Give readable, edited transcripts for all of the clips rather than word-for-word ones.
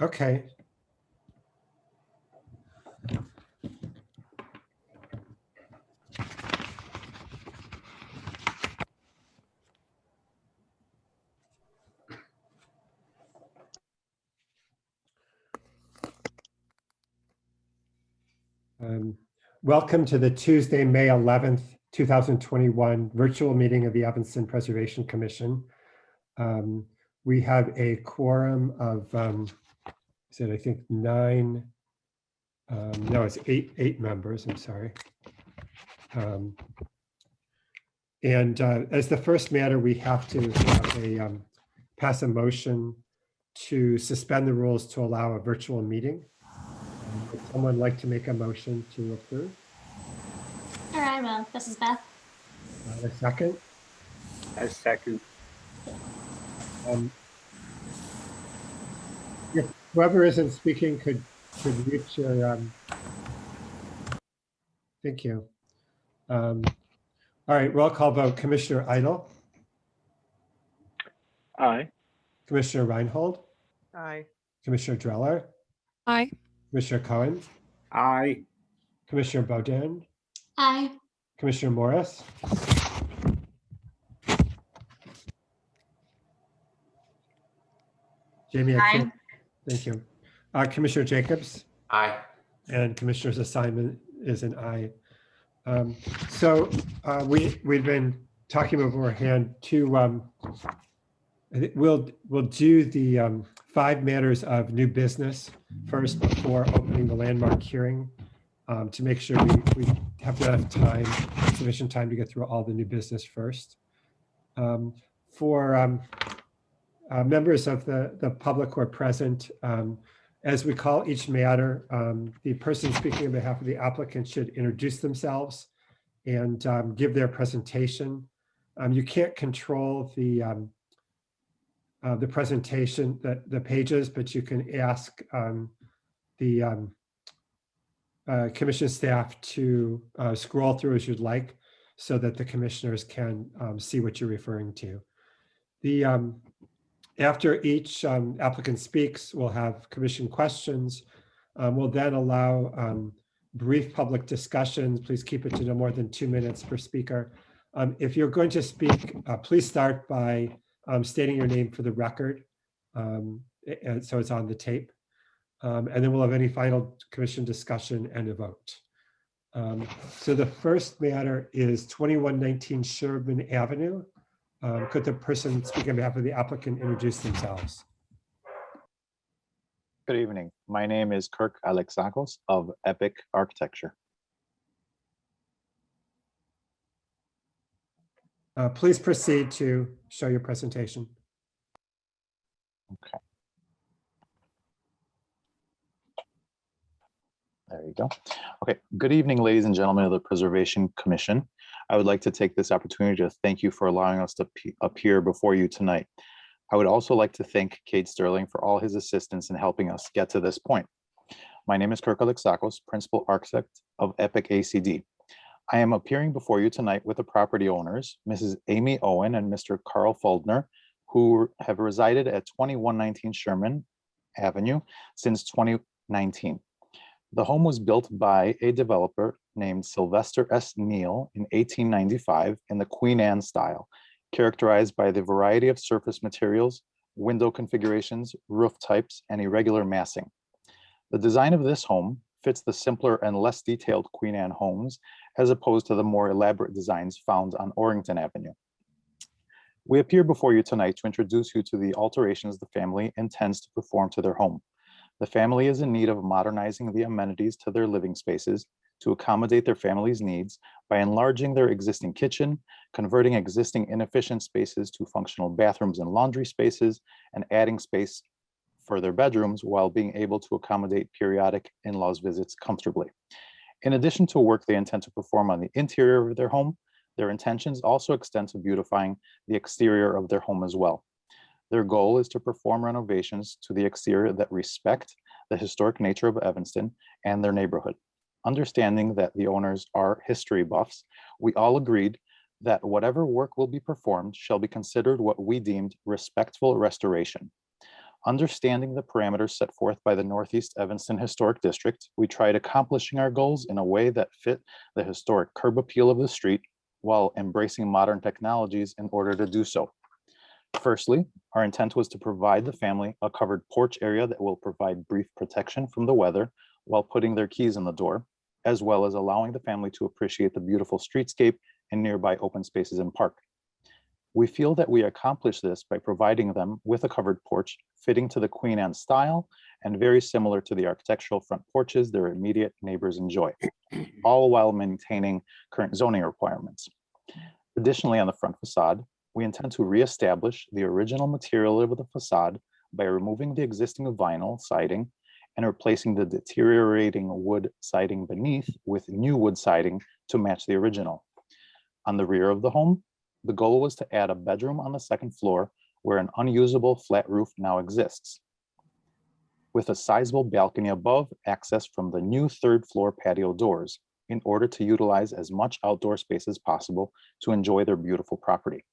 Okay. Welcome to the Tuesday, May 11th, 2021 virtual meeting of the Evanston Preservation Commission. We have a quorum of, I think nine, no, it's eight members, I'm sorry. As the first matter, we have to have pass a motion to suspend the rules to allow a virtual meeting. Would someone like to make a motion to approve? Sure, I will. This is Beth. A second? A second. If whoever isn't speaking could mute your, thank you. All right, roll call vote. Commissioner Idle? Aye. Commissioner Reinhold? Aye. Commissioner Dreller? Aye. Commissioner Cohen? Aye. Commissioner Baudin? Aye. Commissioner Morris? Jamie, I can't. Thank you. Commissioner Jacobs? Aye. And Commissioner's assignment is an aye. We've been talking beforehand to, I think we'll do the 5 matters of new business first before opening the landmark hearing to make sure we have enough time, sufficient time to get through all the new business first. For members of the public who are present, as we call each matter, the person speaking on behalf of the applicant should introduce themselves and give their presentation. You can't control the presentation, the pages, but you can ask the commission staff to scroll through as you'd like so that the commissioners can see what you're referring to. After each applicant speaks, we'll have commission questions. We'll then allow brief public discussions. Please keep it to no more than 2 minutes per speaker. If you're going to speak, please start by stating your name for the record, and so it's on the tape. And then we'll have any final commission discussion and a vote. So the first matter is 2119 Sherman Avenue. Could the person speaking on behalf of the applicant introduce themselves? Good evening. My name is Kirk Alexakos of Epic Architecture. Please proceed to show your presentation. Okay. There you go. Okay. Good evening, ladies and gentlemen of the Preservation Commission. I would like to take this opportunity to thank you for allowing us to appear before you tonight. I would also like to thank Cade Sterling for all his assistance in helping us get to this point. My name is Kirk Alexakos, Principal Architect of Epic ACD. I am appearing before you tonight with the property owners, Mrs. Amy Owen and Mr. Carl Foldner, who have resided at 2119 Sherman Avenue since 2019. The home was built by a developer named Sylvester S. Neal in 1895 in the Queen Anne style, characterized by the variety of surface materials, window configurations, roof types, and irregular massing. The design of this home fits the simpler and less detailed Queen Anne homes, as opposed to the more elaborate designs found on Orrington Avenue. We appear before you tonight to introduce you to the alterations the family intends to perform to their home. The family is in need of modernizing the amenities to their living spaces to accommodate their family's needs by enlarging their existing kitchen, converting existing inefficient spaces to functional bathrooms and laundry spaces, and adding space for their bedrooms while being able to accommodate periodic in-laws visits comfortably. In addition to work they intend to perform on the interior of their home, their intentions also extend to beautifying the exterior of their home as well. Their goal is to perform renovations to the exterior that respect the historic nature of Evanston and their neighborhood. Understanding that the owners are history buffs, we all agreed that whatever work will be performed shall be considered what we deemed respectful restoration. Understanding the parameters set forth by the Northeast Evanston Historic District, we tried accomplishing our goals in a way that fit the historic curb appeal of the street while embracing modern technologies in order to do so. Firstly, our intent was to provide the family a covered porch area that will provide brief protection from the weather while putting their keys in the door, as well as allowing the family to appreciate the beautiful streetscape and nearby open spaces and park. We feel that we accomplish this by providing them with a covered porch fitting to the Queen Anne style and very similar to the architectural front porches their immediate neighbors enjoy, all while maintaining current zoning requirements. Additionally, on the front facade, we intend to reestablish the original material of the facade by removing the existing vinyl siding and replacing the deteriorating wood siding beneath with new wood siding to match the original. On the rear of the home, the goal was to add a bedroom on the second floor where an unusable flat roof now exists, with a sizable balcony above access from the new third floor patio doors in order to utilize as much outdoor space as possible to enjoy their beautiful property.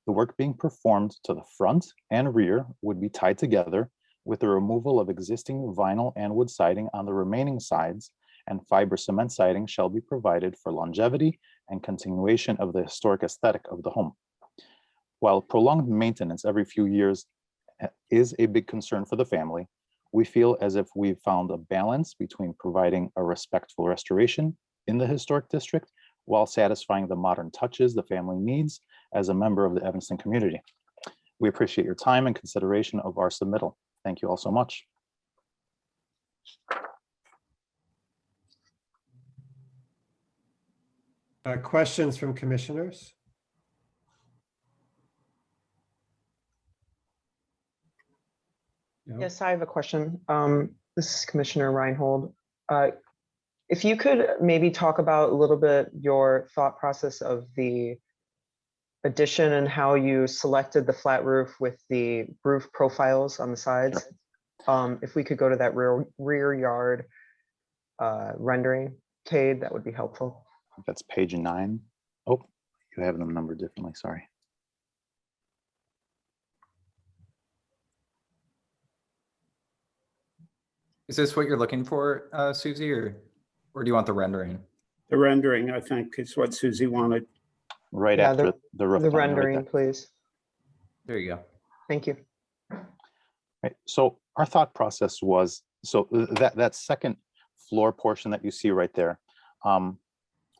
The work being performed to the front and rear would be tied together with the removal of existing vinyl and wood siding on the remaining sides, and fiber cement siding shall be provided for longevity and continuation of the historic aesthetic of the home. While prolonged maintenance every few years is a big concern for the family, we feel as if we've found a balance between providing a respectful restoration in the historic district while satisfying the modern touches the family needs as a member of the Evanston community. We appreciate your time and consideration of our submittal. Thank you all so much. Questions from commissioners? No? Yes, I have a question. This is Commissioner Reinhold. If you could maybe talk about a little bit your thought process of the addition and how you selected the flat roof with the roof profiles on the sides. If we could go to that rear yard rendering, Cade, that would be helpful. That's page 9. Oh, you have them numbered differently, sorry. Is this what you're looking for, Susie, or do you want the rendering? The rendering, I think, is what Susie wanted. Right Yeah, after the roof The plan, right rendering, there. please. There you go. Thank you. Right. So our thought process was, so that second floor portion that you see right there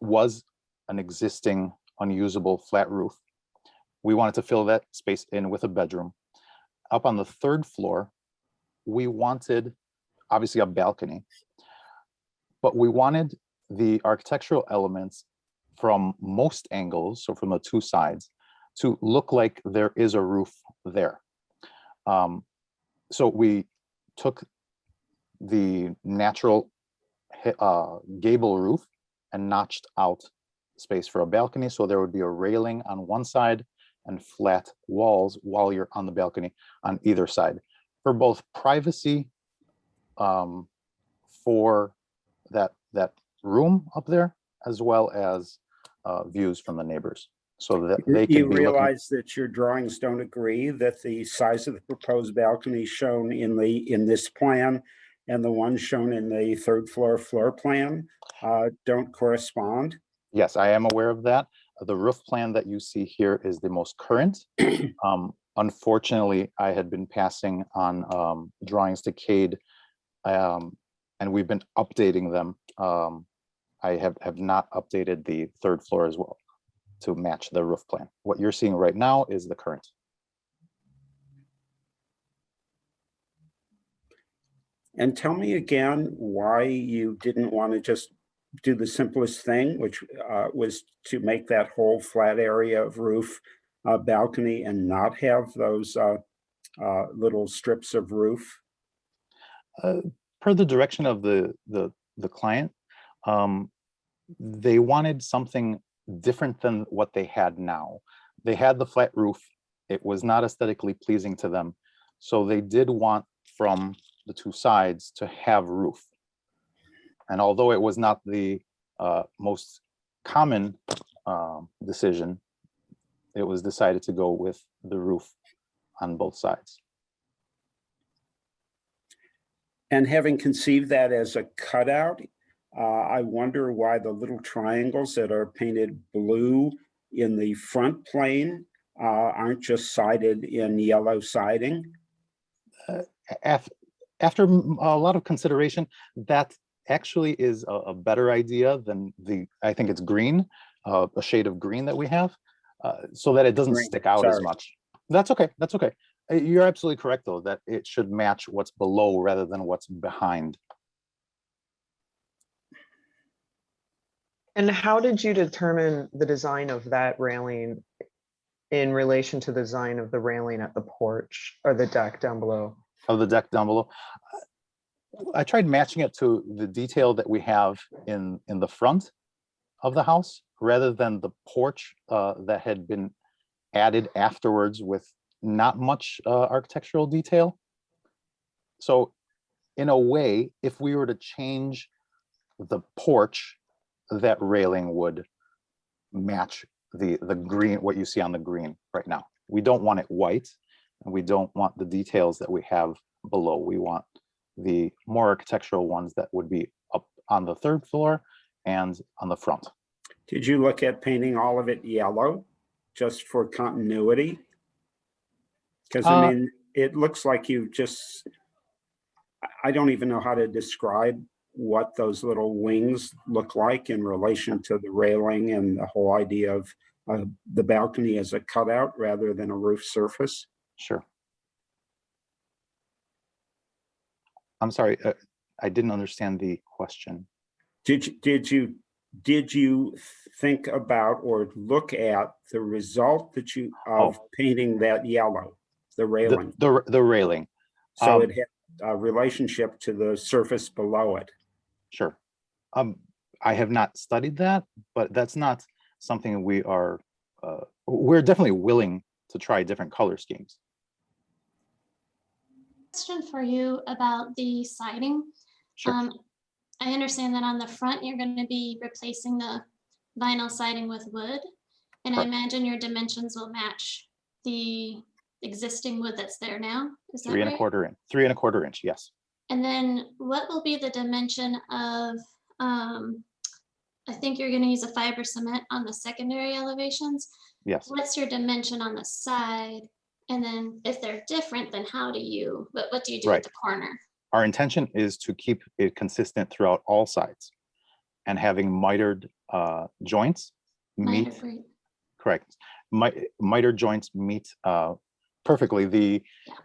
was an existing unusable flat roof. We wanted to fill that space in with a bedroom. Up on the third floor, we wanted obviously a balcony, but we wanted the architectural elements from most angles, so from the two sides, to look like there is a roof there. So we took the natural gable roof and notched out space for a balcony, so there would be a railing on one side and flat walls while you're on the balcony on either side, for both privacy for that room up there, as well as views from the neighbors, so that they can You be realize that your drawings don't agree, that the size of the proposed balcony shown in this plan and the one shown in the third floor plan don't correspond? Yes, I am aware of that. The roof plan that you see here is the most current. Unfortunately, I had been passing on drawings to Cade, and we've been updating them. I have not updated the third floor as well to match the roof plan. What you're seeing right now is the current. And tell me again why you didn't want to just do the simplest thing, which was to make that whole flat area of roof balcony and not have those little strips of roof. Per the direction of the client, they wanted something different than what they had now. They had the flat roof. It was not aesthetically pleasing to them. So they did want from the two sides to have roof. And although it was not the most common decision, it was decided to go with the roof on both sides. And having conceived that as a cutout, I wonder why the little triangles that are painted blue in the front plane aren't just sided in yellow siding. After a lot of consideration, that actually is a better idea than I think it's green, a shade of green that we have, so that it doesn't Green, stick out as sorry. much. That's okay. That's okay. You're absolutely correct, though, that it should match what's below rather than what's behind. And how did you determine the design of that railing in relation to the design of the railing at the porch or the deck down below? Of the deck down below, I tried matching it to the detail that we have in the front of the house, rather than the porch that had been added afterwards with not much architectural detail. So in a way, if we were to change the porch, that railing would match the green, what you see on the green right now. We don't want it white, and we don't want the details that we have below. We want the more architectural ones that would be up on the third floor and on the front. Did you look at painting all of it yellow just for continuity? Because I mean, it looks like you just, I don't even know how to describe what those little wings look like in relation to the railing and the whole idea of the balcony as a cutout rather than a roof surface. Sure. I'm sorry, I didn't understand the question. Did you think about or look at the result that you of painting that yellow, the railing? The railing. So it had a relationship to the surface below it. Sure. I have not studied that, but that's not something we are, we're definitely willing to try different color schemes. Question for you about the siding. Sure. I understand that on the front, you're going to be replacing the vinyl siding with wood. And I Correct. imagine your dimensions will match the existing wood that's there now. Is that 3 right? 1/4 inch, 3 1/4 inch, yes. And then what will be the dimension of, I think you're going to use a fiber cement on the secondary elevations. Yes. What's your dimension on the side? And then if they're different, then what do you do Right. at the corner? Our intention is to keep it consistent throughout all sides, and having mitered joints meet. Mitered, right. Correct. Mitered joints meet perfectly. The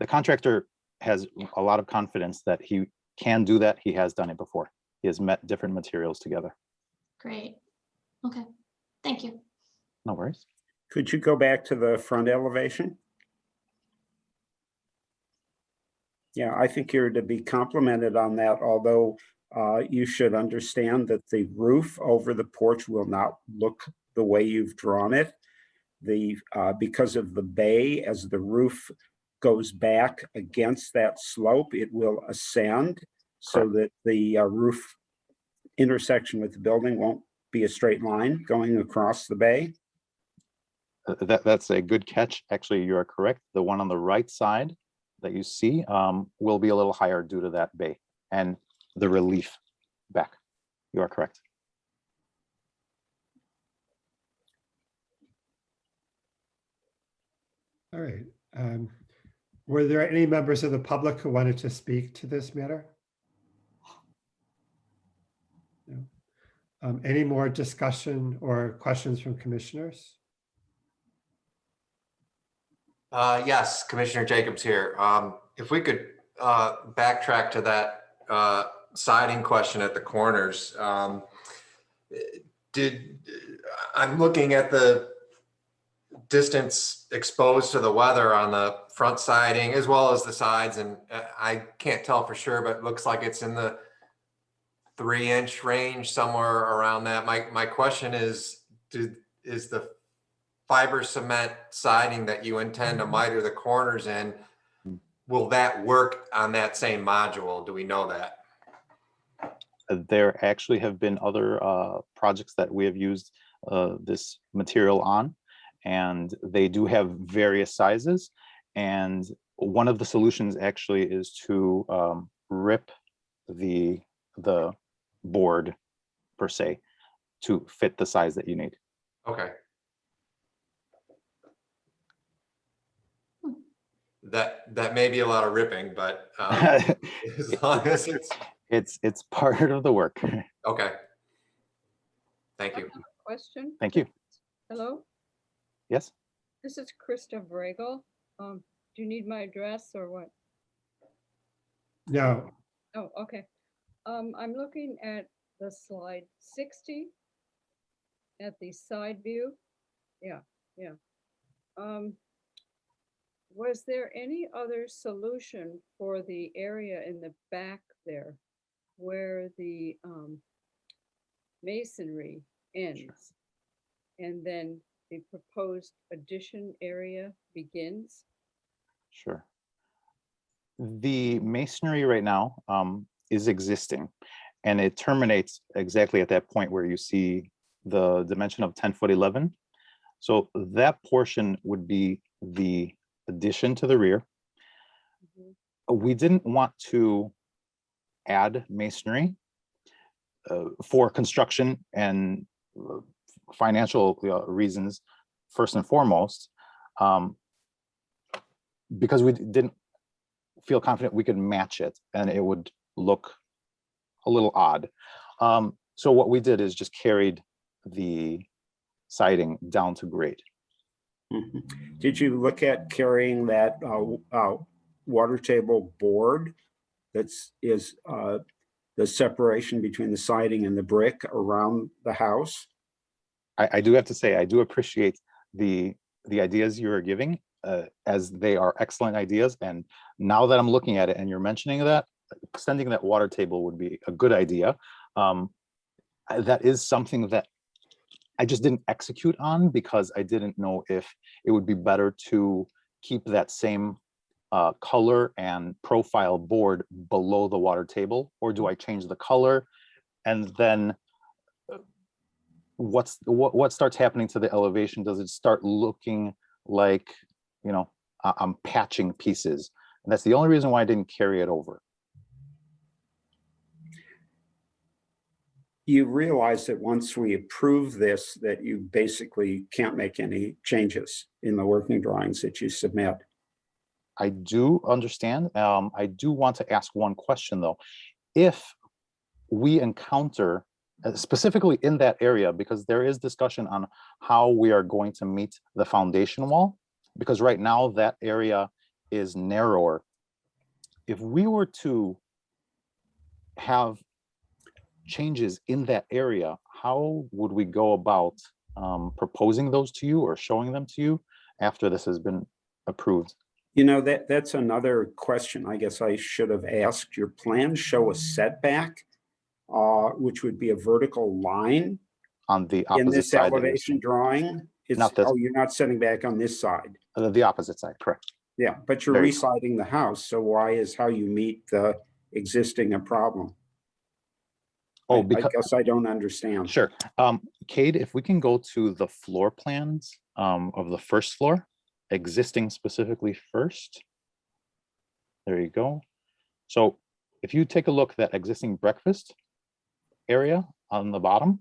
contractor has a lot of confidence that he can do that. He has done it before. He has met different materials together. Great. Okay. Thank you. No worries. Could you go back to the front elevation? Yeah, I think you're to be complimented on that, although you should understand that the roof over the porch will not look the way you've drawn it. Because of the bay, as the roof goes back against that slope, it will ascend so that the roof intersection with the building won't be a straight line going across the bay. That's a good catch. Actually, you are correct. The one on the right side that you see will be a little higher due to that bay and the relief back. You are correct. All right. Were there any members of the public who wanted to speak to this matter? No. Any more discussion or questions from commissioners? Yes, Commissioner Jacobs here. If we could backtrack to that siding question at the corners. I'm looking at the distance exposed to the weather on the front siding as well as the sides, and I can't tell for sure, but it looks like it's in the 3-inch range, somewhere around that. My question is the fiber cement siding that you intend to miter the corners in, will that work on that same module? Do we know that? There actually have been other projects that we have used this material on, and they do have various sizes. And one of the solutions actually is to rip the board per se to fit the size that you need. Okay. That may be a lot of ripping, but as long as It's part of the work. okay. Thank you. Question? Thank you. Hello, Yes. this is Krista Vregel. Do you need my address or what? No, Oh, okay. I'm looking at the slide 60 at the side view. Yeah. Was there any other solution for the area in the back there where the masonry ends and then the proposed addition area begins? Sure. The masonry right now is existing, and it terminates exactly at that point where you see the dimension of 10 foot 11. So that portion would be the addition to the rear. We didn't want to add masonry for construction and financial reasons, first and foremost, because we didn't feel confident we could match it and it would look a little odd. So what we did is just carried the siding down to grade. Did you look at carrying that water table board that's the separation between the siding and the brick around the house? I do have to say, I do appreciate the ideas you are giving, as they are excellent ideas. And now that I'm looking at it and you're mentioning that, extending that water table would be a good idea. That is something that I just didn't execute on because I didn't know if it would be better to keep that same color and profile board below the water table, or do I change the color? And then what starts happening to the elevation? Does it start looking like, you know, I'm patching pieces? And that's the only reason why I didn't carry it over. You realize that once we approve this, that you basically can't make any changes in the working drawings that you submit. I do understand. I do want to ask one question though. If we encounter, specifically in that area, because there is discussion on how we are going to meet the foundation wall, because right now that area is narrower. If we were to have changes in that area, how would we go about proposing those to you or showing them to you after this has been approved? You know, that's another question I guess I should have asked. Your plans show a setback, which would be a vertical line On the in opposite this side. elevation drawing. It's, Not this- oh, you're not setting back on this side. The opposite side, correct. Yeah, but you're There you residing the house. So why is how you meet the existing a problem? Oh, I because, guess I don't understand. sure. Cade, if we can go to the floor plans of the first floor, existing specifically first. There you go. So if you take a look at that existing breakfast area on the bottom.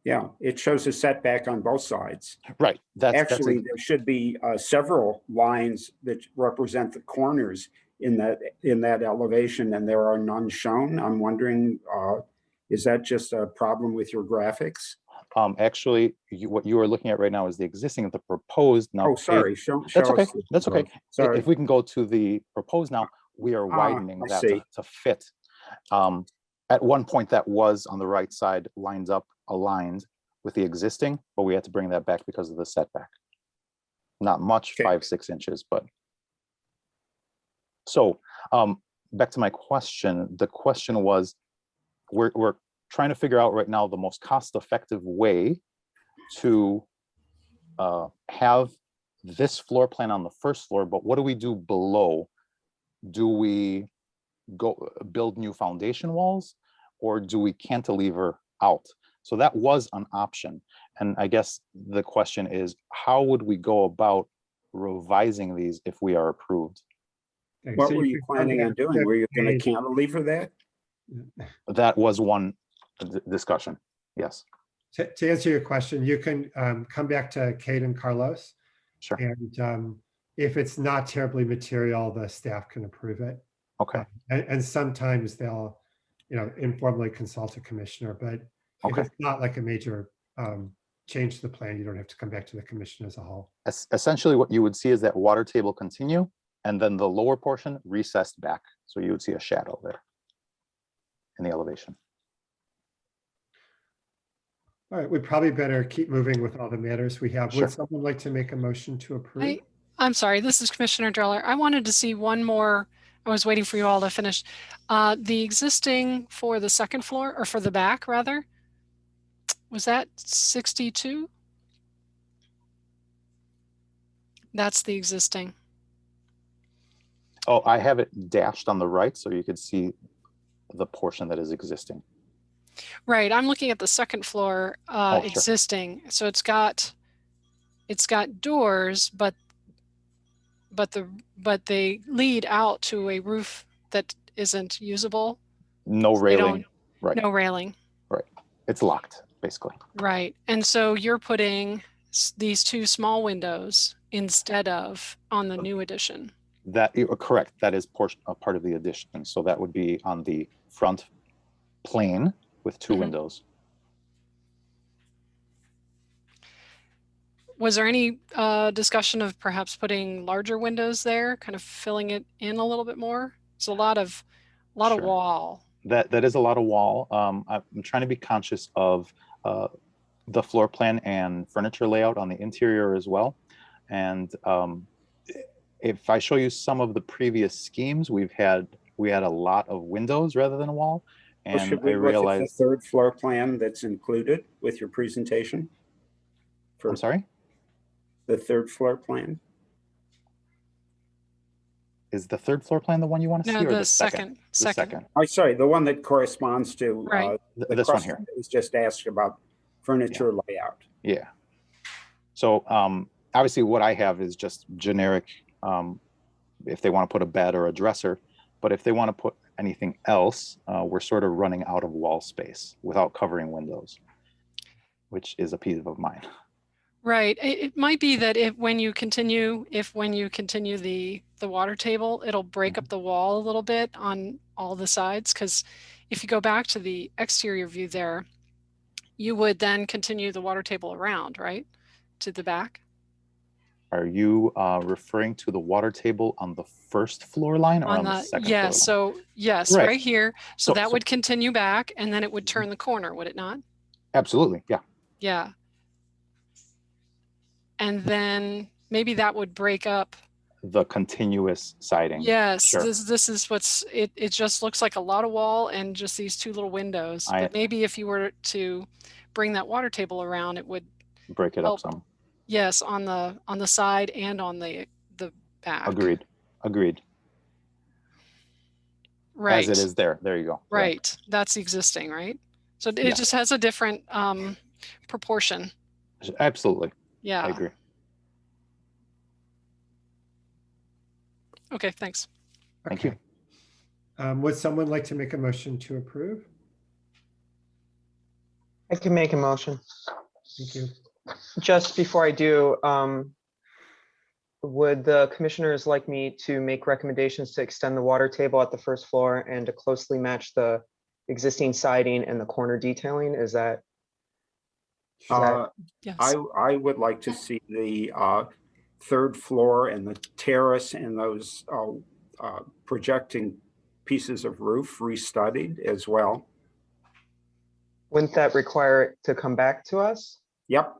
Yeah, it shows a setback on both sides. Right. Actually, there should be several lines that represent the corners in that elevation, and there are none shown. I'm wondering, is that just a problem with your graphics? Actually, what you are looking at right now is the existing and the proposed. Now, Oh, sorry. Show that's okay. us the That's okay. proposed. Sorry. If we can go to the proposed now, we are widening I that see. to fit. At one point, that was on the right side, lines up, aligned with the existing, but we had to bring that back because of the setback. Not much, Okay. 5-6 inches, but. So back to my question. The question was, we're trying to figure out right now the most cost-effective way to have this floor plan on the first floor, but what do we do below? Do we go build new foundation walls, or do we cantilever out? So that was an option. And I guess the question is, how would we go about revising these if we are approved? Okay, What so were you planning on doing? Were you going to cantilever that? That was one discussion. Yes, To answer your question, you can come back to Kate and Carlos. sure. And if it's not terribly material, the staff can approve it. Okay, And sometimes they'll, informally consult a commissioner, but if Okay. it's not like a major change to the plan, you don't have to come back to the commission as a whole. essentially what you would see is that water table continue and then the lower portion recessed back. So you would see a shadow there in the elevation. All right, we probably better keep moving with all the matters we have. Sure. Would someone like to make a motion to approve? I'm sorry, this is Commissioner Dreller. I wanted to see one more. I was waiting for you all to finish. The existing for the second floor, or for the back rather, was that 62? That's the existing. Oh, I have it dashed on the right so you could see the portion that is existing. Right, I'm looking at the second floor Oh, sure. existing. So it's got doors, but they lead out to a roof that isn't usable. No So they railing, right? No railing. Right, it's locked basically. Right, and so you're putting these two small windows instead of on the new addition. That you are correct. That is a part of the addition. So that would be on the front plane with two windows. Was there any discussion of perhaps putting larger windows there, kind of filling it in a little bit more? It's a lot of Sure. wall. That is a lot of wall. I'm trying to be conscious of the floor plan and furniture layout on the interior as well. And if I show you some of the previous schemes, we had a lot of windows rather than a wall. And Should we I look at the realized, third floor plan that's included with your presentation? I'm sorry, The third floor plan? is the third floor plan the one you want to No, see, or the the second? The second. Oh, sorry, the one that corresponds to Right. the This one question here. that was just asked about furniture layout. Yeah. So obviously what I have is just generic, if they want to put a bed or a dresser, but if they want to put anything else, we're sort of running out of wall space without covering windows, which is a peeve of mine. Right. It might be that when you continue the water table, it'll break up the wall a little bit on all the sides. Because if you go back to the exterior view there, you would then continue the water table around, right, to the back. Are you referring to the water table on the first floor line or on the second floor line? So yes, Right. right here. So that So- would continue back, and then it would turn the corner, would it not? Absolutely, yeah. Yeah. And then maybe that would break up. The continuous siding. Yes, Sure. this is it just looks like a lot of wall and just these two little windows. But maybe if you were to bring that water table around, it would Break it help. up some. Yes, on the side and on the back. Agreed. Right. As it is there. There you go. Right. That's existing, right? So it Yeah. just has a different proportion. Absolutely. Yeah. I agree. Okay, thanks. Thank you. Would someone like to make a motion to approve? I can make a motion. Thank you. Just before I do, would the commissioners like me to make recommendations to extend the water table at the first floor and to closely match the existing siding and the corner detailing? Is that? Yes. I would like to see the third floor and the terrace and those projecting pieces of roof restudied as well. Wouldn't that require it to come back to us? Yep.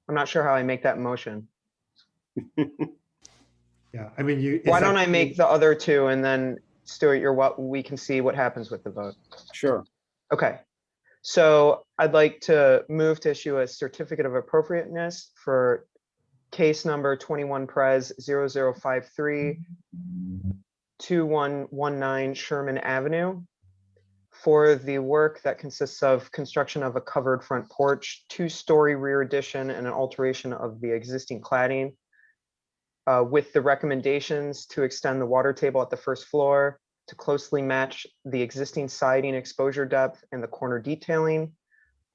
I'm not sure how I make that motion. Yeah, I mean, Why don't I make the other two and then Stuart, we can see what happens with the vote. Sure. Okay. So I'd like to move to issue a certificate of appropriateness for case number 21 Pres 0053 2119 Sherman Avenue for the work that consists of construction of a covered front porch, 2-story rear addition, and an alteration of the existing cladding. with the recommendations to extend the water table at the first floor to closely match the existing siding exposure depth and the corner detailing.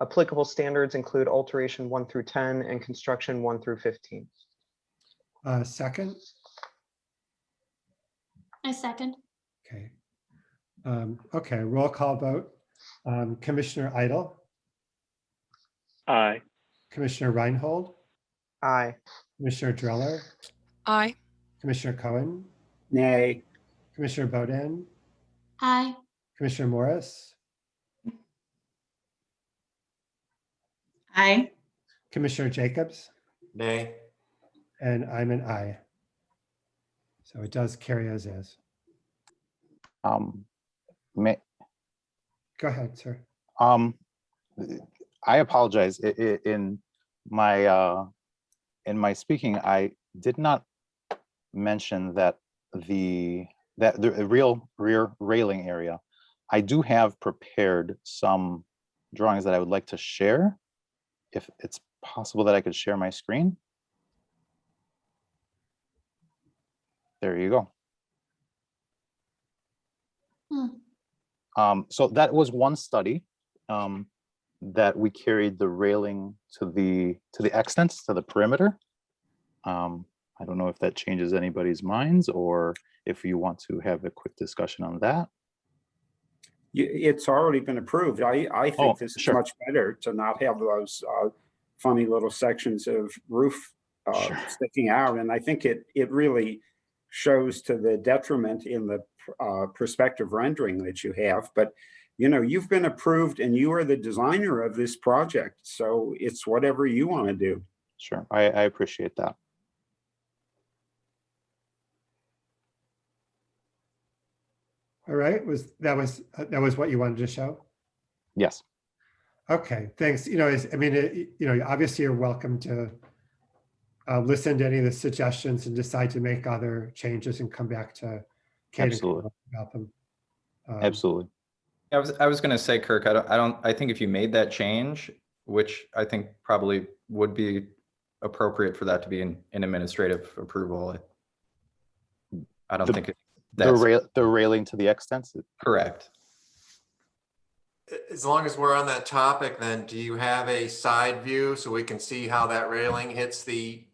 Applicable standards include alteration 1 through 10 and construction 1 through 15. Second, I second. okay. Okay, roll call vote. Commissioner Idle, Aye. Commissioner Reinhold, Aye. Commissioner Driller, Aye. Commissioner Cohen, Nay. Commissioner Bowden, Aye. Commissioner Morris, Aye. Commissioner Jacobs, Nay. and I'm an aye. So it does carry as is. May, Go ahead, sir. I apologize. In my speaking, I did not mention that the real rear railing area. I do have prepared some drawings that I would like to share. If it's possible that I could share my screen. There you go. So that was one study that we carried the railing to the extents, to the perimeter. I don't know if that changes anybody's minds or if you want to have a quick discussion on that. It's already been approved. I think this is sure. much better to not have those funny little sections of roof Sure. sticking out. And I think it really shows to the detriment in the perspective rendering that you have. But, you know, you've been approved and you are the designer of this project. So it's whatever you want to do. Sure, I appreciate that. All right, that was what you wanted to show? Yes. Okay, thanks. You know, obviously you're welcome to listen to any of the suggestions and decide to make other changes and come back to Kate Absolutely. about them. Absolutely. I was going to say, Kirk, I think if you made that change, which I think probably would be appropriate for that to be an administrative approval. I don't think the railing to the extents. Correct. As long as we're on that topic, then do you have a side view so we can see how that railing hits the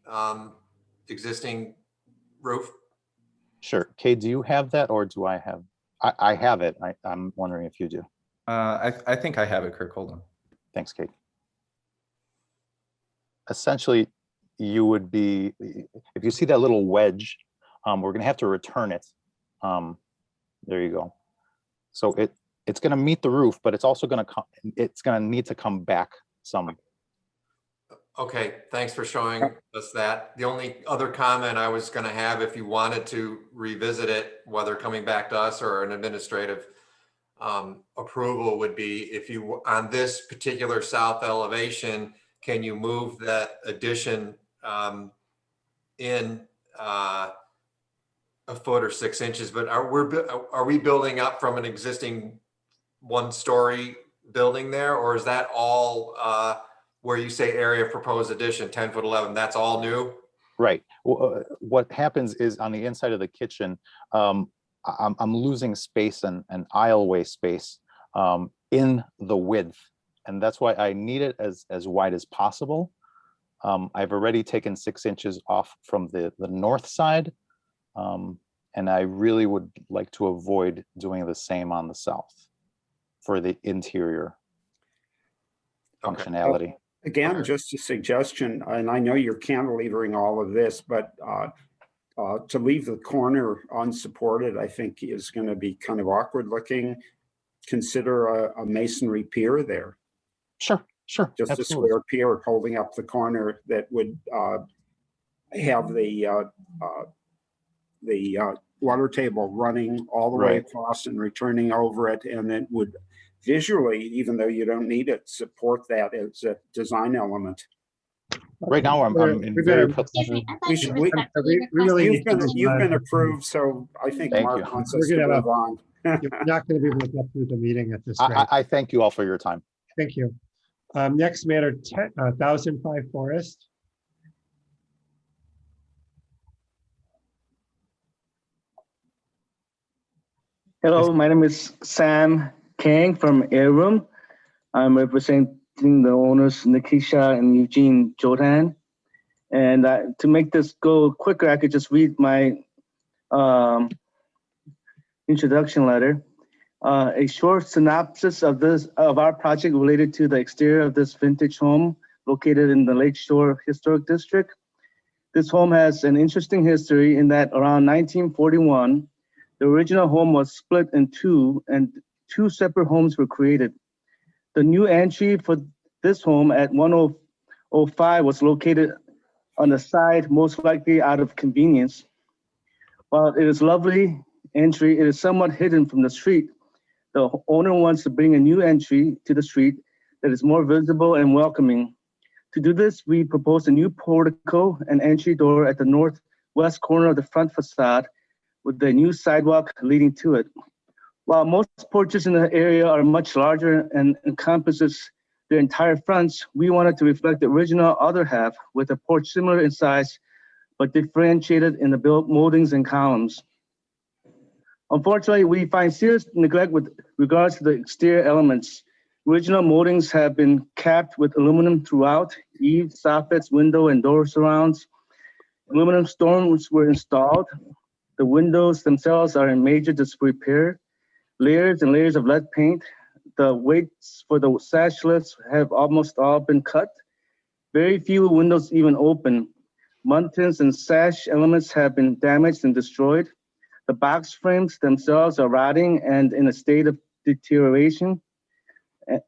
existing roof? Sure. Kate, do you have that or do I have? I have it. I'm wondering if you do. I think I have it, Kirk. Hold on. Thanks, Kate. Essentially, you would be, if you see that little wedge, we're going to have to return it. There you go. So it's going to meet the roof, but it's also going to come. It's going to need to come back some. Okay, thanks for showing us that. The only other comment I was going to have, if you wanted to revisit it, whether coming back to us or an administrative approval, would be if you, on this particular south elevation, can you move that addition in a foot or 6 inches? But are we building up from an existing one-story building there, or is that all where you say area of proposed addition 10 foot 11? That's all new? Right. What happens is on the inside of the kitchen, I'm losing space and aisleway space in the width, and that's why I need it as wide as possible. I've already taken 6 inches off from the north side, and I really would like to avoid doing the same on the south for the interior functionality. Again, just a suggestion, and I know you're cantilevering all of this, but to leave the corner unsupported, I think is going to be kind of awkward looking. Consider a masonry pier there. Sure. Just Absolutely. a square pier holding up the corner that would have the water table running all the way across and returning over it, and then would visually, even though you don't need it, support that as a design element. Right now, I'm in very. Excuse me, I thought you respectfully You've been approved, so I think Thank Mark you. wants us to move on. You're not going to be able to get through the meeting at this rate. I thank you all for your time. Thank you. Next matter, 1005 Forest. Hello, my name is Sam Kang from Air Room. I'm representing the owners Nikisha and Eugene Jodan. And to make this go quicker, I could just read my introduction letter. A short synopsis of our project related to the exterior of this vintage home located in the Lakeshore Historic District. This home has an interesting history in that around 1941, the original home was split in two and two separate homes were created. The new entry for this home at 1005 was located on the side, most likely out of convenience. While it is lovely entry, it is somewhat hidden from the street. The owner wants to bring a new entry to the street that is more visible and welcoming. To do this, we propose a new portico and entry door at the northwest corner of the front facade with a new sidewalk leading to it. While most porches in the area are much larger and encompasses the entire fronts, we wanted to reflect the original other half with a porch similar in size, but differentiated in the built moldings and columns. Unfortunately, we find serious neglect with regards to the exterior elements. Original moldings have been capped with aluminum throughout, eaves, soffits, window, and door surrounds. Aluminum storms were installed. The windows themselves are in major disrepair. Layers and layers of lead paint. The weights for the sash lifts have almost all been cut. Very few windows even open. Muntins and sash elements have been damaged and destroyed. The box frames themselves are rotting and in a state of deterioration.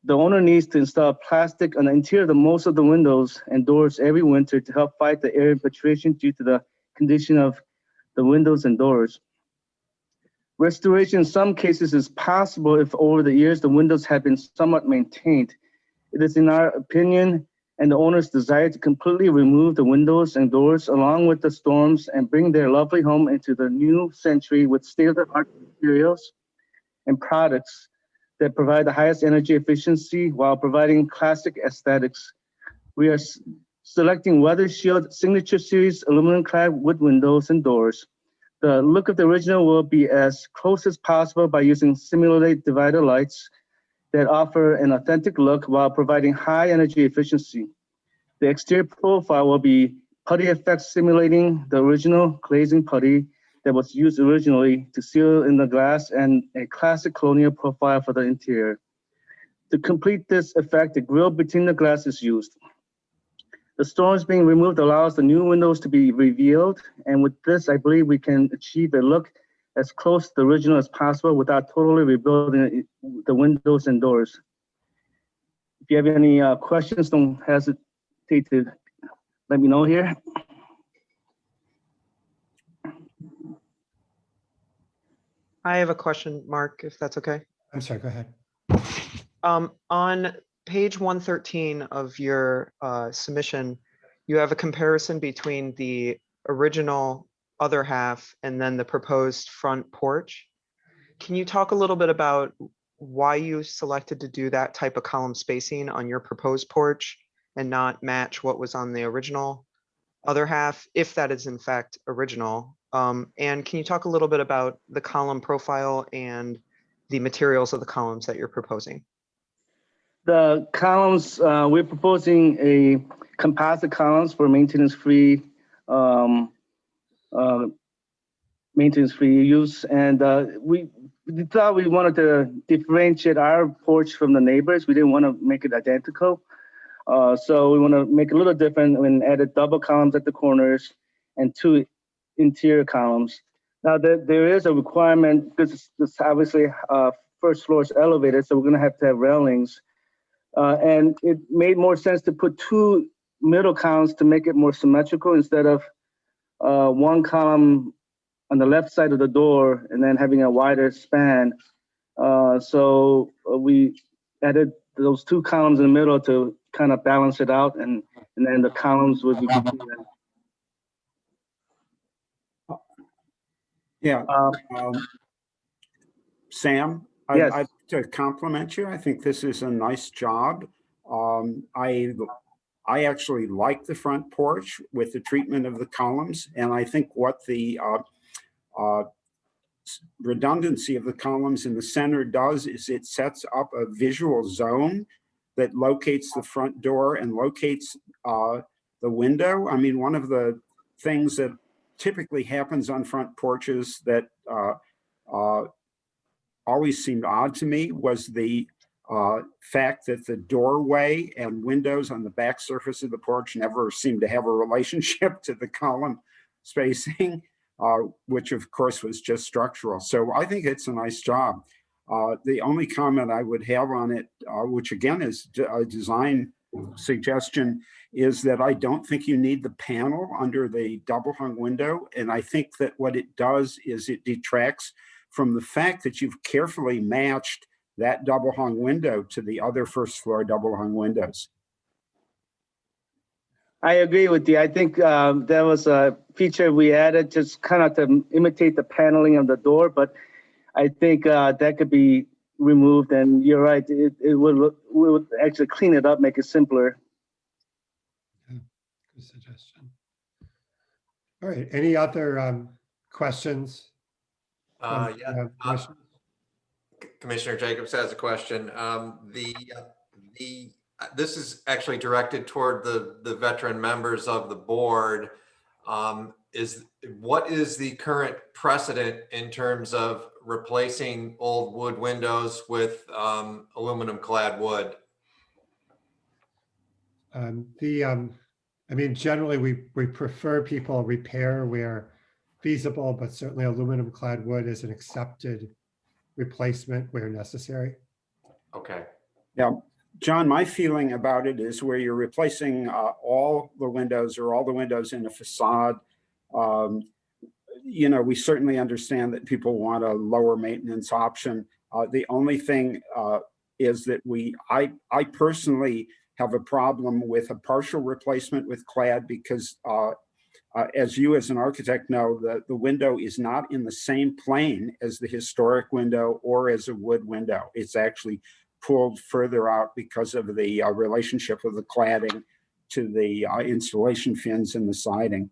The owner needs to install plastic on the interior of most of the windows and doors every winter to help fight the air infiltration due to the condition of the windows and doors. Restoration in some cases is possible if over the years the windows have been somewhat maintained. It is in our opinion and the owner's desire to completely remove the windows and doors along with the storms and bring their lovely home into the new century with state-of-the-art materials and products that provide the highest energy efficiency while providing classic aesthetics. We are selecting Weather Shield Signature Series aluminum clad wood windows and doors. The look of the original will be as close as possible by using simulated divider lights that offer an authentic look while providing high energy efficiency. The exterior profile will be putty effects simulating the original glazing putty that was used originally to seal in the glass and a classic colonial profile for the interior. To complete this effect, the grille between the glass is used. The storms being removed allows the new windows to be revealed, and with this, I believe we can achieve a look as close to the original as possible without totally rebuilding the windows and doors. If you have any questions, don't hesitate to let me know here. I have a question, Mark, if that's okay. I'm sorry, go ahead. On page 113 of your submission, you have a comparison between the original other half and then the proposed front porch. Can you talk a little bit about why you selected to do that type of column spacing on your proposed porch and not match what was on the original other half, if that is in fact original? And can you talk a little bit about the column profile and the materials of the columns that you're proposing? The columns, we're proposing a composite columns for maintenance-free use. And we thought we wanted to differentiate our porch from the neighbors. We didn't want to make it identical. So we want to make it a little different and added double columns at the corners and two interior columns. Now there is a requirement, because this obviously first floor is elevated, so we're going to have railings. And it made more sense to put two middle columns to make it more symmetrical instead of one column on the left side of the door and then having a wider span. So we added those two columns in the middle to kind of balance it out, and then the columns would be between. Yeah. Sam, Yes. I'd like to compliment you. I think this is a nice job. I actually like the front porch with the treatment of the columns, and I think what the redundancy of the columns in the center does is it sets up a visual zone that locates the front door and locates the window. I mean, one of the things that typically happens on front porches that always seemed odd to me was the fact that the doorway and windows on the back surface of the porch never seemed to have a relationship to the column spacing, which of course was just structural. So I think it's a nice job. The only comment I would have on it, which again is a design suggestion, is that I don't think you need the panel under the double hung window. And I think that what it does is it detracts from the fact that you've carefully matched that double hung window to the other first floor double hung windows. I agree with you. I think that was a feature we added just kind of to imitate the paneling of the door, but I think that could be removed, and you're right, it would actually clean it up, make it simpler. Yeah, good suggestion. All right, any other questions? Yeah. Commissioners? Commissioner Jacobs has a question. This is actually directed toward the veteran members of the board. What is the current precedent in terms of replacing old wood windows with aluminum clad wood? I mean, generally we prefer people repair where feasible, but certainly aluminum clad wood is an accepted replacement where necessary. Okay. Yeah, John, my feeling about it is where you're replacing all the windows or all the windows in a facade. You know, we certainly understand that people want a lower maintenance option. The only thing is that I personally have a problem with a partial replacement with clad because as you as an architect know, the window is not in the same plane as the historic window or as a wood window. It's actually pulled further out because of the relationship of the cladding to the installation fins and the siding.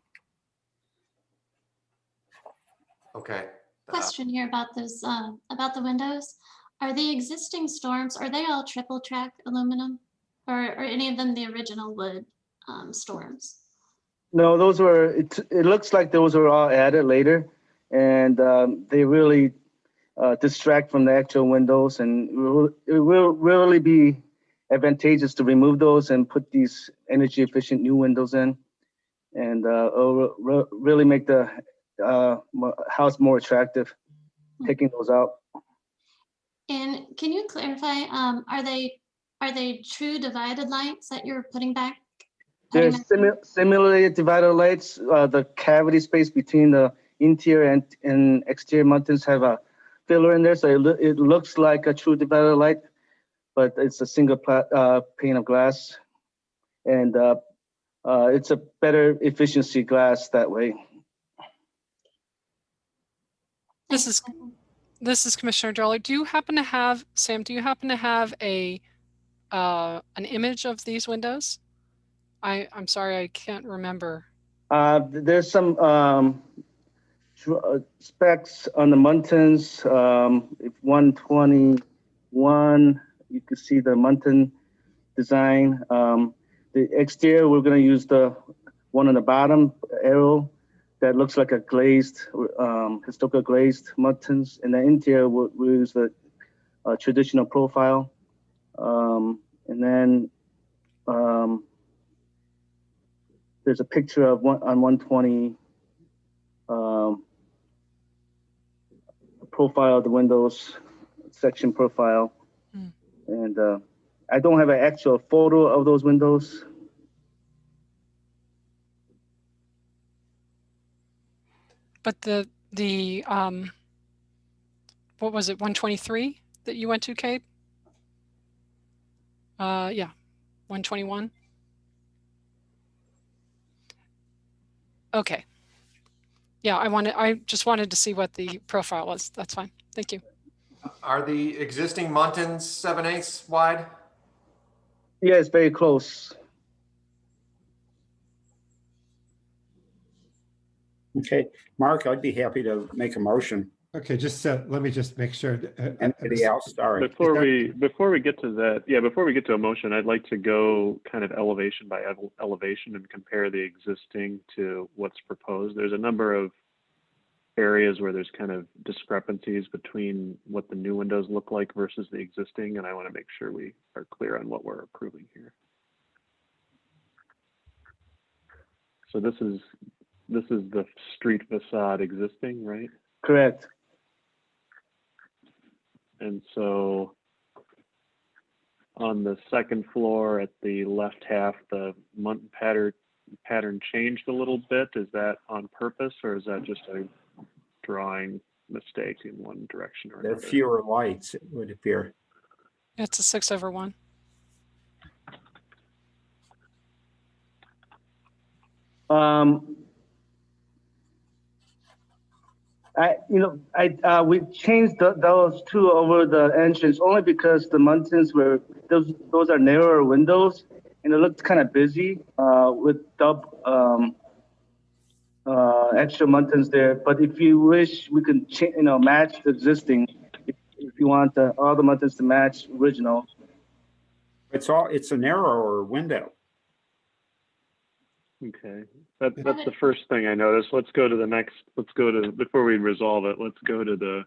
Okay. Question here about those, about the windows. Are the existing storms, are they all triple track aluminum? Or are any of them the original wood storms? No, those were, it looks like those were all added later, and they really distract from the actual windows, and it will really be advantageous to remove those and put these energy efficient new windows in, and really make the house more attractive, taking those out. And can you clarify, are they true divided lights that you're putting back? There's similarly divided lights. The cavity space between the interior and exterior muntins have a filler in there, so it looks like a true divided light, but it's a single pane of glass, and it's a better efficiency glass that way. This is Commissioner Dollar. Do you happen to have, Sam, do you happen to have an image of these windows? I'm sorry, I can't remember. There's some specs on the muntins. If 121, you can see the muntin design. The exterior, we're going to use the one on the bottom arrow that looks like a glazed, historical glazed muntins. And the interior, we'll use the traditional profile. And then there's a picture of on 120 profile of the windows, section profile. And I don't have an actual photo of those windows. But the what was it, 123 that you went to, Kate? Yeah, 121. Okay. Yeah, I just wanted to see what the profile was. That's fine. Thank you. Are the existing muntins 7/8 wide? Yeah, it's very close. Okay, Mark, I'd be happy to make a motion. Okay, just let me just make sure. Anybody else? Sorry. Before we get to that, yeah, before we get to a motion, I'd like to go kind of elevation by elevation and compare the existing to what's proposed. There's a number of areas where there's kind of discrepancies between what the new windows look like versus the existing, and I want to make sure we are clear on what we're approving here. So this is the street facade existing, right? Correct. And so on the second floor at the left half, the Muntin pattern changed a little bit. Is that on purpose, or is that just a drawing mistake in one direction or There are another? fewer lights, it would appear. It's a 6/1. We changed those two over the entrance only because the Muntins were those are narrower windows, and it looked kind of busy with extra Muntins there. But if you wish, we can match the existing. If you want all the Muntins to match original. It's a narrower window. Okay, that's the first thing I noticed. Let's go to the next. Before we resolve it, let's go to the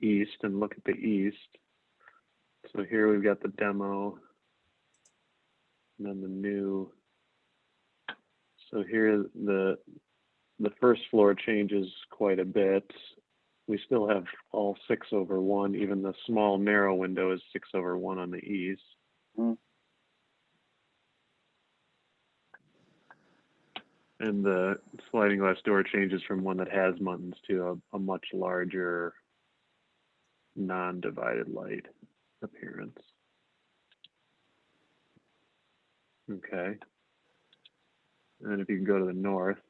east and look at the east. So here we've got the demo, and then the new. So here the first floor changes quite a bit. We still have all 6/1. Even the small narrow window is 6/1 on the east. Mm. And the sliding glass door changes from one that has Muntins to a much larger non-divided light appearance. Okay. And if you can go to the north.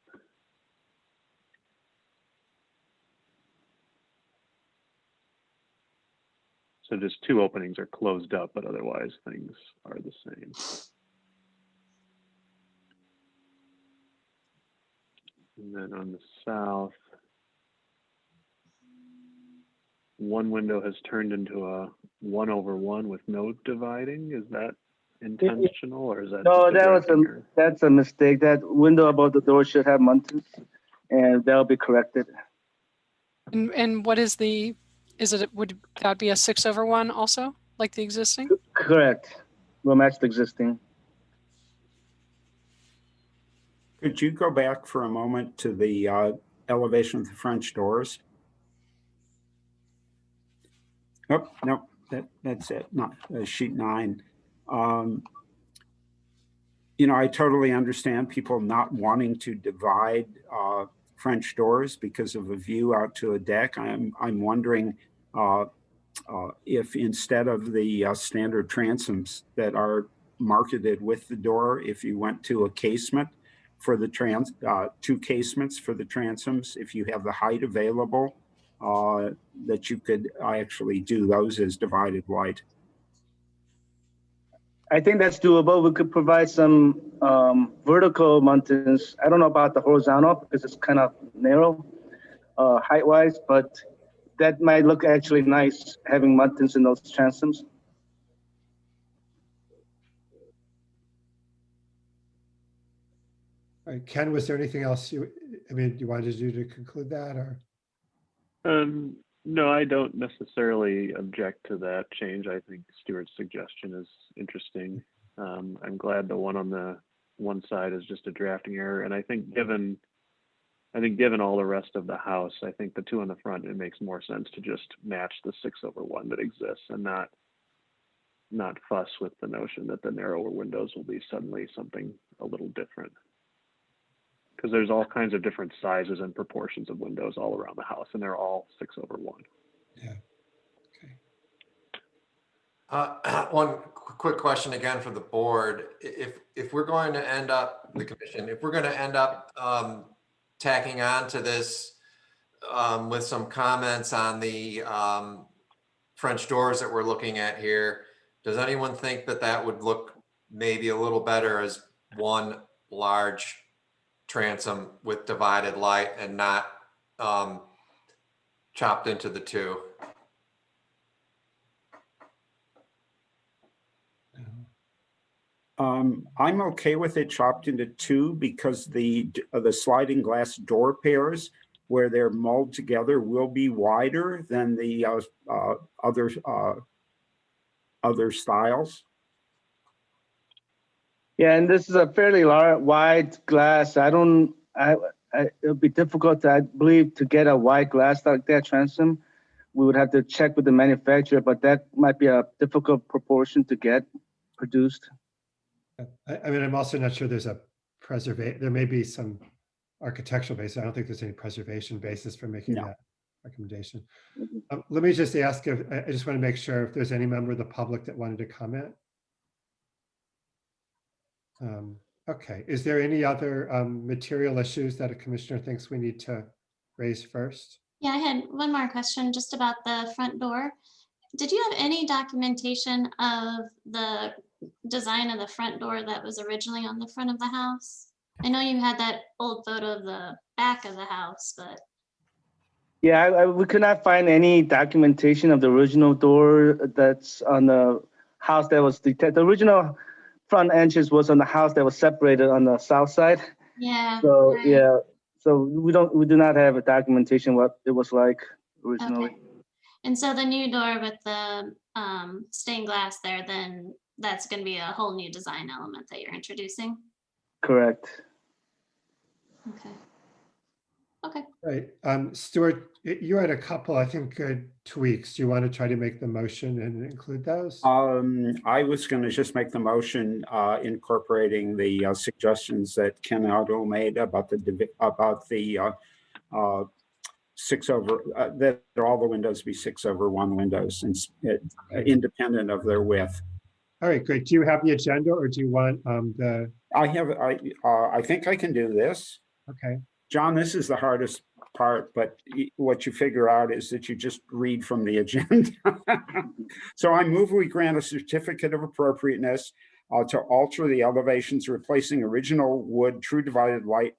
So just two openings are closed up, but otherwise things are the same. And then on the south, one window has turned into a 1/1 with no dividing. Is that intentional, or is that No, just that's a mistake. That window above the door should have Muntins, and that'll be corrected. And what is would that be a 6/1 also, like the existing? Correct. We'll match the existing. Could you go back for a moment to the elevation of the French doors? Oh, no, that's it, not sheet 9. I totally understand people not wanting to divide French doors because of a view out to a deck. I'm wondering if instead of the standard transoms that are marketed with the door, if you went to a casement for the two casements for the transoms, if you have the height available, that you could actually do those as divided light. I think that's doable. We could provide some vertical Muntins. I don't know about the horizontal because it's kind of narrow height-wise, but that might look actually nice having Muntins in those transoms. All right, Ken, was there anything else you wanted to do to conclude that, or? No, I don't necessarily object to that change. I think Stuart's suggestion is interesting. I'm glad the one on the one side is just a drafting error, and I think given all the rest of the house, I think the two on the front, it makes more sense to just match the 6/1 that exists and not fuss with the notion that the narrower windows will be suddenly something a little different. Because there's all kinds of different sizes and proportions of windows all around the house, and they're all 6/1. Yeah. Okay. One quick question again for the board. If we're going to end up, the commission, if we're going to end up tacking on to this with some comments on the French doors that we're looking at here, does anyone think that would look maybe a little better as one large transom with divided light and not chopped into the two. I'm okay with it chopped into two because the sliding glass door pairs where they're mulled together will be wider than the other styles. Yeah, and this is a fairly large, wide glass. It'll be difficult, I believe, to get a wide glass like that transom. We would have to check with the manufacturer, but that might be a difficult proportion to get produced. I mean, I'm also not sure there's a there may be some architectural basis. I don't think there's any preservation basis for making No. that recommendation. Let me just ask if, I just want to make sure if there's any member of the public that wanted to comment. Okay, is there any other material issues that a commissioner thinks we need to raise first? Yeah, I had one more question just about the front door. Did you have any documentation of the design of the front door that was originally on the front of the house? I know you had that old photo of the back of the house, but. Yeah, we could not find any documentation of the original door that's on the house that was detached. The original front entrance was on the house that was separated on the south side. Yeah. So right. yeah, so we do not have a documentation what it was like originally. Okay. And so the new door with the stained glass there, then that's going to be a whole new design element that you're introducing. Correct. Okay. Okay. Right. Stuart, you had a couple, I think, tweaks. Do you want to try to make the motion and include those? I was going to just make the motion incorporating the suggestions that Ken Aldo made about the 6 over that all the windows be 6/1 windows and independent of their width. All right, great. Do you have the agenda or do you want the? I think I can do this. Okay. John, this is the hardest part, but what you figure out is that you just read from the agenda. So I move we grant a certificate of appropriateness to alter the elevations, replacing original wood true divided light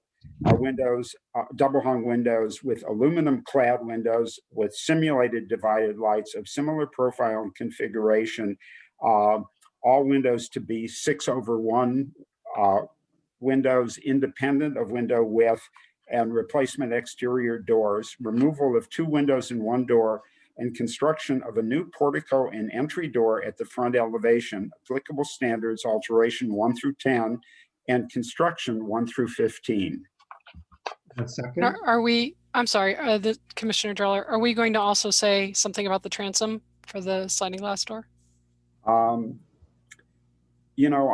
windows, double hung windows with aluminum clad windows with simulated divided lights of similar profile and configuration. All windows to be 6/1 windows independent of window width, and replacement exterior doors, removal of 2 windows and 1 door, and construction of a new portico and entry door at the front elevation, applicable standards, alteration 1 through 10, and construction 1 through 15. Second. Are we, I'm sorry, the Commissioner Dreller, are we going to also say something about the transom for the sliding glass door? You know,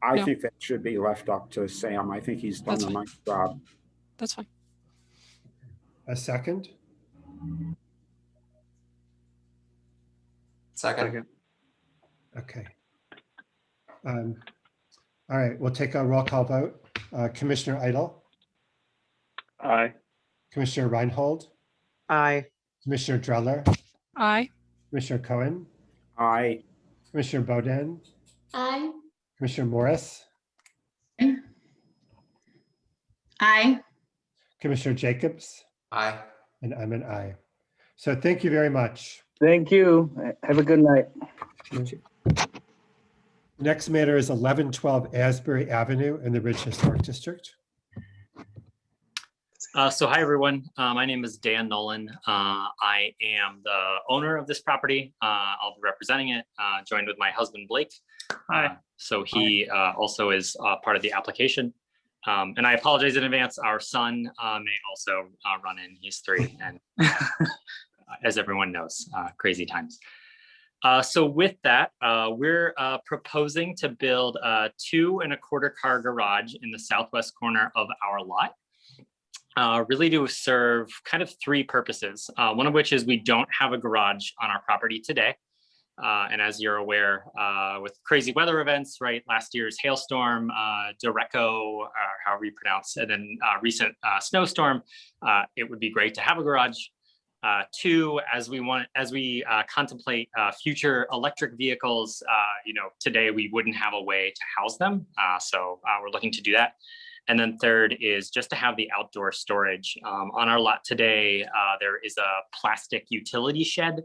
I No. think that should be left up to Sam. I think he's done That's a fine. nice job. That's fine. A second? Second. Okay. All right, we'll take a roll call vote. Commissioner Idle, Aye. Commissioner Reinhold, Aye. Commissioner Dreller, Aye. Commissioner Cohen, Aye. Commissioner Boden, Aye. Commissioner Morris, Aye. Commissioner Jacobs, Aye. and I'm an aye. So thank you very much. Thank you. Have a good night. Next matter is 1112 Asbury Avenue in the Ridge Historic District. So hi, everyone. My name is Dan Nolan. I am the owner of this property. I'll be representing it, joined with my husband, Blake. So he also is part of the application. And I apologize in advance. Our son may also run in. He's 3. And as everyone knows, crazy times. So with that, we're proposing to build a 2 1/4 car garage in the southwest corner of our lot. Really to serve kind of 3 purposes. One of which is we don't have a garage on our property today. And as you're aware, with crazy weather events, right? Last year's hailstorm, Derecho, however you pronounce it, and then recent snowstorm, it would be great to have a garage. 2, as we contemplate future electric vehicles, you know, today we wouldn't have a way to house them. So we're looking to do that. And then third is just to have the outdoor storage. On our lot today, there is a plastic utility shed,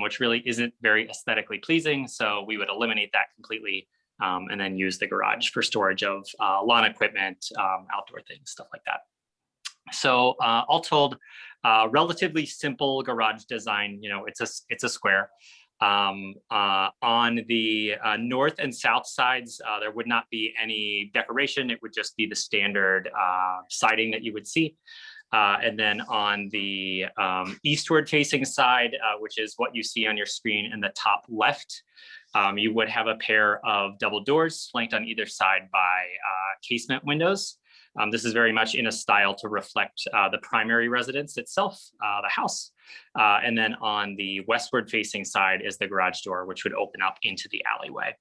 which really isn't very aesthetically pleasing. So we would eliminate that completely and then use the garage for storage of lawn equipment, outdoor things, stuff like that. So all told, relatively simple garage design. You know, it's a square. On the north and south sides, there would not be any decoration. It would just be the standard siding that you would see. And then on the eastward facing side, which is what you see on your screen in the top left, you would have a pair of double doors flanked on either side by casement windows. This is very much in a style to reflect the primary residence itself, the house. And then on the westward facing side is the garage door, which would open up into the alleyway.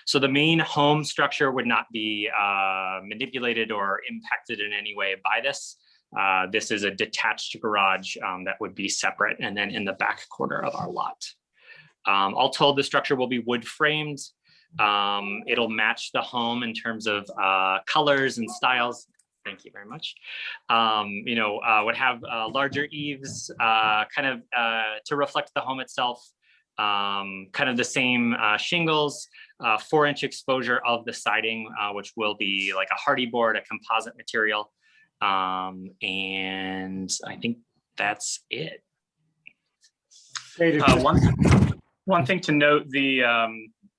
So the main home structure would not be manipulated or impacted in any way by this. This is a detached garage that would be separate and then in the back corner of our lot. All told, the structure will be wood framed. It'll match the home in terms of colors and styles. Thank you very much. You know, would have larger eaves kind of to reflect the home itself, kind of the same shingles, 4-inch exposure of the siding, which will be like a hardy board, a composite material. And I think that's it. One thing to note,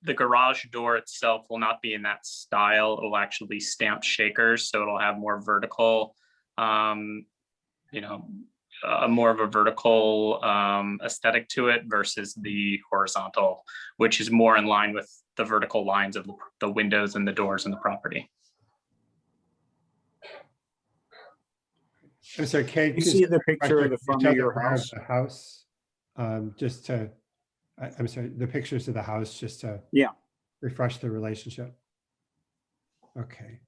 the garage door itself will not be in that style. It will actually be stamped shakers, so it'll have more vertical, you know, more of a vertical aesthetic to it versus the horizontal, which is more in line with the vertical lines of the windows and the doors in the property. I'm sorry, Kate. You see the picture of the front of your house? The house, just to, I'm sorry, the pictures of the house, just to refresh the relationship. Okay.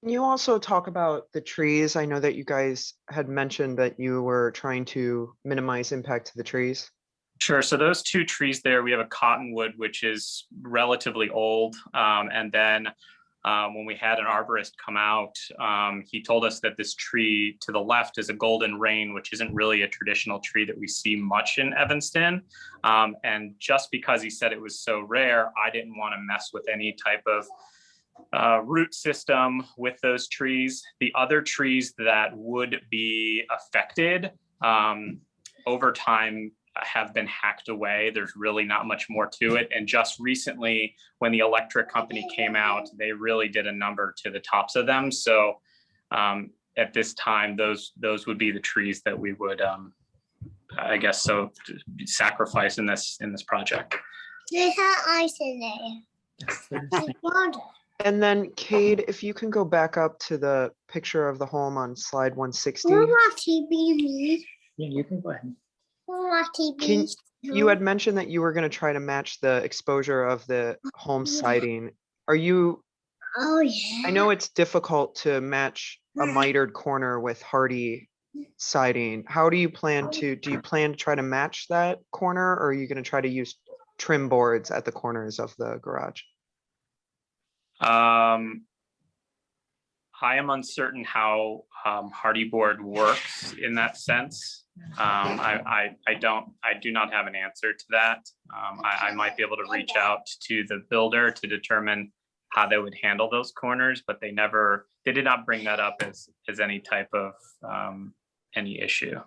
Can you also talk about the trees? I know that you guys had mentioned that you were trying to minimize impact to the trees. Sure. So those two trees there, we have a cottonwood, which is relatively old. And then when we had an arborist come out, he told us that this tree to the left is a golden rain, which isn't really a traditional tree that we see much in Evanston. And just because he said it was so rare, I didn't want to mess with any type of root system with those trees. The other trees that would be affected over time have been hacked away. There's really not much more to it. And just recently, when the electric company came out, they really did a number to the tops of them. So at this time, those would be the trees that we would, I guess, so sacrifice in this project. There's ice in there. And then, Cade, if you can go back up to the picture of the home on slide 160. Yeah, you can go ahead. You had mentioned that you were going to try to match the exposure of the home siding. Are you? Oh yeah. I know it's difficult to match a mitered corner with hardy siding. How do you plan to? Do you plan to try to match that corner, or are you going to try to use trim boards at the corners of the garage? I am uncertain how hardy board works in that sense. I do not have an answer to that. I might be able to reach out to the builder to determine how they would handle those corners, but they did not bring that up as any type of any issue.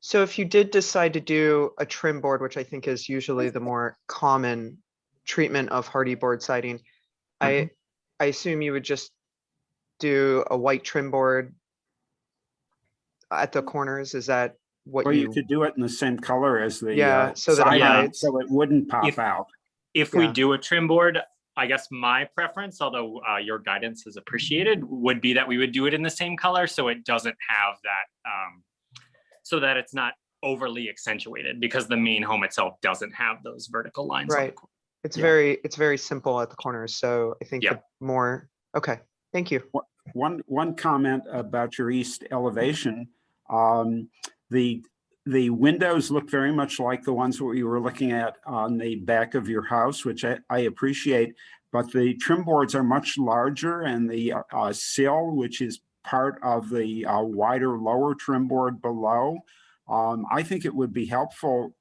So if you did decide to do a trim board, which I think is usually the more common treatment of hardy board siding, I assume you would just do a white trim board at the corners. Is that what or you could do it in the same color as the so that it hides. so it wouldn't pop out. If we do a trim board, I guess my preference, although your guidance is appreciated, would be that we would do it in the same color so it doesn't have that, so that it's not overly accentuated, because the main home itself doesn't have those vertical lines. Right. It's very simple at the corners. So I think the more, okay, thank you. One comment about your east elevation, the the windows look very much like the ones that we were looking at on the back of your house, which I appreciate, but the trim boards are much larger, and the sill, which is part of the wider lower trim board below, I think it would be helpful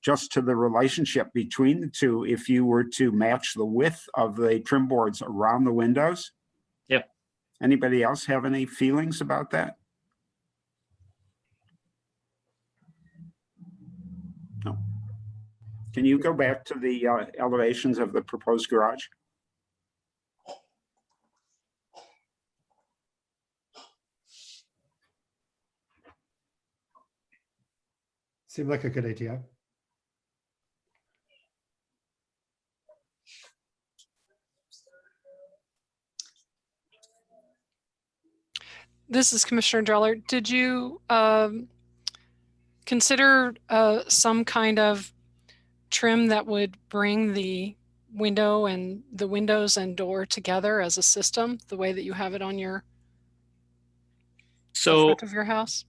just to the relationship between the two if you were to match the width of the trim boards around the windows. Yeah. Anybody else have any feelings about that? No. Can you go back to the elevations of the proposed garage? Seemed like a good idea. This is Commissioner Dreller. Did you consider some kind of trim that would bring the windows and door together as a system, the way that you have it on the front of your house?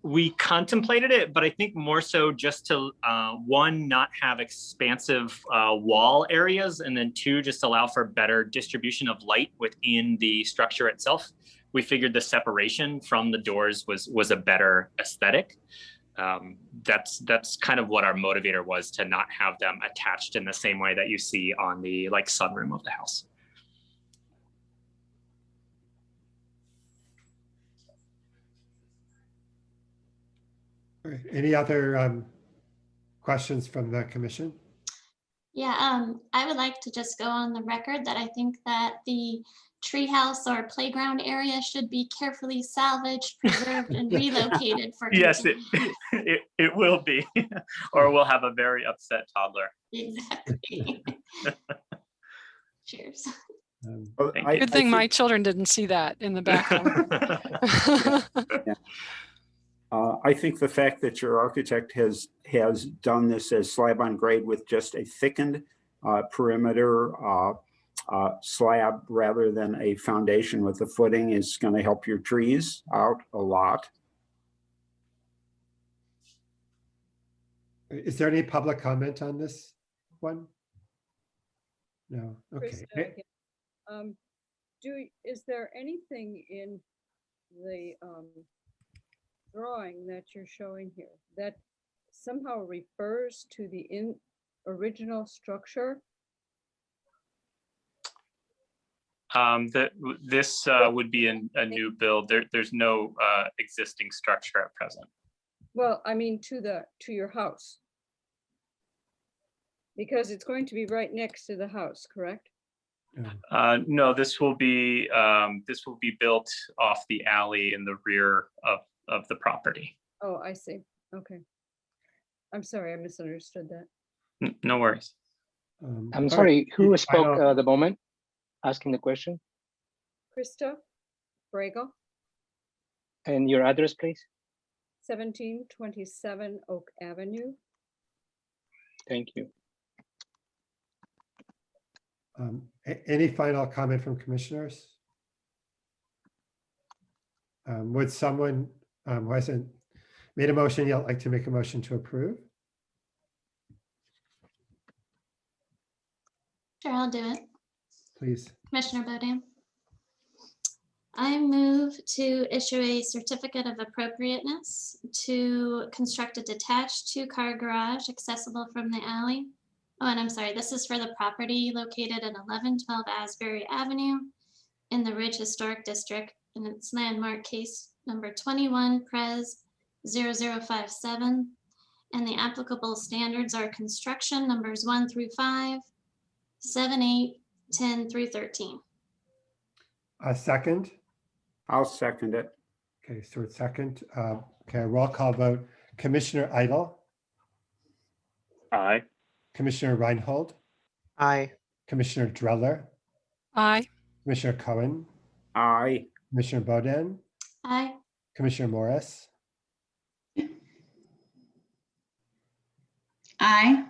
We contemplated it, but I think more so just to one, not have expansive wall areas, and then two, just allow for better distribution of light within the structure itself. We figured the separation from the doors was a better aesthetic. That's kind of what our motivator was, to not have them attached in the same way that you see on the sunroom of the house. All right. Any other questions from the commission? Yeah, I would like to just go on the record that I think that the treehouse or playground area should be carefully salvaged, preserved, and relocated for Yes, continued use. it will be, or we'll have a very upset toddler. Exactly. Cheers. Good thing my children didn't see that in the background. I think the fact that your architect has done this as slab on grade with just a thickened perimeter slab rather than a foundation with a footing is going to help your trees out a lot. Is there any public comment on this one? No. Okay. Krista, is there anything in the drawing that you're showing here that somehow refers to the original structure? This would be a new build. There's no existing structure at present. Well, I mean to your house, because it's going to be right next to the house, correct? No, this will be built off the alley in the rear of the property. Oh, I see. Okay. I'm sorry, I misunderstood that. No worries. I'm sorry, who spoke at the moment asking the question? Krista Bregel. And your address, please? 1727 Oak Avenue. Thank you. Any final comment from commissioners? Would someone who hasn't made a motion yet like to make a motion to approve? Sure, I'll do it. Please. Commissioner Bodine. I move to issue a certificate of appropriateness to construct a detached 2-car garage accessible from the alley. Oh, and I'm sorry, this is for the property located at 1112 Asbury Avenue in the Ridge Historic District, and it's landmark case number 21 Pres 0057. And the applicable standards are construction numbers 1 through 5, 7, 8, 10 through 13. A second? I'll second it. Okay, Stuart second. Okay, roll call vote. Commissioner Idle. Aye. Commissioner Reinhold. Aye. Commissioner Dreller. Aye. Commissioner Cohen. Aye. Commissioner Bodin. Aye. Commissioner Morris. Aye.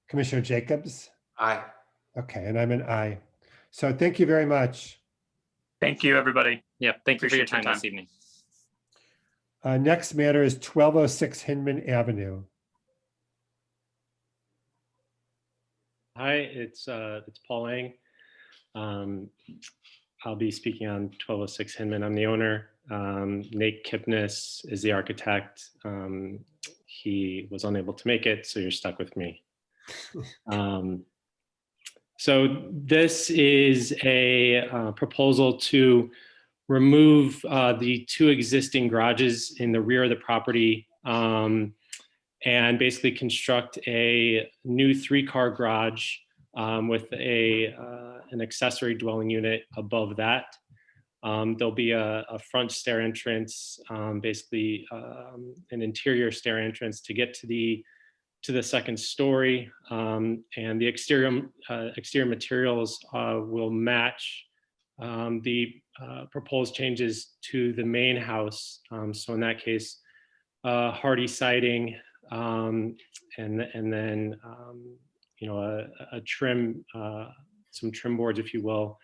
Commissioner Jacobs. Aye. Okay, and I'm an aye. So thank you very much. Thank you, everybody. Yeah, thank you for your Appreciate time this evening. Next matter is 1206 Hinman Avenue. Hi, it's Paul Lang. I'll be speaking on 1206 Hinman. I'm the owner. Nate Kipnis is the architect. He was unable to make it, so you're stuck with me. So this is a proposal to remove the two existing garages in the rear of the property and basically construct a new 3-car garage with an accessory dwelling unit above that. There'll be a front stair entrance, basically an interior stair entrance to get to the second story, and the exterior materials will match the proposed changes to the main house. So in that case, hardy siding, and then a trim, some trim boards, if you will.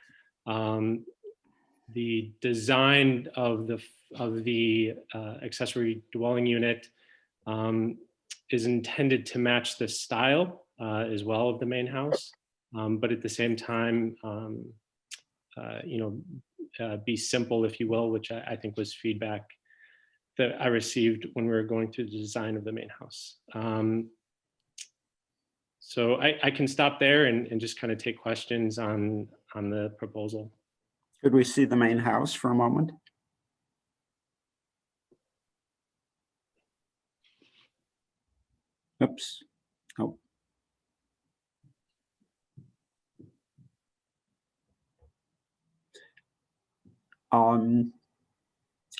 The design of the accessory dwelling unit is intended to match the style as well of the main house, but at the same time, be simple, if you will, which I think was feedback that I received when we were going through the design of the main house. So I can stop there and just kind of take questions on the proposal. Could we see the main house for a moment? Oops. Oh.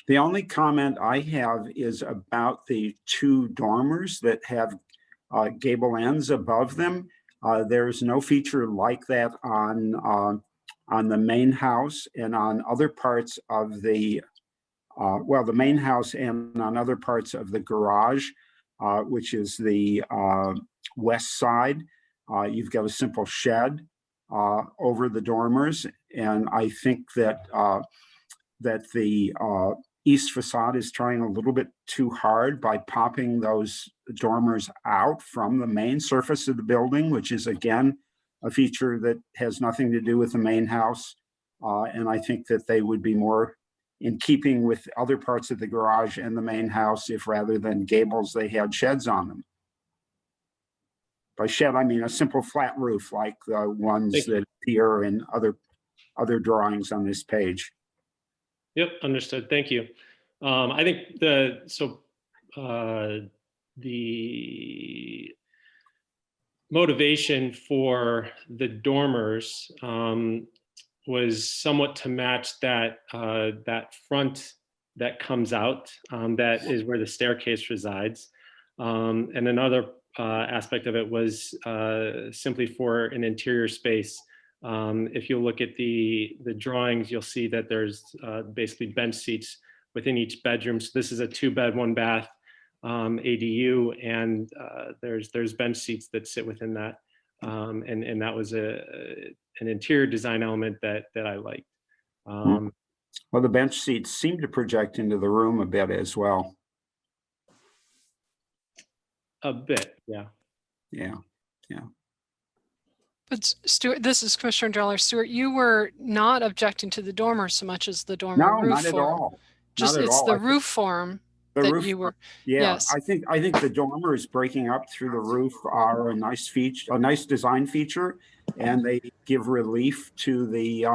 The only comment I have is about the two dormers that have gable ends above them. There's no feature like that on the main house and on other parts of the, well, the main house and on other parts of the garage, which is the west side. You've got a simple shed over the dormers. And I think that that the east facade is trying a little bit too hard by popping those dormers out from the main surface of the building, which is again a feature that has nothing to do with the main house. And I think that they would be more in keeping with other parts of the garage and the main house if rather than gables, they had sheds on them. By shed, I mean a simple flat roof like the ones that appear in other drawings on this page. Yep, understood. Thank you. I think the motivation for the dormers was somewhat to match that that front that comes out. That is where the staircase resides. And another aspect of it was simply for an interior space. If you look at the drawings, you'll see that there's basically bench seats within each bedroom. So this is a 2-bed, 1-bath ADU, and there's bench seats that sit within that. And that was an interior design element that I liked. Well, the bench seats seem to project into the room a bit as well. A bit, yeah. Yeah, yeah. But Stuart, this is Commissioner Dreller. Stuart, you were not objecting to the dormer so much as the dormer No, roof not at form. all. Just Not at it's all. the roof form that you were. Yeah, yes. I think the dormers breaking up through the roof are a nice feature, a nice design feature, and they give relief to the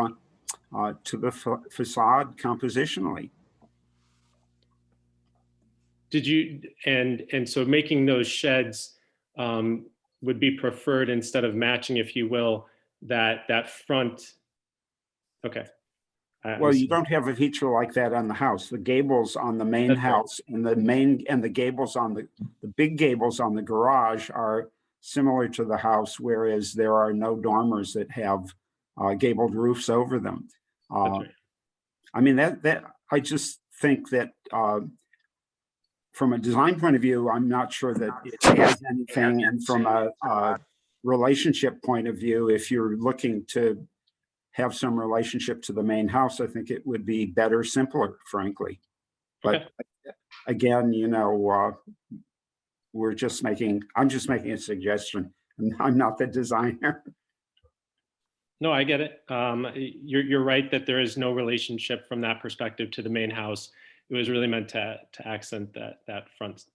facade compositionally. Did you and so making those sheds would be preferred instead of matching, if you will, that front. Okay. Well, you don't have a feature like that on the house. The gables on the main house and the gables on the big gables on the garage are similar to the house, whereas there are no dormers that have gabled roofs over them. I mean, that I just think that from a design point of view, I'm not sure that it adds anything. And from a relationship point of view, if you're looking to have some relationship to the main house, I think it would be better, simpler, frankly. But again, you know, I'm just making a suggestion. I'm not the designer. No, I get it. You're right that there is no relationship from that perspective to the main house. It was really meant to accent that front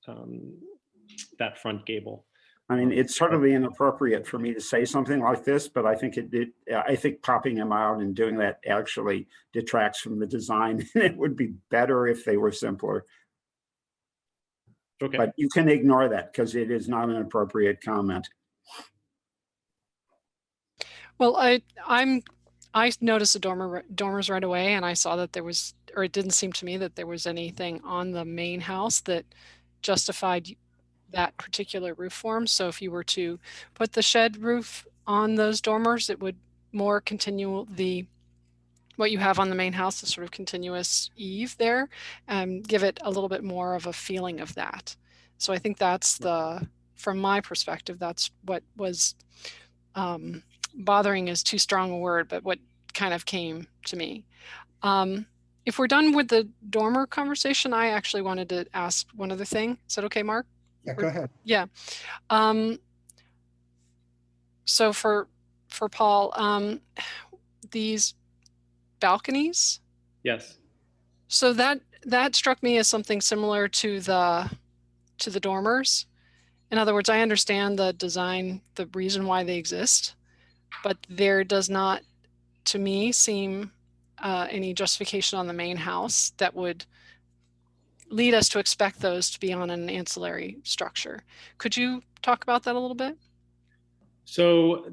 gable. I mean, it's sort of inappropriate for me to say something like this, but I think I think popping them out and doing that actually detracts from the design. It would be better if they were simpler. Okay. But you can ignore that because it is not an appropriate comment. Well, I noticed the dormers right away, and I saw that there was, or it didn't seem to me that there was anything on the main house that justified that particular roof form. So if you were to put the shed roof on those dormers, it would more continue what you have on the main house, the sort of continuous eave there, and give it a little bit more of a feeling of that. So I think that's from my perspective, that's what was bothering is too strong a word, but what kind of came to me. If we're done with the dormer conversation, I actually wanted to ask one other thing. Is that okay, Mark? Yeah, go ahead. Yeah. So for Paul, these balconies. Yes. So that struck me as something similar to the dormers. In other words, I understand the design, the reason why they exist, but there does not, to me, seem any justification on the main house that would lead us to expect those to be on an ancillary structure. Could you talk about that a little bit? So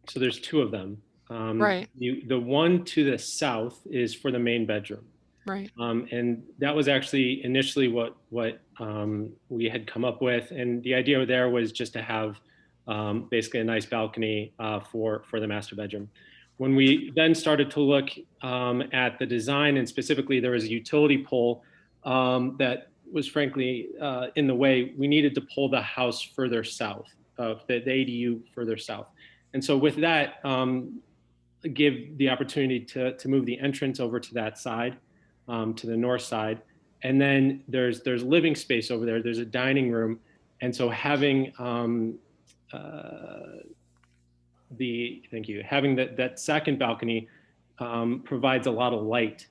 so there's two of them. Right. The one to the south is for the main bedroom. Right. And that was actually initially what we had come up with. And the idea there was just to have basically a nice balcony for the master bedroom. When we then started to look at the design, and specifically there was a utility pole that was frankly in the way, we needed to pull the house further south, the ADU further south. And so with that, give the opportunity to move the entrance over to that side, to the north side. And then there's living space over there. There's a dining room. And so having having that second balcony provides a lot of light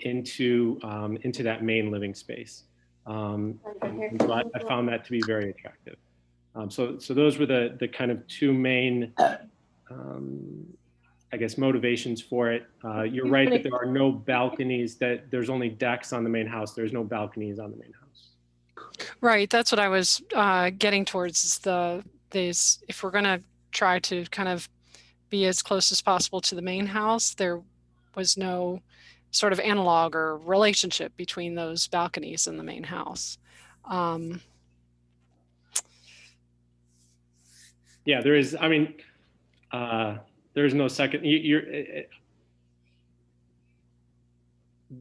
into that main living space. And so I found that to be very attractive. So those were the kind of two main, I guess, motivations for it. You're right that there are no balconies, that there's only decks on the main house. There's no balconies on the main house. Right. That's what I was getting towards, is if we're going to try to kind of be as close as possible to the main house, there was no sort of analog or relationship between those balconies and the main house. Yeah, there is. I mean, there's no second.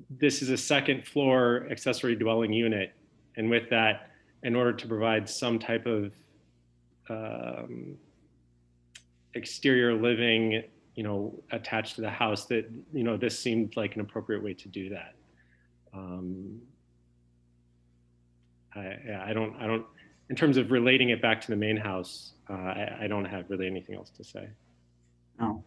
This is a second floor accessory dwelling unit, and with that, in order to provide some type of exterior living, attached to the house, that this seemed like an appropriate way to do that. I don't. In terms of relating it back to the main house, I don't have really anything else to say. No.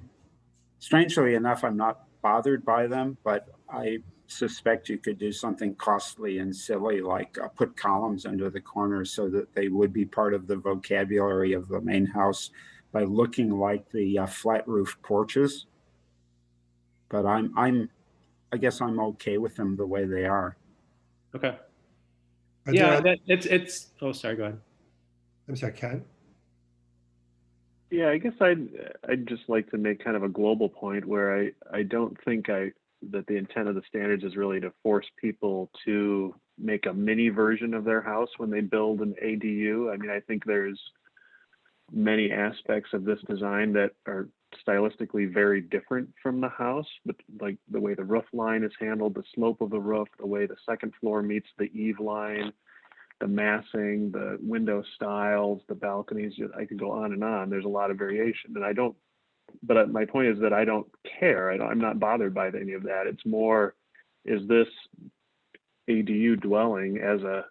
Strangely enough, I'm not bothered by them, but I suspect you could do something costly and silly, like put columns under the corners so that they would be part of the vocabulary of the main house by looking like the flat roof porches. But I guess I'm okay with them the way they are. Okay. Yeah, it's. Oh, sorry. Go ahead. I'm sorry, Ken. Yeah, I guess I'd just like to make kind of a global point where I don't think that the intent of the standards is really to force people to make a mini version of their house when they build an ADU. I mean, I think there's many aspects of this design that are stylistically very different from the house, but like the way the roof line is handled, the slope of the roof, the way the second floor meets the eave line, the massing, the window styles, the balconies. I could go on and on. There's a lot of variation, and but my point is that I don't care. I'm not bothered by any of that. It's more is this ADU dwelling as a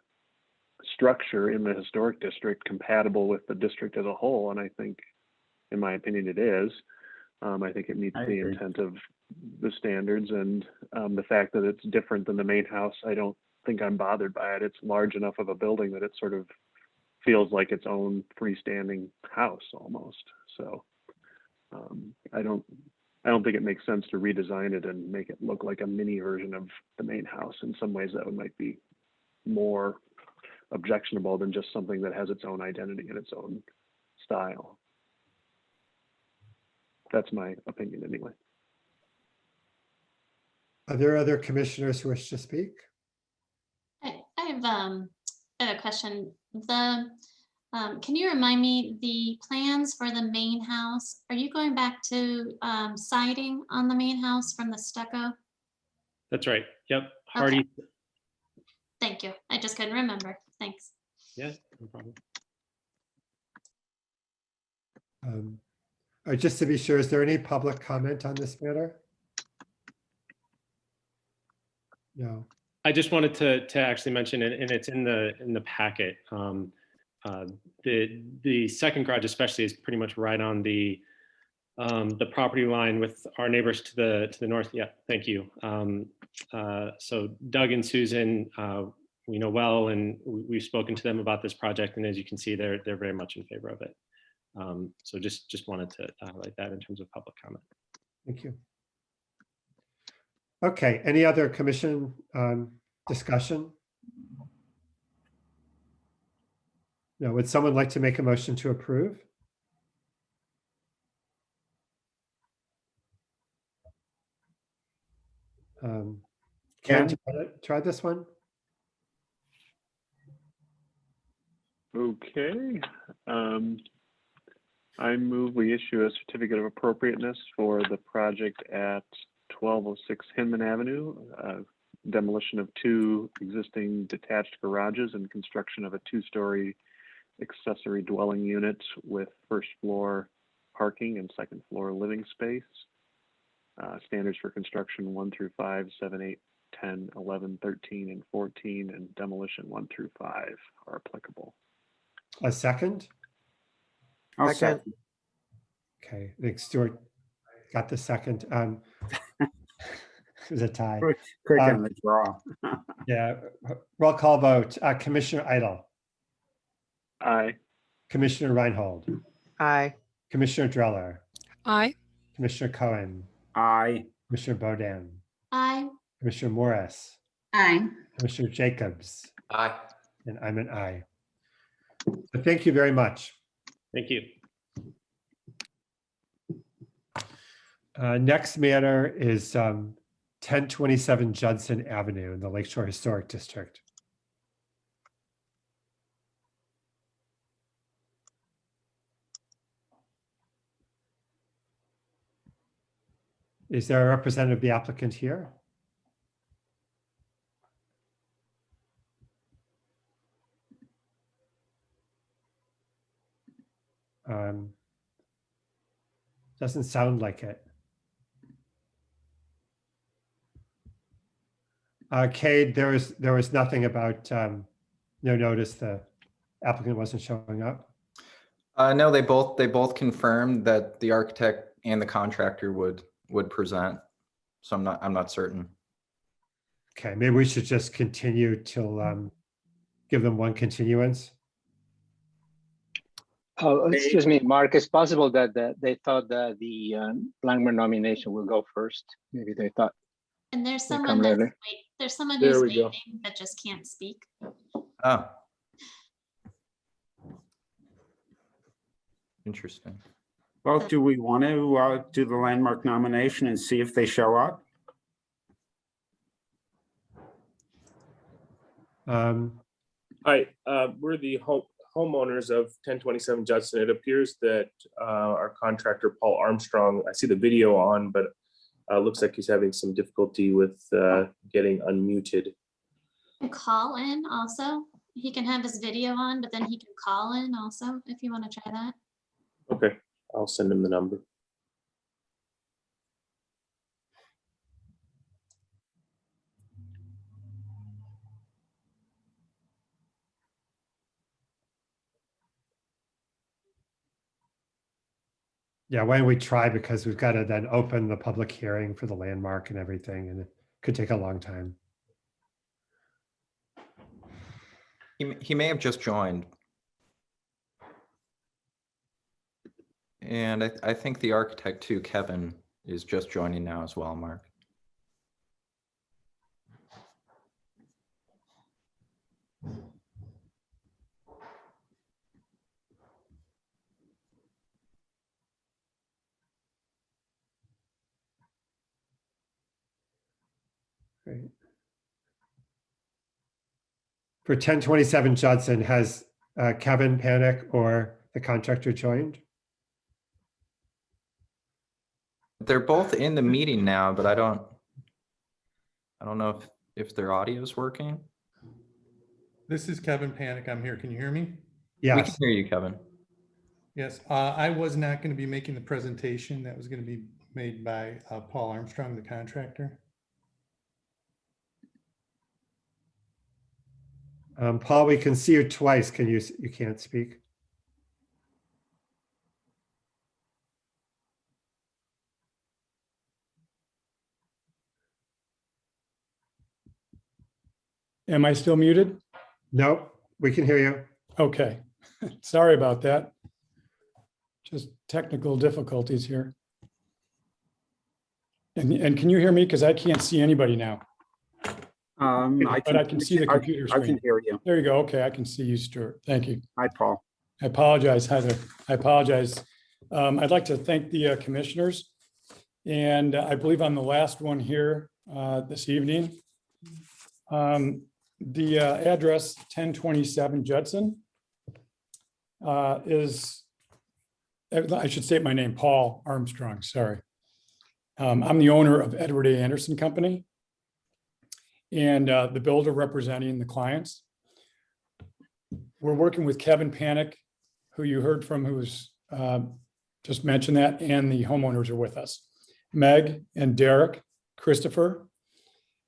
structure in the historic district compatible with the district as a whole? And I think, in my opinion, it is. I think it meets the intent of the standards, and the fact that it's different than the main house, I don't think I'm bothered by it. It's large enough of a building that it sort of feels like its own freestanding house almost. So I don't think it makes sense to redesign it and make it look like a mini version of the main house. In some ways that might be more objectionable than just something that has its own identity and its own style. That's my opinion anyway. Are there other commissioners who wish to speak? I have a question. Can you remind me the plans for the main house? Are you going back to siding on the main house from the stucco? That's right. Yep. Okay. Hardy. Thank you. I just couldn't remember. Thanks. Yeah, no problem. Just to be sure, is there any public comment on this matter? No. I just wanted to actually mention it, and it's in the packet. The second garage especially is pretty much right on the property line with our neighbors to the north. Yeah, thank you. So Doug and Susan, we know well, and we've spoken to them about this project, and as you can see, they're very much in favor of it. So just wanted to highlight that in terms of public comment. Thank you. Okay, any other commission discussion? No, would someone like to make a motion to approve? Ken, try this one. Okay. I move we issue a certificate of appropriateness for the project at 1206 Hinman Avenue, demolition of 2 existing detached garages and construction of a 2-story accessory dwelling unit with 1st floor parking and 2nd floor living space. Standards for construction 1 through 5, 7, 8, 10, 11, 13, and 14, and demolition 1 through 5 are applicable. A second? I'll second. Okay, I think Stuart got the second. It was a tie. Quick on the draw. Yeah, roll call vote. Commissioner Idle. Aye. Commissioner Reinhold. Aye. Commissioner Dreller. Aye. Commissioner Cohen. Aye. Commissioner Bodan. Aye. Commissioner Morris. Aye. Commissioner Jacobs. Aye. And I'm an aye. So thank you very much. Thank you. Next matter is 1027 Judson Avenue in the Lakeshore Historic District. Is there a representative of the applicant here? Doesn't sound like it. Cade, there was nothing about no notice the applicant wasn't showing up. No, they both confirmed that the architect and the contractor would present. So I'm not certain. Okay, maybe we should just continue till give them one continuance. Oh, excuse me, Mark, it's possible that they thought that the Langmer nomination will go first. Maybe they thought. And there's They someone come that's later. there's someone There who's we go. waiting but just can't speak. Oh. Interesting. Well, do we want to do the landmark nomination and see if they show up? Hi, we're the homeowners of 1027 Judson. It appears that our contractor, Paul Armstrong, I see the video on, but looks like he's having some difficulty with getting unmuted. And call in also. He can have his video on, but then he can call in also if you want to try that. Okay, I'll send him the number. Yeah, why don't we try, because we've got to then open the public hearing for the landmark and everything, and it could take a long time. He may have just joined. And I think the architect too, Kevin, is just joining now as well, Mark. Great. For 1027 Judson, has Kevin Panic or the contractor joined? They're both in the meeting now, but I don't know if their audio is working. This is Kevin Panic. I'm here. Can you hear me? We can Yes. hear you, Kevin. Yes. I was not going to be making the presentation. That was going to be made by Paul Armstrong, the contractor. Paul, we can see you twice. You can't speak? Am I still muted? Nope, we can hear you. Okay, sorry about that. Just technical difficulties here. And can you hear me? Because I can't see anybody now. But I can see the computer screen. I can hear you. There you go. Okay, I can see you, Stuart. Thank you. Hi, Paul. I apologize, Heather. I apologize. I'd like to thank the commissioners. And I believe I'm the last one here this evening. The address 1027 Judson is, I should state my name, Paul Armstrong, sorry. I'm the owner of Edward A. Anderson Company and the builder representing the clients. We're working with Kevin Panic, who you heard from, who was just mentioned that, and the homeowners are with us. Meg and Derek, Christopher.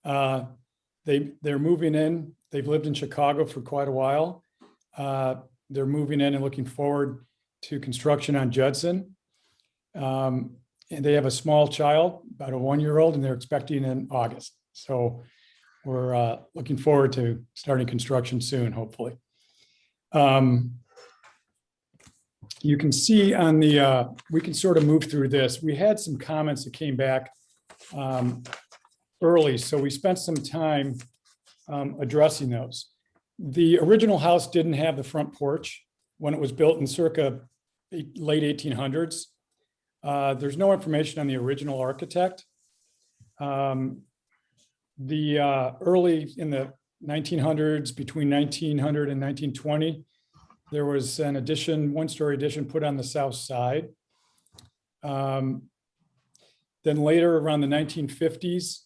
They're moving in. They've lived in Chicago for quite a while. They're moving in and looking forward to construction on Judson. And they have a small child, about a 1-year-old, and they're expecting in August. So we're looking forward to starting construction soon, hopefully. You can see on the, we can sort of move through this. We had some comments that came back early, so we spent some time addressing those. The original house didn't have the front porch when it was built in circa late 1800s. There's no information on the original architect. Early in the 1900s, between 1900 and 1920, there was an addition, one-story addition put on the south side. Then later, around the 1950s,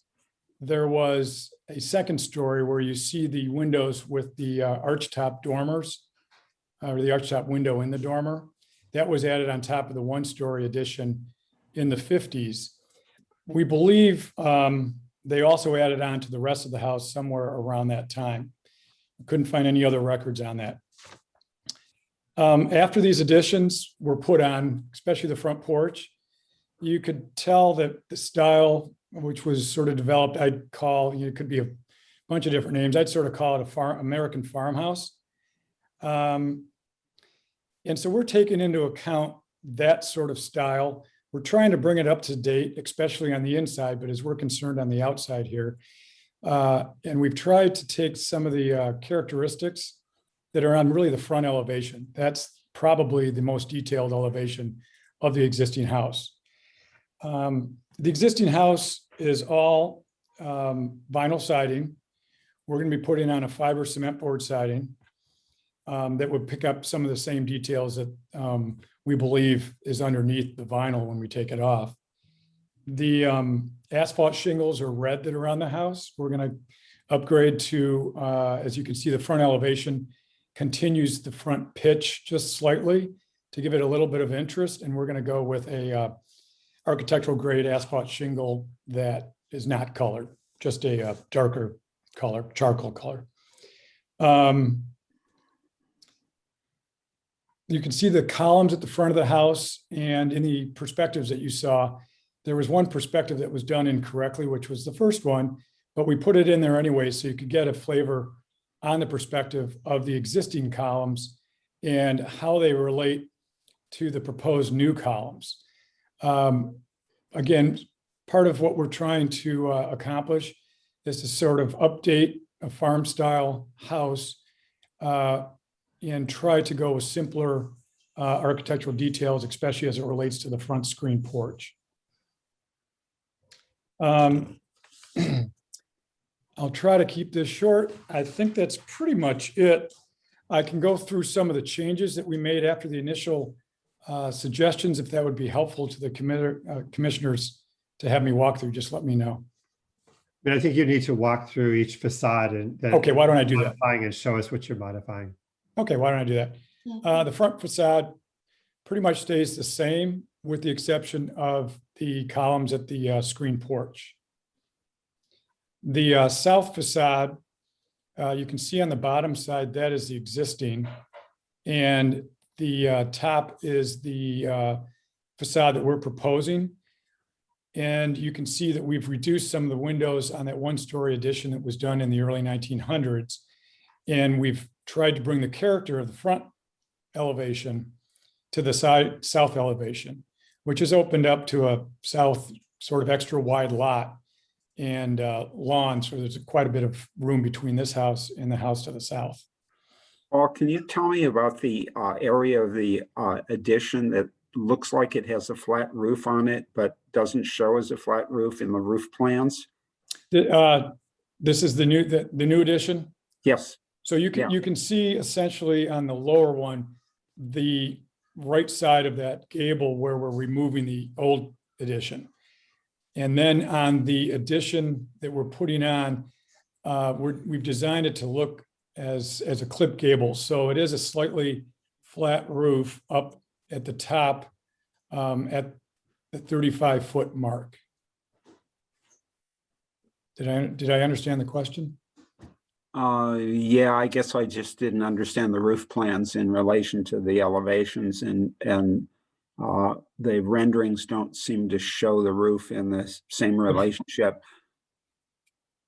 there was a second story where you see the windows with the archtop dormers, or the archtop window in the dormer. That was added on top of the one-story addition in the 50s. We believe they also added on to the rest of the house somewhere around that time. We couldn't find any other records on that. After these additions were put on, especially the front porch, you could tell that the style, which was sort of developed, I'd call, it could be a bunch of different names. I'd sort of call it American farmhouse. And so we're taking into account that sort of style. We're trying to bring it up to date, especially on the inside, but as we're concerned on the outside here. And we've tried to take some of the characteristics that are on really the front elevation. That's probably the most detailed elevation of the existing house. The existing house is all vinyl siding. We're going to be putting on a fiber cement board siding that would pick up some of the same details that we believe is underneath the vinyl when we take it off. The asphalt shingles are red that are on the house. We're going to upgrade to, as you can see, the front elevation continues the front pitch just slightly to give it a little bit of interest. And we're going to go with a architectural grade asphalt shingle that is not colored, just a darker color, charcoal color. you can see the columns at the front of the house, and in the perspectives that you saw, there was one perspective that was done incorrectly, which was the first one, but we put it in there anyway so you could get a flavor on the perspective of the existing columns and how they relate to the proposed new columns. Again, part of what we're trying to accomplish is to sort of update a farm style house and try to go with simpler architectural details, especially as it relates to the front screen porch. I'll try to keep this short. I think that's pretty much it. I can go through some of the changes that we made after the initial suggestions. If that would be helpful to the commissioners to have me walk through, just let me know. I think you need to walk through each facade and then okay, why don't I do that? Modifying and show us what you're modifying. Okay, why don't I do that? The front facade pretty much stays the same with the exception of the columns at the screen porch. The south facade, you can see on the bottom side, that is the existing. And the top is the facade that we're proposing. And you can see that we've reduced some of the windows on that one-story addition that was done in the early 1900s. And we've tried to bring the character of the front elevation to the south elevation, which is opened up to a south sort of extra wide lot and lawn. So there's quite a bit of room between this house and the house to the south. Paul, can you tell me about the area of the addition that looks like it has a flat roof on it, but doesn't show as a flat roof in the roof plans? This is the new addition? Yes. So you can see essentially on the lower one, the right side of that gable where we're removing the old addition. And then on the addition that we're putting on, we've designed it to look as a clip gable. So it is a slightly flat roof up at the top at the 35-foot mark. Did I understand the question? Yeah, I guess I just didn't understand the roof plans in relation to the elevations, and the renderings don't seem to show the roof in the same relationship.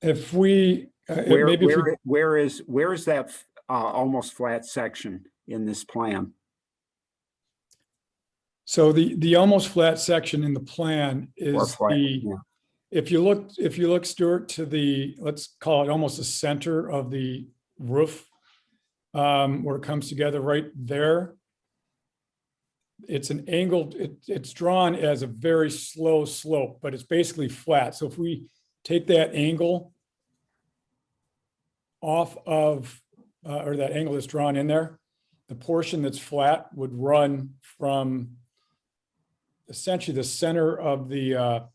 If we where is that almost flat section in this plan? So the almost flat section in the plan is if you look, Stuart, to the, let's call it almost the center of the roof, where it comes together right there. It's an angled, it's drawn as a very slow slope, but it's basically flat. So if we take that angle off of, or that angle that's drawn in there, the portion that's flat would run from essentially the center of the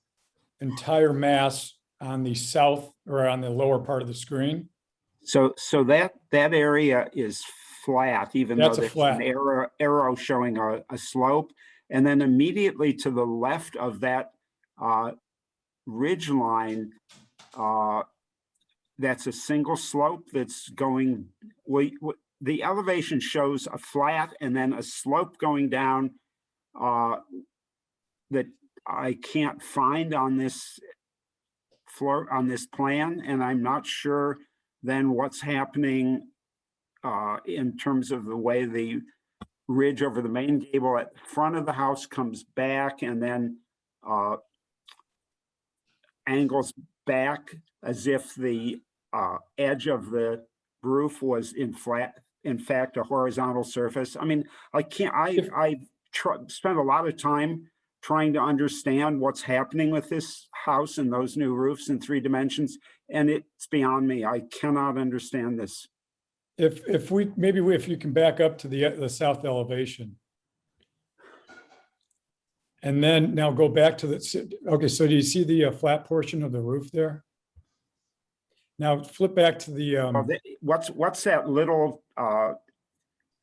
entire mass on the south or on the lower part of the screen. So that area is flat, even That's though there's an arrow showing a slope. And then immediately to the left of that ridge line, that's a single slope that's going, the elevation shows a flat and then a slope going down that I can't find on this floor, on this plan. And I'm not sure then what's happening in terms of the way the ridge over the main gable at the front of the house comes back and then angles back as if the edge of the roof was in fact a horizontal surface. I mean, I've spent a lot of time trying to understand what's happening with this house and those new roofs in 3 dimensions, and it's beyond me. I cannot understand this. If you can back up to the south elevation. And then now go back to the, okay, so do you see the flat portion of the roof there? Now flip back to the. What's that little,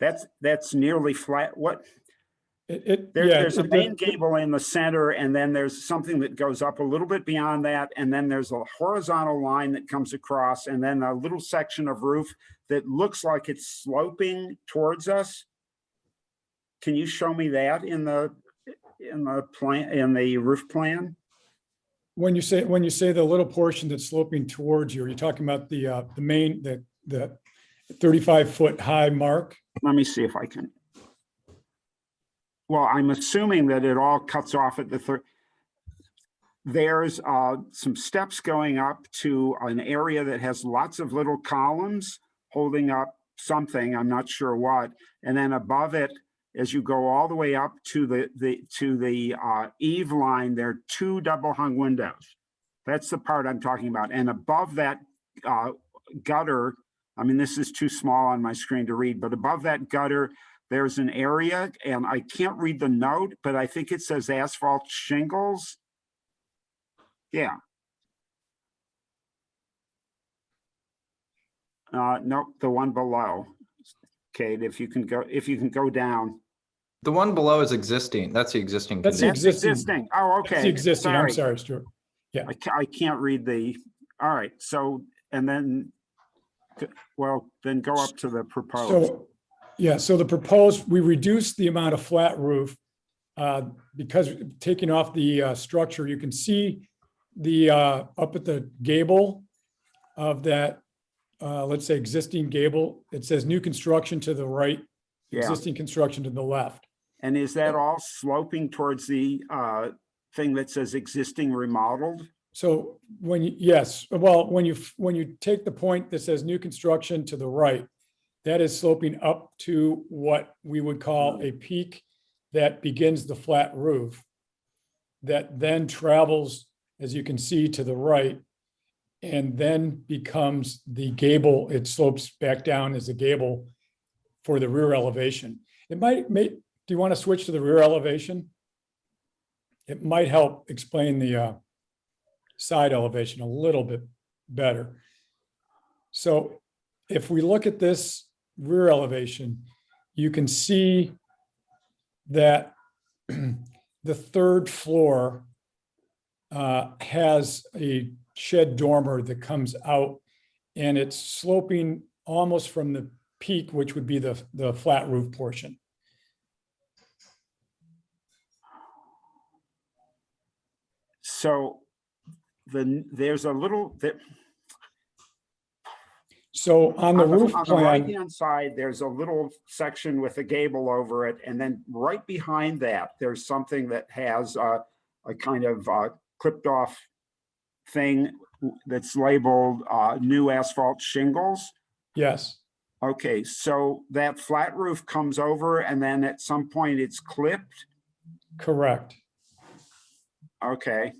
that's nearly flat, what? There's a main gable in the center, and then there's something that goes up a little bit beyond that, and then there's a horizontal line that comes across, and then a little section of roof that looks like it's sloping towards us. can you show me that in the plan, in the roof plan? When you say the little portion that's sloping towards you, are you talking about the main, the 35-foot high mark? Let me see if I can. Well, I'm assuming that it all cuts off at the third. There's some steps going up to an area that has lots of little columns holding up something, I'm not sure what. And then above it, as you go all the way up to the eave line, there are 2 double hung windows. That's the part I'm talking about. And above that gutter, I mean, this is too small on my screen to read, but above that gutter, there's an area, and I can't read the note, but I think it says asphalt shingles. Yeah. Nope, the one below. Kate, if you can go down. The one below is existing. That's the existing. That's the condition. existing. Oh, okay. That's the existing. I'm sorry, Stuart. Yeah. I can't read the, all right. So, and then, well, then go up to the proposed. So, yeah, so the proposed, we reduced the amount of flat roof because taking off the structure, you can see the up at the gable of that, let's say existing gable, it says new construction to the right, existing construction to the left. And is that all sloping towards the thing that says existing remodeled? So when you, yes, well, when you take the point that says new construction to the right, that is sloping up to what we would call a peak that begins the flat roof, that then travels, as you can see, to the right, and then becomes the gable. It slopes back down as a gable for the rear elevation. It might make, do you want to switch to the rear elevation? It might help explain the side elevation a little bit better. So if we look at this rear elevation, you can see that the third floor has a shed dormer that comes out, and it's sloping almost from the peak, which would be the flat roof portion. So there's a little bit. So on the roof on plan, the right-hand side, there's a little section with a gable over it. And then right behind that, there's something that has a kind of clipped off thing that's labeled new asphalt shingles. yes. Okay, so that flat roof comes over and then at some point it's clipped. Correct. Okay.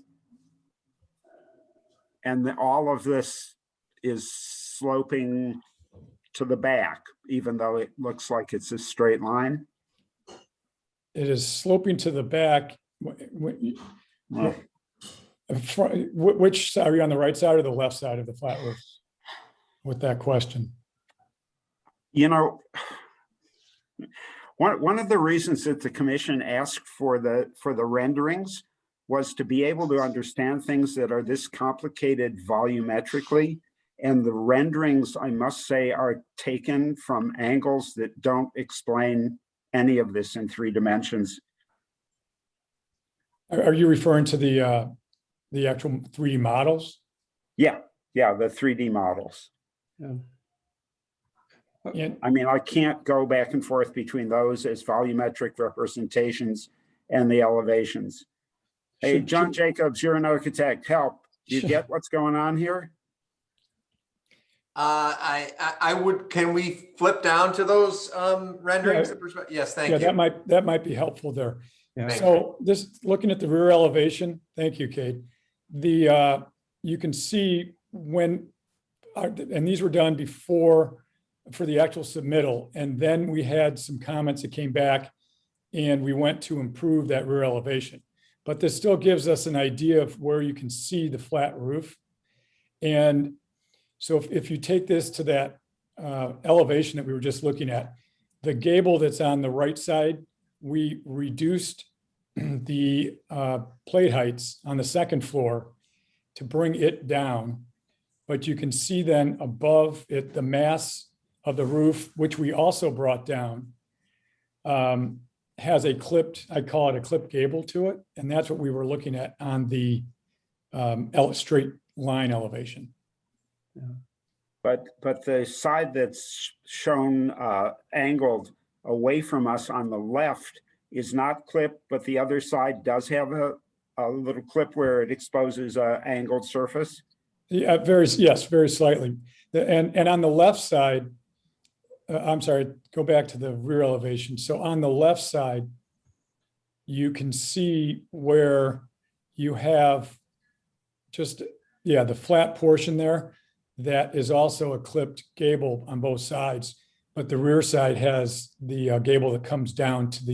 And all of this is sloping to the back, even though it looks like it's a straight line. It is sloping to the back. Which side, are you on the right side or the left side of the flat roof with that question? You know, one of the reasons that the commission asked for the renderings was to be able to understand things that are this complicated volumetrically. And the renderings, I must say, are taken from angles that don't explain any of this in 3 dimensions. Are you referring to the actual 3D models? Yeah, the 3D models. Yeah. I mean, I can't go back and forth between those as volumetric representations and the elevations. Hey, John Jacobs, you're an architect. Help. Do you get what's going on here? I would, can we flip down to those renderings? Yeah. Yes, thank Yeah, you. that might be helpful there. Yeah. So this, looking at the rear elevation, thank you, Kate. You can see when, and these were done before for the actual submittal, and then we had some comments that came back and we went to improve that rear elevation. But this still gives us an idea of where you can see the flat roof. And so if you take this to that elevation that we were just looking at, the gable that's on the right side, we reduced the plate heights on the second floor to bring it down. But you can see then above it, the mass of the roof, which we also brought down. And has a clipped, I call it a clipped gable to it. And that's what we were looking at on the straight line elevation. But the side that's shown angled away from us on the left is not clipped, but the other side does have a little clip where it exposes an angled surface. Yeah, yes, very slightly. And on the left side, I'm sorry, go back to the rear elevation. So on the left side, you can see where you have just, yeah, the flat portion there that is also a clipped gable on both sides. But the rear side has the gable that comes down to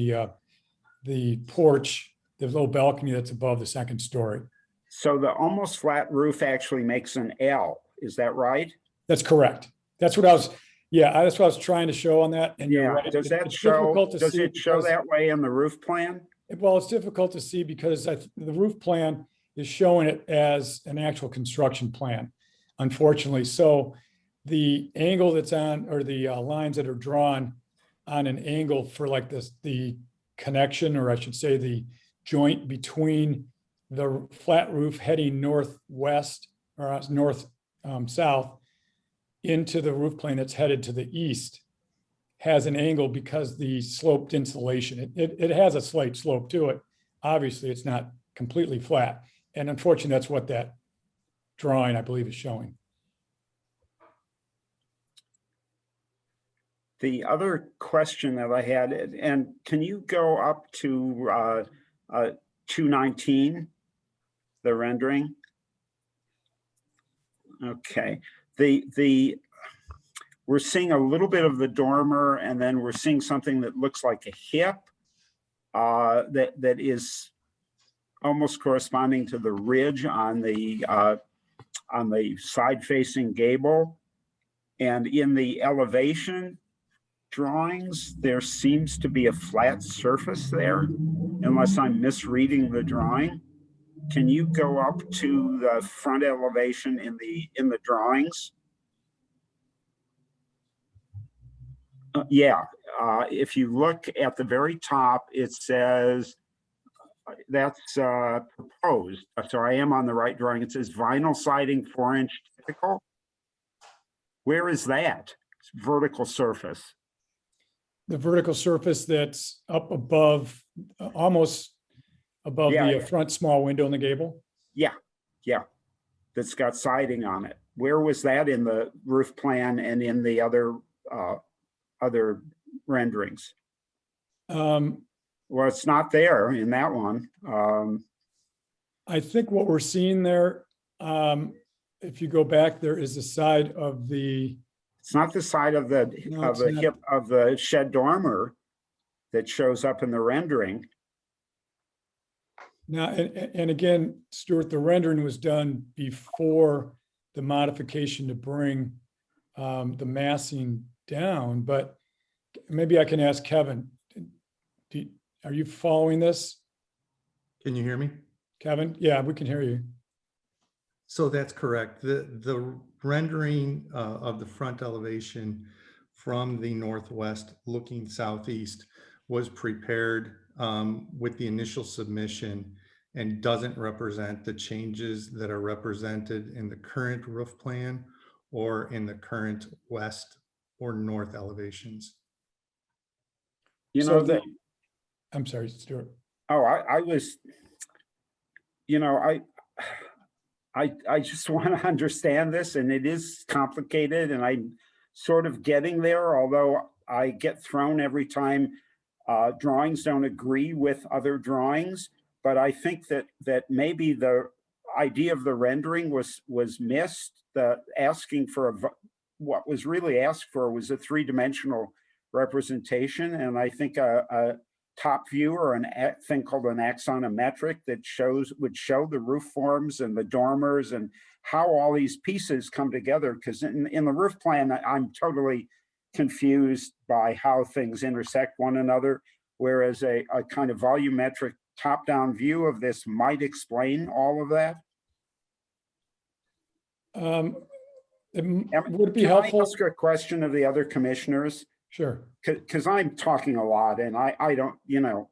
the porch, the little balcony that's above the second story. So the almost flat roof actually makes an L. Is that right? That's correct. That's what I was, yeah, that's what I was trying to show on that. And you're right. Does that It's show, difficult to does see it show because- that way in the roof plan? Well, it's difficult to see because the roof plan is showing it as an actual construction plan, unfortunately. So the angle that's on, or the lines that are drawn on an angle for like this, the connection, or I should say the joint between the flat roof heading northwest or north south into the roof plane that's headed to the east has an angle because the sloped insulation, it has a slight slope to it. Obviously, it's not completely flat. And unfortunately, that's what that drawing, I believe, is showing. The other question that I had, and can you go up to 219, the rendering? Okay, we're seeing a little bit of the dormer, and then we're seeing something that looks like a hip that is almost corresponding to the ridge on the side-facing gable. And in the elevation drawings, there seems to be a flat surface there, unless I'm misreading the drawing. Can you go up to the front elevation in the drawings? If you look at the very top, it says that's proposed. So I am on the right drawing. It says vinyl siding 4-inch typical. Where is that vertical surface? The vertical surface that's up above, almost above the front small window in the gable? Yeah, that's got siding on it. Where was that in the roof plan and in the other renderings? Well, it's not there in that one. I think what we're seeing there, if you go back, there is a side of the. It's not the side of the hip of the shed dormer that shows up in the rendering. Now, and again, Stuart, the rendering was done before the modification to bring the massing down, but maybe I can ask Kevin, are you following this? Can you hear me? Kevin? Yeah, we can hear you. So that's correct. The rendering of the front elevation from the northwest looking southeast was prepared with the initial submission and doesn't represent the changes that are represented in the current roof plan or in the current west or north elevations. You know, I'm sorry, Stuart. Oh, I was, you know, I just want to understand this, and it is complicated, and I'm sort of getting there, although I get thrown every time drawings don't agree with other drawings. But I think that maybe the idea of the rendering was missed. The asking for what was really asked for was a three-dimensional representation, and I think a top view or a thing called an axonometric that would show the roof forms and the dormers and how all these pieces come together. Because in the roof plan, I'm totally confused by how things intersect one another, whereas a kind of volumetric top-down view of this might explain all of that. It would be helpful. Can I ask a question of the other commissioners? Sure. Because I'm talking a lot and I don't, you know,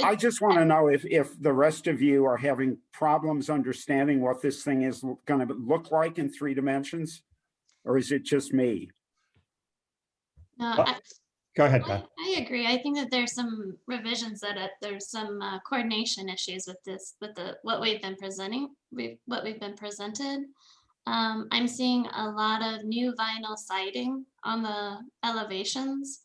I just want to know if the rest of you are having problems understanding what this thing is going to look like in 3 dimensions, or is it just me? No, Go ahead, Beth. I agree. I think that there's some revisions that there's some coordination issues with this, with what we've been presenting, what we've been presented. I'm seeing a lot of new vinyl siding on the elevations.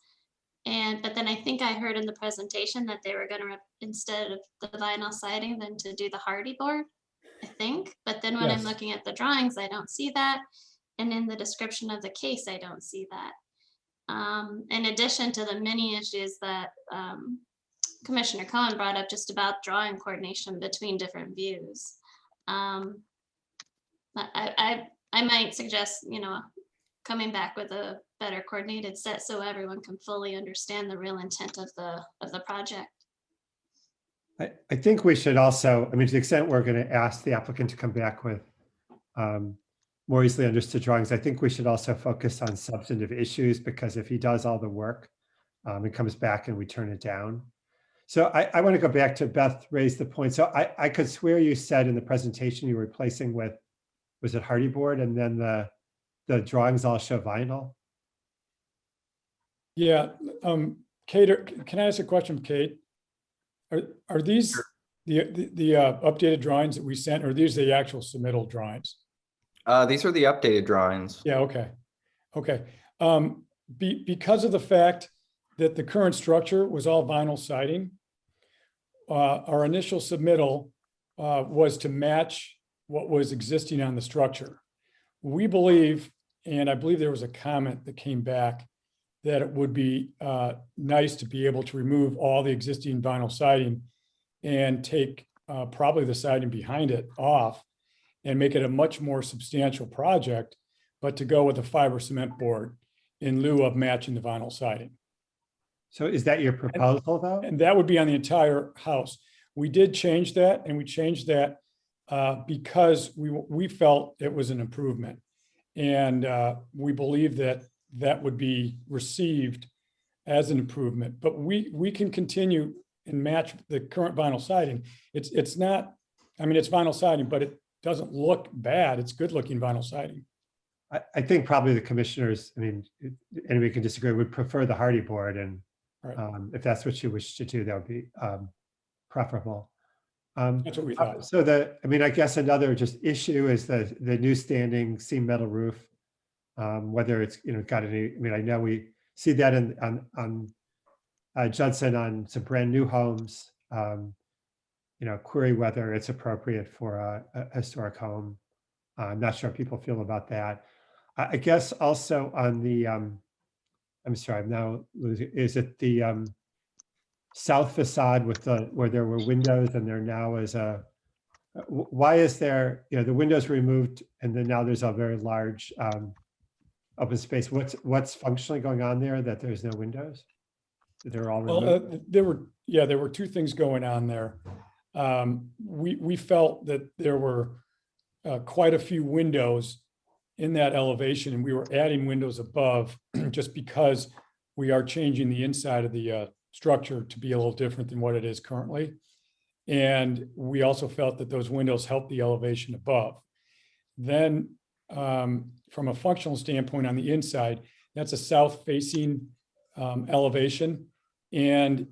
But then I think I heard in the presentation that they were going to, instead of the vinyl siding, then to do the hardy board, I think. But then when I'm Yes. looking at the drawings, I don't see that. And in the description of the case, I don't see that. In addition to the many issues that Commissioner Cohen brought up just about drawing coordination between different views. I might suggest, you know, coming back with a better coordinated set so everyone can fully understand the real intent of the project. I think we should also, I mean, to the extent we're going to ask the applicant to come back with more easily understood drawings, I think we should also focus on substantive issues, because if he does all the work, it comes back and we turn it down. So I want to go back to Beth raised the point. So I could swear you said in the presentation you were replacing with, was it hardy board, and then the drawings all show vinyl? Yeah. Kate, can I ask a question, Kate? Are these the updated drawings that we sent, or are these the actual submittal drawings? These are the updated drawings. Yeah, okay. Okay. Because of the fact that the current structure was all vinyl siding, our initial submittal was to match what was existing on the structure. We believe, and I believe there was a comment that came back, that it would be nice to be able to remove all the existing vinyl siding and take probably the siding behind it off and make it a much more substantial project, but to go with a fiber cement board in lieu of matching the vinyl siding. So is that your proposal though? And that would be on the entire house. We did change that, and we changed that because we felt it was an improvement. And we believe that that would be received as an improvement, but we can continue and match the current vinyl siding. It's not, I mean, it's vinyl siding, but it doesn't look bad. It's good looking vinyl siding. I think probably the commissioners, I mean, anybody can disagree, would prefer the hardy board, and if that's what you wish to do, that would be preferable. That's what we thought. So I mean, I guess another just issue is the new standing seam metal roof. Whether it's, you know, got any, I mean, I know we see that on Judson on some brand new homes, you know, query whether it's appropriate for a historic home. I'm not sure how people feel about that. I guess also on the, I'm sorry, I'm now losing, is it the south facade with where there were windows and there now is why is there, you know, the windows removed and then now there's a very large open space? What's functionally going on there that there's no windows? They're all removed? Well, there were 2 things going on there. We felt that there were quite a few windows in that elevation, and we were adding windows above just because we are changing the inside of the structure to be a little different than what it is currently. And we also felt that those windows help the elevation above. Then from a functional standpoint on the inside, that's a south facing elevation, and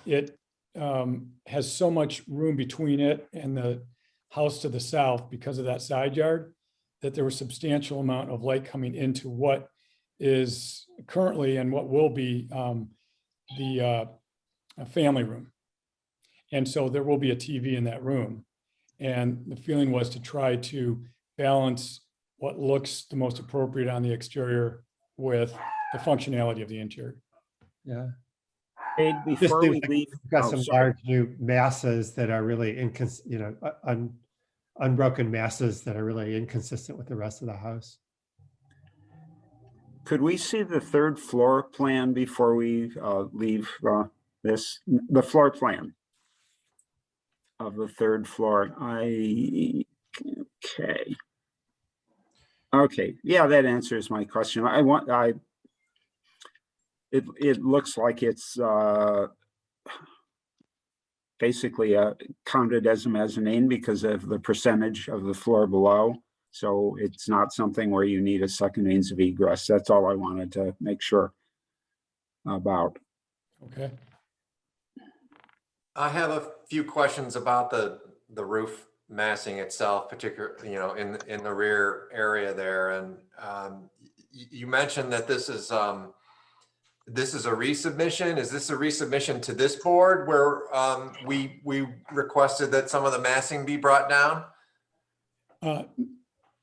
it has so much room between it and the house to the south because of that side yard, that there was substantial amount of light coming into what is currently and what will be the family room. And so there will be a TV in that room. And the feeling was to try to balance what looks the most appropriate on the exterior with the functionality of the interior. Yeah. Hey, before we leave, we've got some large new masses that are really unbroken masses that are really inconsistent with the rest of the house. Could we see the 3rd floor plan before we leave the floor plan of the 3rd floor? Okay. Yeah, that answers my question. it looks like it's basically counted as a mezzanine because of the percentage of the floor below. So it's not something where you need a second means of egress. That's all I wanted to make sure about. Okay. I have a few questions about the roof massing itself, particularly, in the rear area there. And you mentioned that this is a resubmission. Is this a resubmission to this board where we requested that some of the massing be brought down?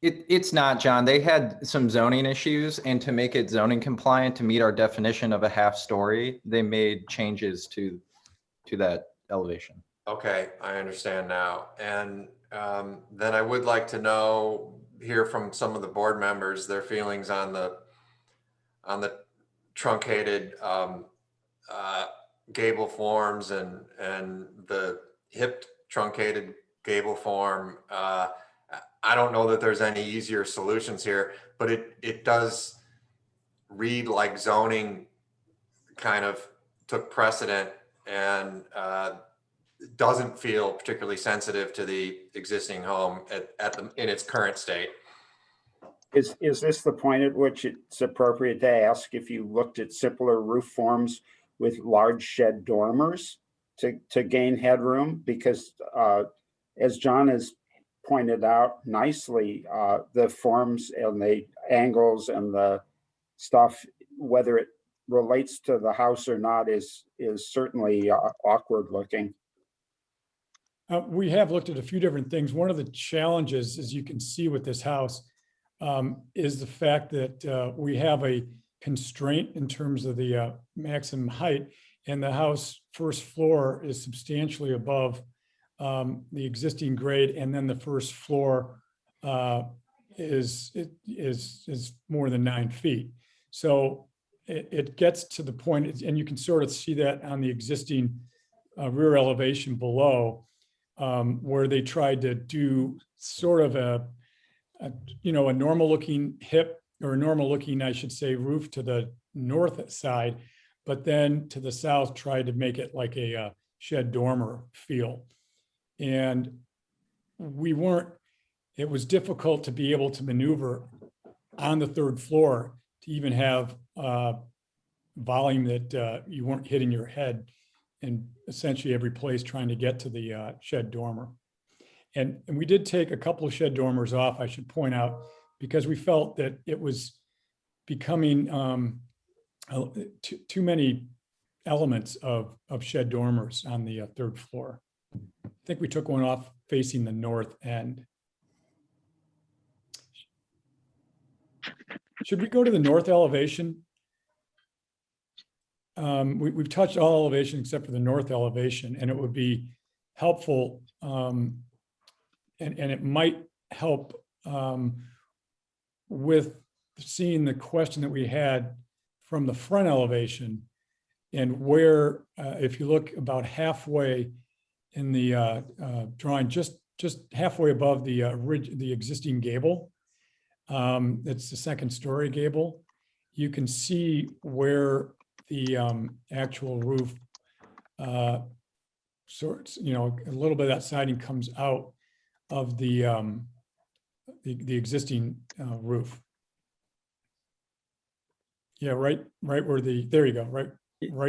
It's not, John. They had some zoning issues, and to make it zoning compliant to meet our definition of a half story, they made changes to that elevation. Okay, I understand now. And then I would like to hear from some of the board members, their feelings on the truncated gable forms and the hip truncated gable form. I don't know that there's any easier solutions here, but it does read like zoning kind of took precedent and doesn't feel particularly sensitive to the existing home in its current state. Is this the point at which it's appropriate to ask if you looked at simpler roof forms with large shed dormers to gain headroom? Because as John has pointed out nicely, the forms and the angles and the stuff, whether it relates to the house or not, is certainly awkward looking. We have looked at a few different things. One of the challenges, as you can see with this house, is the fact that we have a constraint in terms of the maximum height, and the house first floor is substantially above the existing grade, and then the first floor is more than 9 feet. So it gets to the point, and you can sort of see that on the existing rear elevation below, where they tried to do sort of a normal looking hip, or a normal looking, I should say, roof to the north side, but then to the south tried to make it like a shed dormer feel. And it was difficult to be able to maneuver on the third floor to even have volume that you weren't hitting your head in essentially every place trying to get to the shed dormer. And we did take a couple of shed dormers off, I should point out, because we felt that it was becoming too many elements of shed dormers on the third floor. I think we took one off facing the north end. Should we go to the north elevation? We've touched all elevations except for the north elevation, and it would be helpful, and it might help with seeing the question that we had from the front elevation, and where, if you look about halfway in the drawing, just halfway above the existing gable, it's the second story gable, you can see where the actual roof sorts, a little bit of that siding comes out of the existing roof. Yeah, right where there you go, right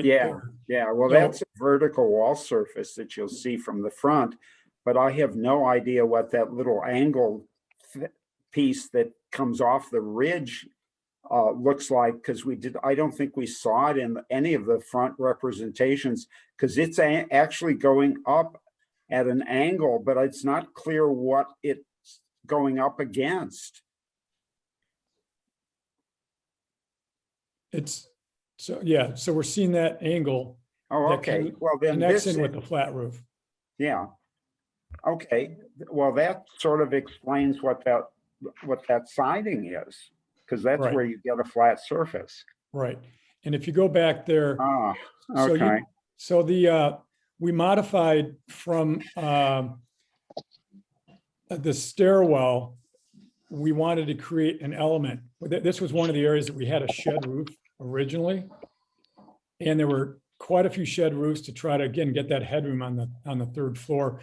Yeah, there. yeah. Well, So- that's a vertical wall surface that you'll see from the front, but I have no idea what that little angle piece that comes off the ridge looks like, because I don't think we saw it in any of the front representations, because it's actually going up at an angle, but it's not clear what it's going up against. So we're seeing that angle. Oh, that okay. Well, then connects this in with the flat roof. Yeah. Okay. Well, that sort of explains what that siding is, because that's Right. where you get a flat surface. Right. And if you go back there, Okay. we modified from the stairwell, we wanted to create an element. This was one of the areas that we had a shed roof originally. And there were quite a few shed roofs to try to, again, get that headroom on the third floor.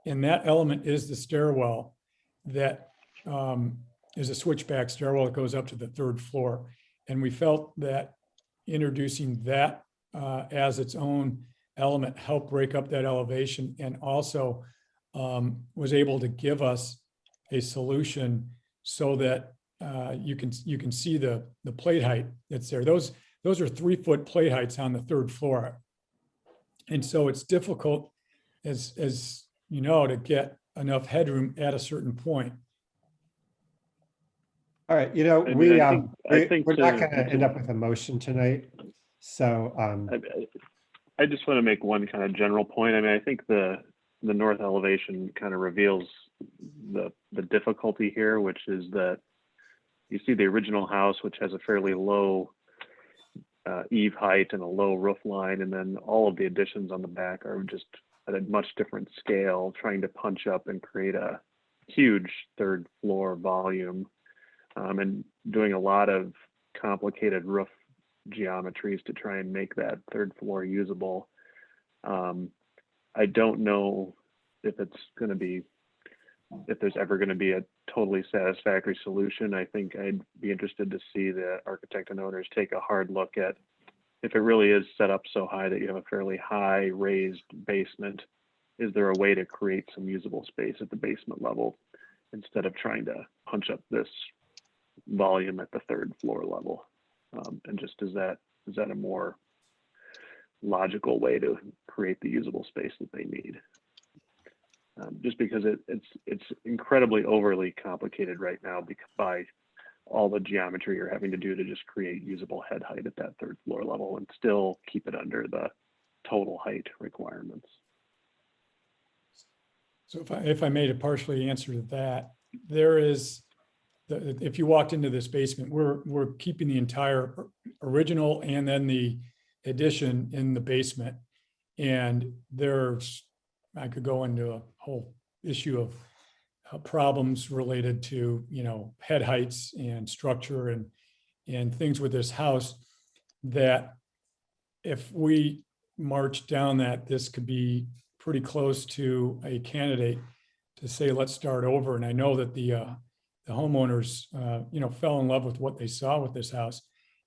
And that element is the stairwell that is a switchback stairwell that goes up to the third floor. And we felt that introducing that as its own element helped break up that elevation, and also was able to give us a solution so that you can see the plate height that's there. Those are 3-foot plate heights on the third floor. And so it's difficult, as you know, to get enough headroom at a certain point. All right, you know, I mean, I think we're not going to to- end up with a motion tonight. So I just want to make one kind of general point. I mean, I think the north elevation kind of reveals the difficulty here, which is that you see the original house, which has a fairly low eave height and a low roof line, and then all of the additions on the back are just at a much different scale, trying to punch up and create a huge third floor volume, and doing a lot of complicated roof geometries to try and make that third floor usable. I don't know if there's ever going to be a totally satisfactory solution. I think I'd be interested to see the architect and owners take a hard look at if it really is set up so high that you have a fairly high raised basement, is there a way to create some usable space at the basement level instead of trying to punch up this volume at the third floor level? And just is that a more logical way to create the usable space that they need? Just because it's incredibly overly complicated right now by all the geometry you're having to do to just create usable head height at that third floor level and still keep it under the total height requirements. So if I may partially answer to that, there is, if you walked into this basement, we're keeping the entire original and then the addition in the basement. And I could go into a whole issue of problems related to, head heights and structure and things with this house, that if we march down that, this could be pretty close to a candidate to say, let's start over. And I know that the homeowners, fell in love with what they saw with this house,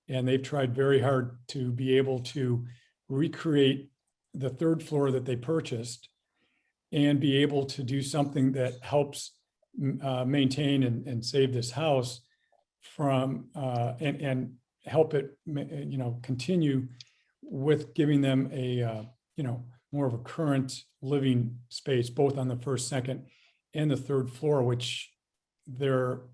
and they've tried very hard to be able to recreate the third floor that they purchased and be able to do something that helps maintain and save this house from and help it, continue with giving them a, more of a current living space, both on the first, second, and the third floor, which they are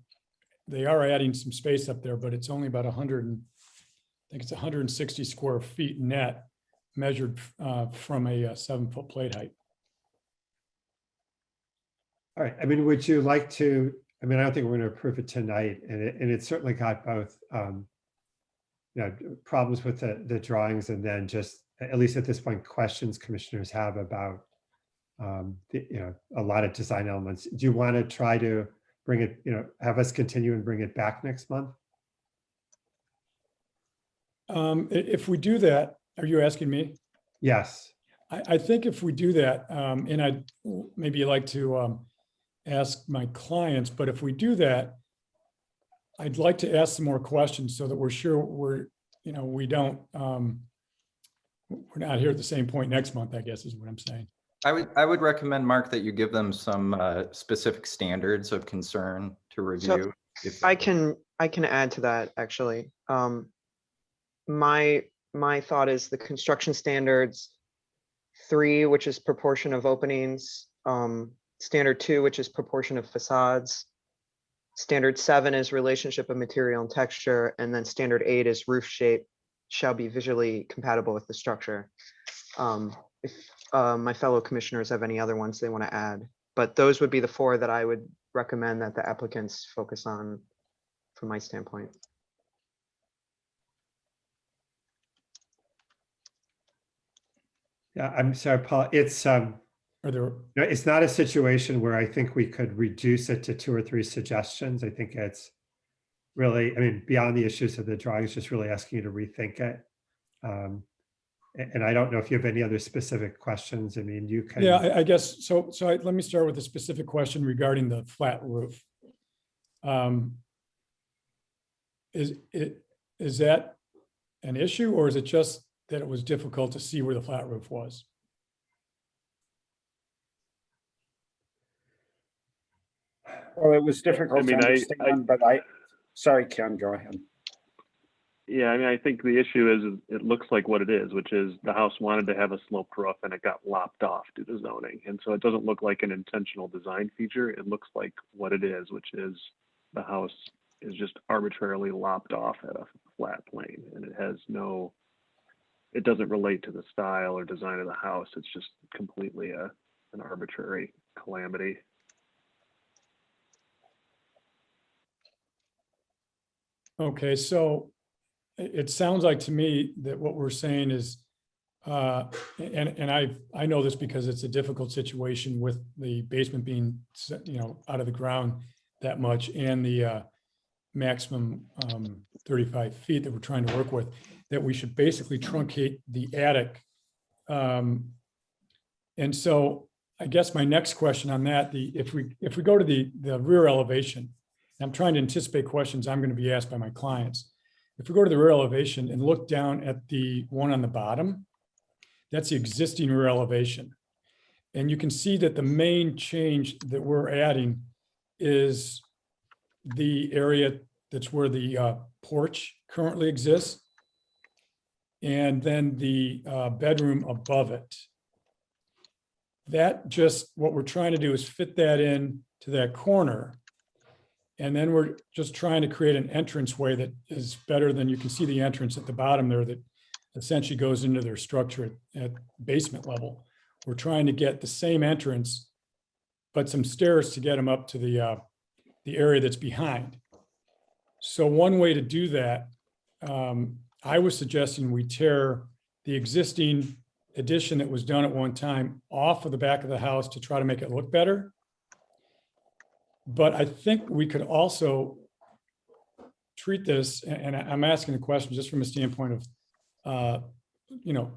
adding some space up there, but it's only about 160 square feet net measured from a 7-foot plate height. all right, I mean, would you like to, I don't think we're going to approve it tonight, and it certainly got both problems with the drawings, and then just, at least at this point, questions commissioners have about a lot of design elements. Do you want to try to bring it, have us continue and bring it back next month? If we do that, are you asking me? Yes. I think if we do that, and I'd maybe like to ask my clients, but if we do that, I'd like to ask some more questions so that we're sure we're not here at the same point next month, I guess is what I'm saying. I would recommend, Mark, that you give them some specific standards of concern to review. So I can add to that, actually. My thought is the construction standards 3, which is proportion of openings, standard 2, which is proportion of facades, standard 7 is relationship of material and texture, and then standard 8 is roof shape shall be visually compatible with the structure. If my fellow commissioners have any other ones they want to add, but those would be the 4 that I would recommend that the applicants focus on from my standpoint. Yeah, I'm sorry, Paul. It's it's not a situation where I think we could reduce it to 2 or 3 suggestions. I think it's really, beyond the issues of the drawings, just really asking you to rethink it. And I don't know if you have any other specific questions. I mean, you can. Yeah, I guess, so let me start with a specific question regarding the flat roof. Is that an issue, or is it just that it was difficult to see where the flat roof was? Well, it was difficult to understand, but sorry, Ken, go ahead. Yeah, I mean, I think the issue is it looks like what it is, which is the house wanted to have a sloped roof and it got lopped off due to zoning. And so it doesn't look like an intentional design feature. It looks like what it is, which is the house is just arbitrarily lopped off at a flat plane, and it doesn't relate to the style or design of the house. It's just completely an arbitrary calamity. Okay, so it sounds like to me that what we're saying is, and I know this because it's a difficult situation with the basement being, out of the ground that much, and the maximum 35 feet that we're trying to work with, that we should basically truncate the attic. And so I guess my next question on that, if we go to the rear elevation, I'm trying to anticipate questions I'm going to be asked by my clients. If we go to the rear elevation and look down at the one on the bottom, that's the existing rear elevation. And you can see that the main change that we're adding is the area that's where the porch currently exists, and then the bedroom above it. That just, what we're trying to do is fit that in to that corner. And then we're just trying to create an entranceway that is better than, you can see the entrance at the bottom there that essentially goes into their structure at basement level. We're trying to get the same entrance, but some stairs to get them up to the area that's behind. So one way to do that, I was suggesting we tear the existing addition that was done at one time off of the back of the house to try to make it look better. But I think we could also treat this, and I'm asking the question just from a standpoint of,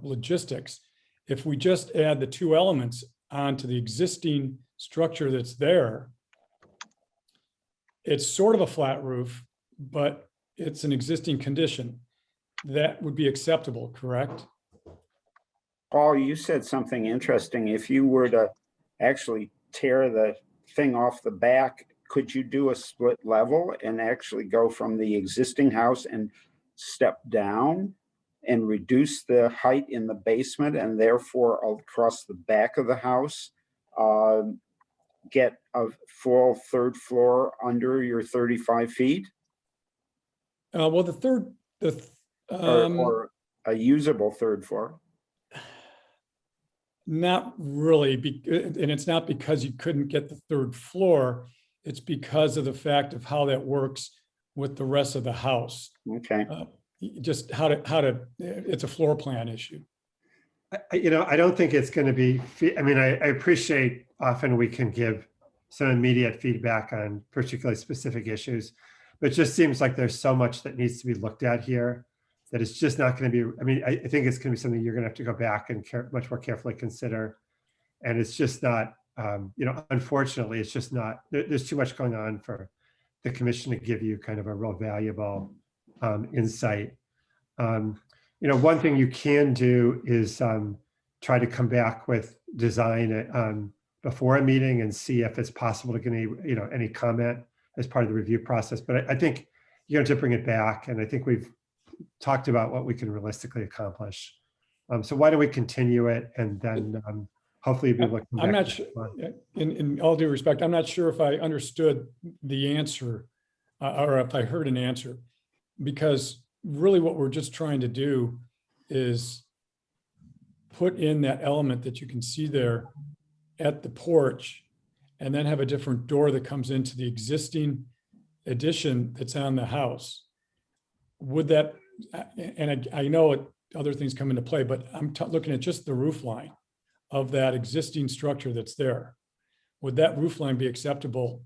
logistics. If we just add the two elements onto the existing structure that's there, it's sort of a flat roof, but it's an existing condition. That would be acceptable, correct? Paul, you said something interesting. If you were to actually tear the thing off the back, could you do a split level and actually go from the existing house and step down and reduce the height in the basement, and therefore across the back of the house, get a full third floor under your 35 feet? Well, or a usable third floor? Not really, and it's not because you couldn't get the third floor. It's because of the fact of how that works with the rest of the house. Okay. Just how to, it's a floor plan issue. I don't think it's going to be, I appreciate often we can give some immediate feedback on particularly specific issues, but it just seems like there's so much that needs to be looked at here that it's just not going to be, I think it's going to be something you're going to have to go back and much more carefully consider. And it's just not, unfortunately, it's just not, there's too much going on for the commission to give you kind of a real valuable insight. One thing you can do is try to come back with design before a meeting and see if it's possible to get any comment as part of the review process. But I think you're going to bring it back, and I think we've talked about what we can realistically accomplish. So why don't we continue it, and then hopefully you'll be looking back. I'm not sure, in all due respect, I'm not sure if I understood the answer or if I heard an answer, because really what we're just trying to do is put in that element that you can see there at the porch, and then have a different door that comes into the existing addition that's on the house. Would that, and I know other things come into play, but I'm looking at just the roof line of that existing structure that's there. Would that roof line be acceptable?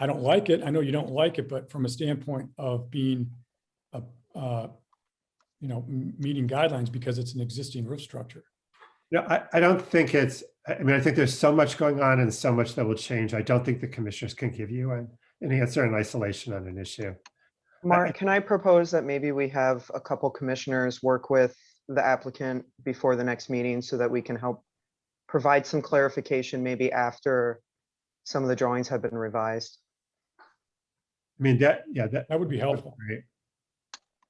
I don't like it. I know you don't like it, but from a standpoint of being meeting guidelines because it's an existing roof structure. No, I don't think it's, I mean, I think there's so much going on and so much that will change. I don't think the commissioners can give you an answer in isolation on an issue. Mark, can I propose that maybe we have a couple commissioners work with the applicant before the next meeting so that we can help provide some clarification maybe after some of the drawings have been revised? I mean, that would be helpful. Right.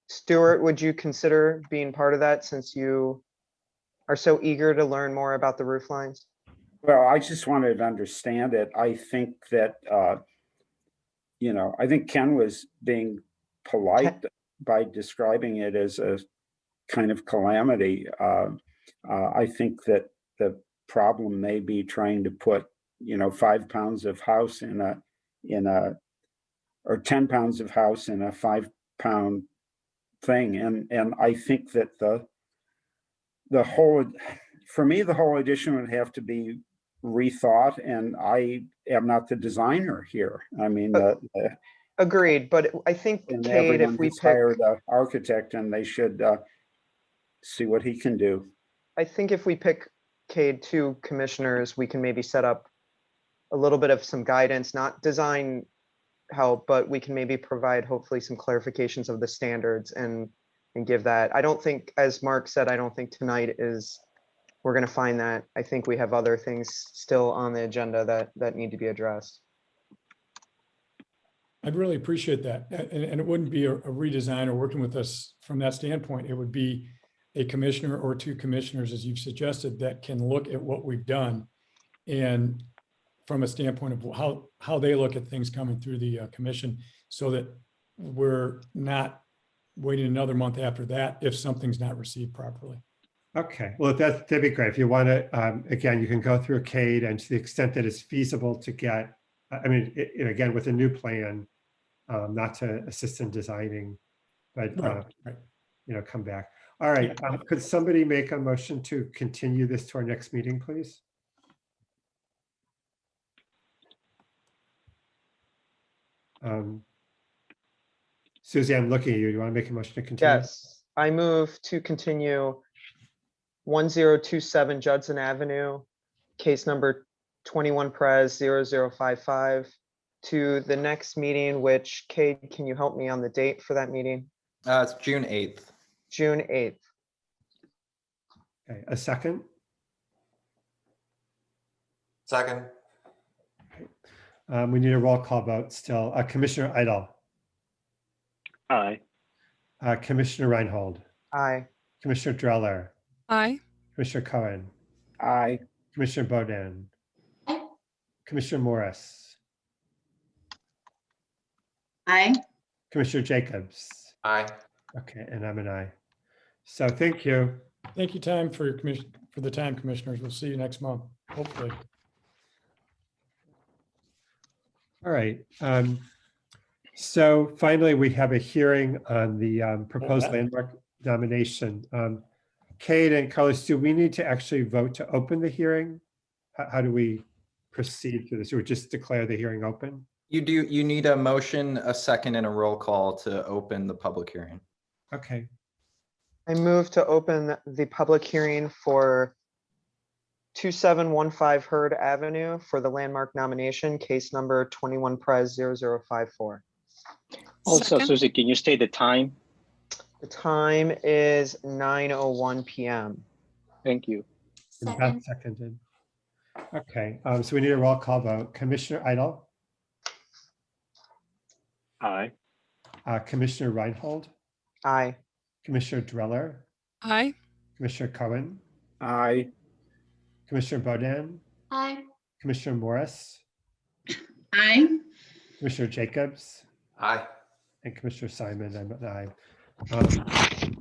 Stuart, would you consider being part of that since you are so eager to learn more about the roof lines? Well, I just wanted to understand it. I think that, I think Ken was being polite by describing it as a kind of calamity. I think that the problem may be trying to put, 5 pounds of house or 10 pounds of house in a 5-pound thing. And I think that for me, the whole addition would have to be rethought, and I am not the designer here. I mean, agreed, but I think Cade, if we hire the architect, and they should see what he can do. I think if we pick Cade 2 commissioners, we can maybe set up a little bit of some guidance, not design help, but we can maybe provide hopefully some clarifications of the standards and give that. I don't think, as Mark said, I don't think tonight we're going to find that. I think we have other things still on the agenda that need to be addressed. I'd really appreciate that. And it wouldn't be a redesign or working with us from that standpoint. It would be a commissioner or 2 commissioners, as you've suggested, that can look at what we've done and from a standpoint of how they look at things coming through the commission, so that we're not waiting another month after that if something's not received properly. Okay, well, that'd be great. If you want to, again, you can go through Cade, and to the extent that it's feasible to get, I mean, again, with a new plan, not to assist in designing, but, right. Come back. All right, could somebody make a motion to continue this to our next meeting, please? Susie, I'm looking at you. Do you want to make a motion to continue? Yes, I move to continue 1027 Judson Avenue, case number 21 Pres 0055 to the next meeting, which, Cade, can you help me on the date for that meeting? It's June 8th. June 8th. Okay, a second? Second. We need a roll call vote still. Commissioner Idle. Aye. Commissioner Reinhold. Aye. Commissioner Dreller. Aye. Commissioner Cohen. Aye. Commissioner Bodan. Aye. Commissioner Morris. Aye. Commissioner Jacobs. Aye. Okay, and I'm an aye. So thank you. Thank you, for the time, commissioners. We'll see you next month, hopefully. All right. So finally, we have a hearing on the proposed landmark nomination. Cade and Carlos, do we need to actually vote to open the hearing? How do we proceed through this? Or just declare the hearing open? You need a motion, a second, and a roll call to open the public hearing. Okay. I move to open the public hearing for 2715 Hurd Avenue for the landmark nomination, case number 21 Pres 0054. Also, Second. Susie, can you state the time? The time is 9:01 p.m. Thank you. And Beth seconded. Okay, so we need a roll call vote. Commissioner Idle. Aye. Commissioner Reinhold. Aye. Commissioner Dreller. Aye. Commissioner Cohen. Aye. Commissioner Bodan. Aye. Commissioner Morris. Aye. Commissioner Jacobs. Aye. And Commissioner Simon, I'm an aye.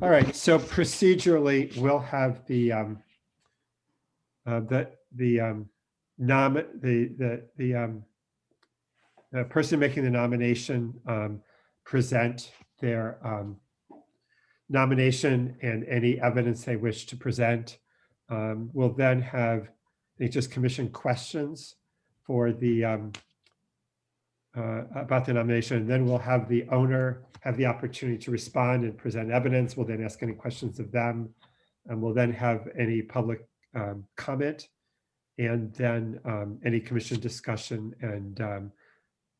All right, so procedurally, we'll have the person making the nomination present their nomination and any evidence they wish to present. We'll then have, I think, just commission questions for the about the nomination. Then we'll have the owner have the opportunity to respond and present evidence. We'll then ask any questions of them, and we'll then have any public comment, and then any commission discussion, and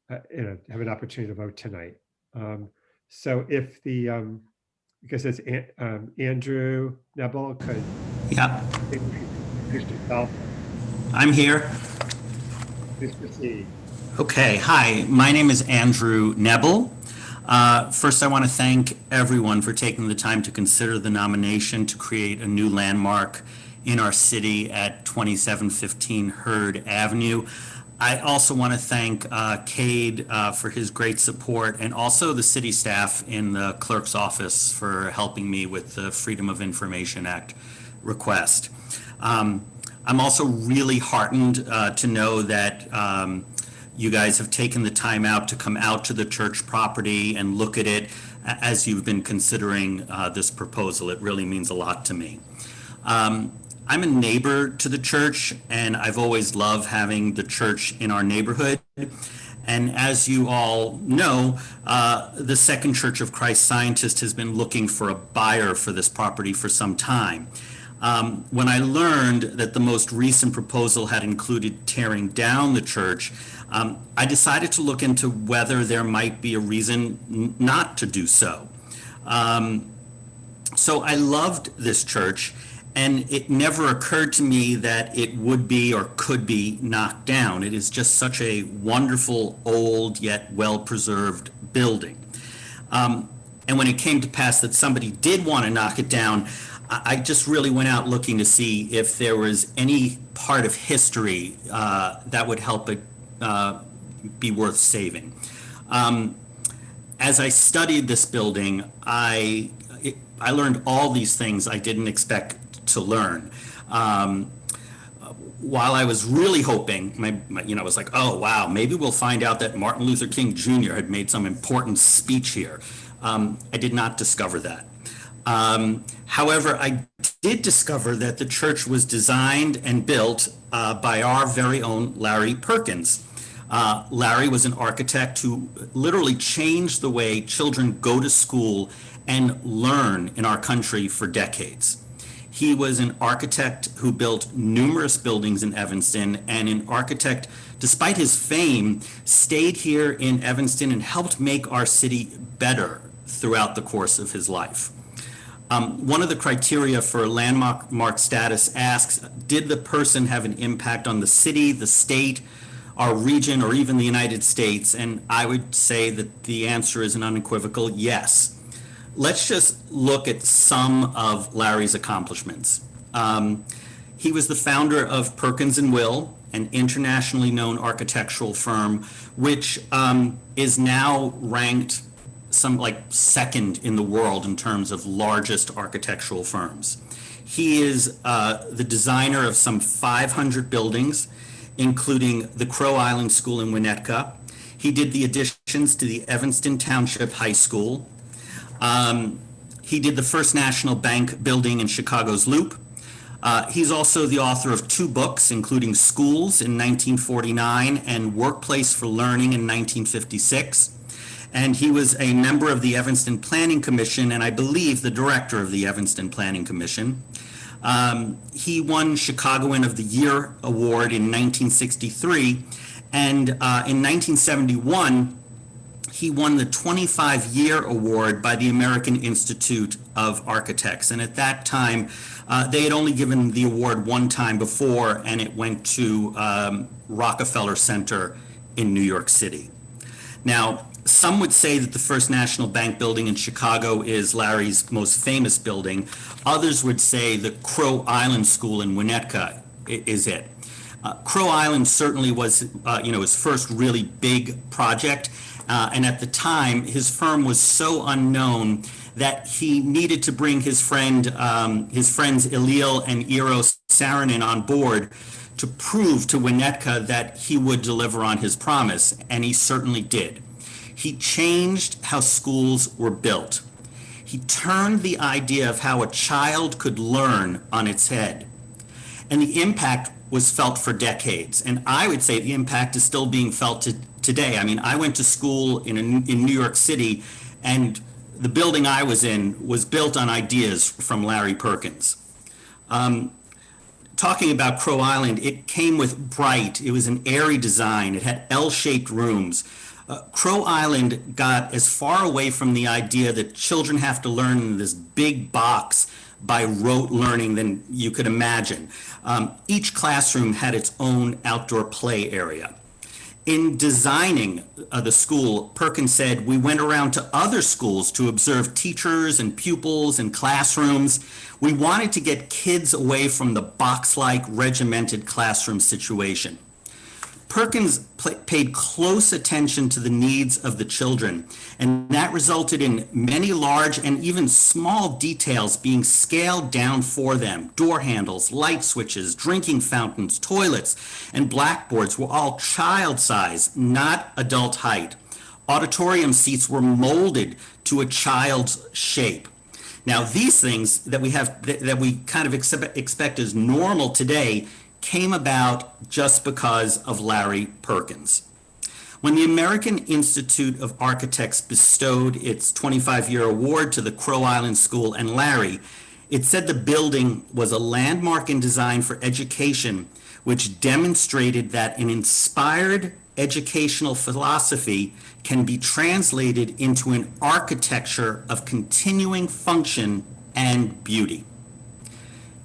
have an opportunity to vote tonight. So if the, because it's Andrew Nebel could. Yeah, introduce yourself. I'm here. Please proceed. Okay, hi, my name is Andrew Nebel. First, I want to thank everyone for taking the time to consider the nomination to create a new landmark in our city at 2715 Hurd Avenue. I also want to thank Cade for his great support, and also the city staff in the clerk's office for helping me with the Freedom of Information Act request. I'm also really heartened to know that you guys have taken the time out to come out to the church property and look at it as you've been considering this proposal. It really means a lot to me. I'm a neighbor to the church, and I've always loved having the church in our neighborhood. And as you all know, the Second Church of Christ Scientist has been looking for a buyer for this property for some time. When I learned that the most recent proposal had included tearing down the church, I decided to look into whether there might be a reason not to do so. So I loved this church, and it never occurred to me that it would be or could be knocked down. It is just such a wonderful, old, yet well-preserved building. And when it came to pass that somebody did want to knock it down, I just really went out looking to see if there was any part of history that would help it be worth saving. As I studied this building, I learned all these things I didn't expect to learn. While I was really hoping, I was like, oh wow, maybe we'll find out that Martin Luther King Jr. had made some important speech here. I did not discover that. However, I did discover that the church was designed and built by our very own Larry Perkins. Larry was an architect who literally changed the way children go to school and learn in our country for decades. He was an architect who built numerous buildings in Evanston, and an architect, despite his fame, stayed here in Evanston and helped make our city better throughout the course of his life. One of the criteria for landmark status asks, did the person have an impact on the city, the state, our region, or even the United States? And I would say that the answer is an unequivocal yes. Let's just look at some of Larry's accomplishments. He was the founder of Perkins & Will, an internationally known architectural firm, which is now ranked second in the world in terms of largest architectural firms. He is the designer of some 500 buildings, including the Crow Island School in Winnetka. He did the additions to the Evanston Township High School. He did the First National Bank building in Chicago's Loop. He's also the author of 2 books, including Schools in 1949 and Workplace for Learning in 1956. And he was a member of the Evanston Planning Commission, and I believe the director of the Evanston Planning Commission. He won Chicagoan of the Year Award in 1963, and in 1971, he won the 25-year award by the American Institute of Architects. And at that time, they had only given the award one time before, and it went to Rockefeller Center in New York City. Now, some would say that the First National Bank building in Chicago is Larry's most famous building. Others would say the Crow Island School in Winnetka is it. Crow Island certainly was, his first really big project. And at the time, his firm was so unknown that he needed to bring his friends Elil and Eros Saarinen on board to prove to Winnetka that he would deliver on his promise, and he certainly did. He changed how schools were built. He turned the idea of how a child could learn on its head. And the impact was felt for decades. And I would say the impact is still being felt today. I mean, I went to school in New York City, and the building I was in was built on ideas from Larry Perkins. Talking about Crow Island, it came with bright, it was an airy design, it had L-shaped rooms. Crow Island got as far away from the idea that children have to learn in this big box by rote learning than you could imagine. Each classroom had its own outdoor play area. In designing the school, Perkins said, we went around to other schools to observe teachers and pupils and classrooms. We wanted to get kids away from the box-like regimented classroom situation. Perkins paid close attention to the needs of the children, and that resulted in many large and even small details being scaled down for them. Door handles, light switches, drinking fountains, toilets, and blackboards were all child size, not adult height. Auditorium seats were molded to a child's shape. Now, these things that we kind of expect as normal today came about just because of Larry Perkins. When the American Institute of Architects bestowed its 25-year award to the Crow Island School and Larry, it said the building was a landmark in design for education, which demonstrated that an inspired educational philosophy can be translated into an architecture of continuing function and beauty.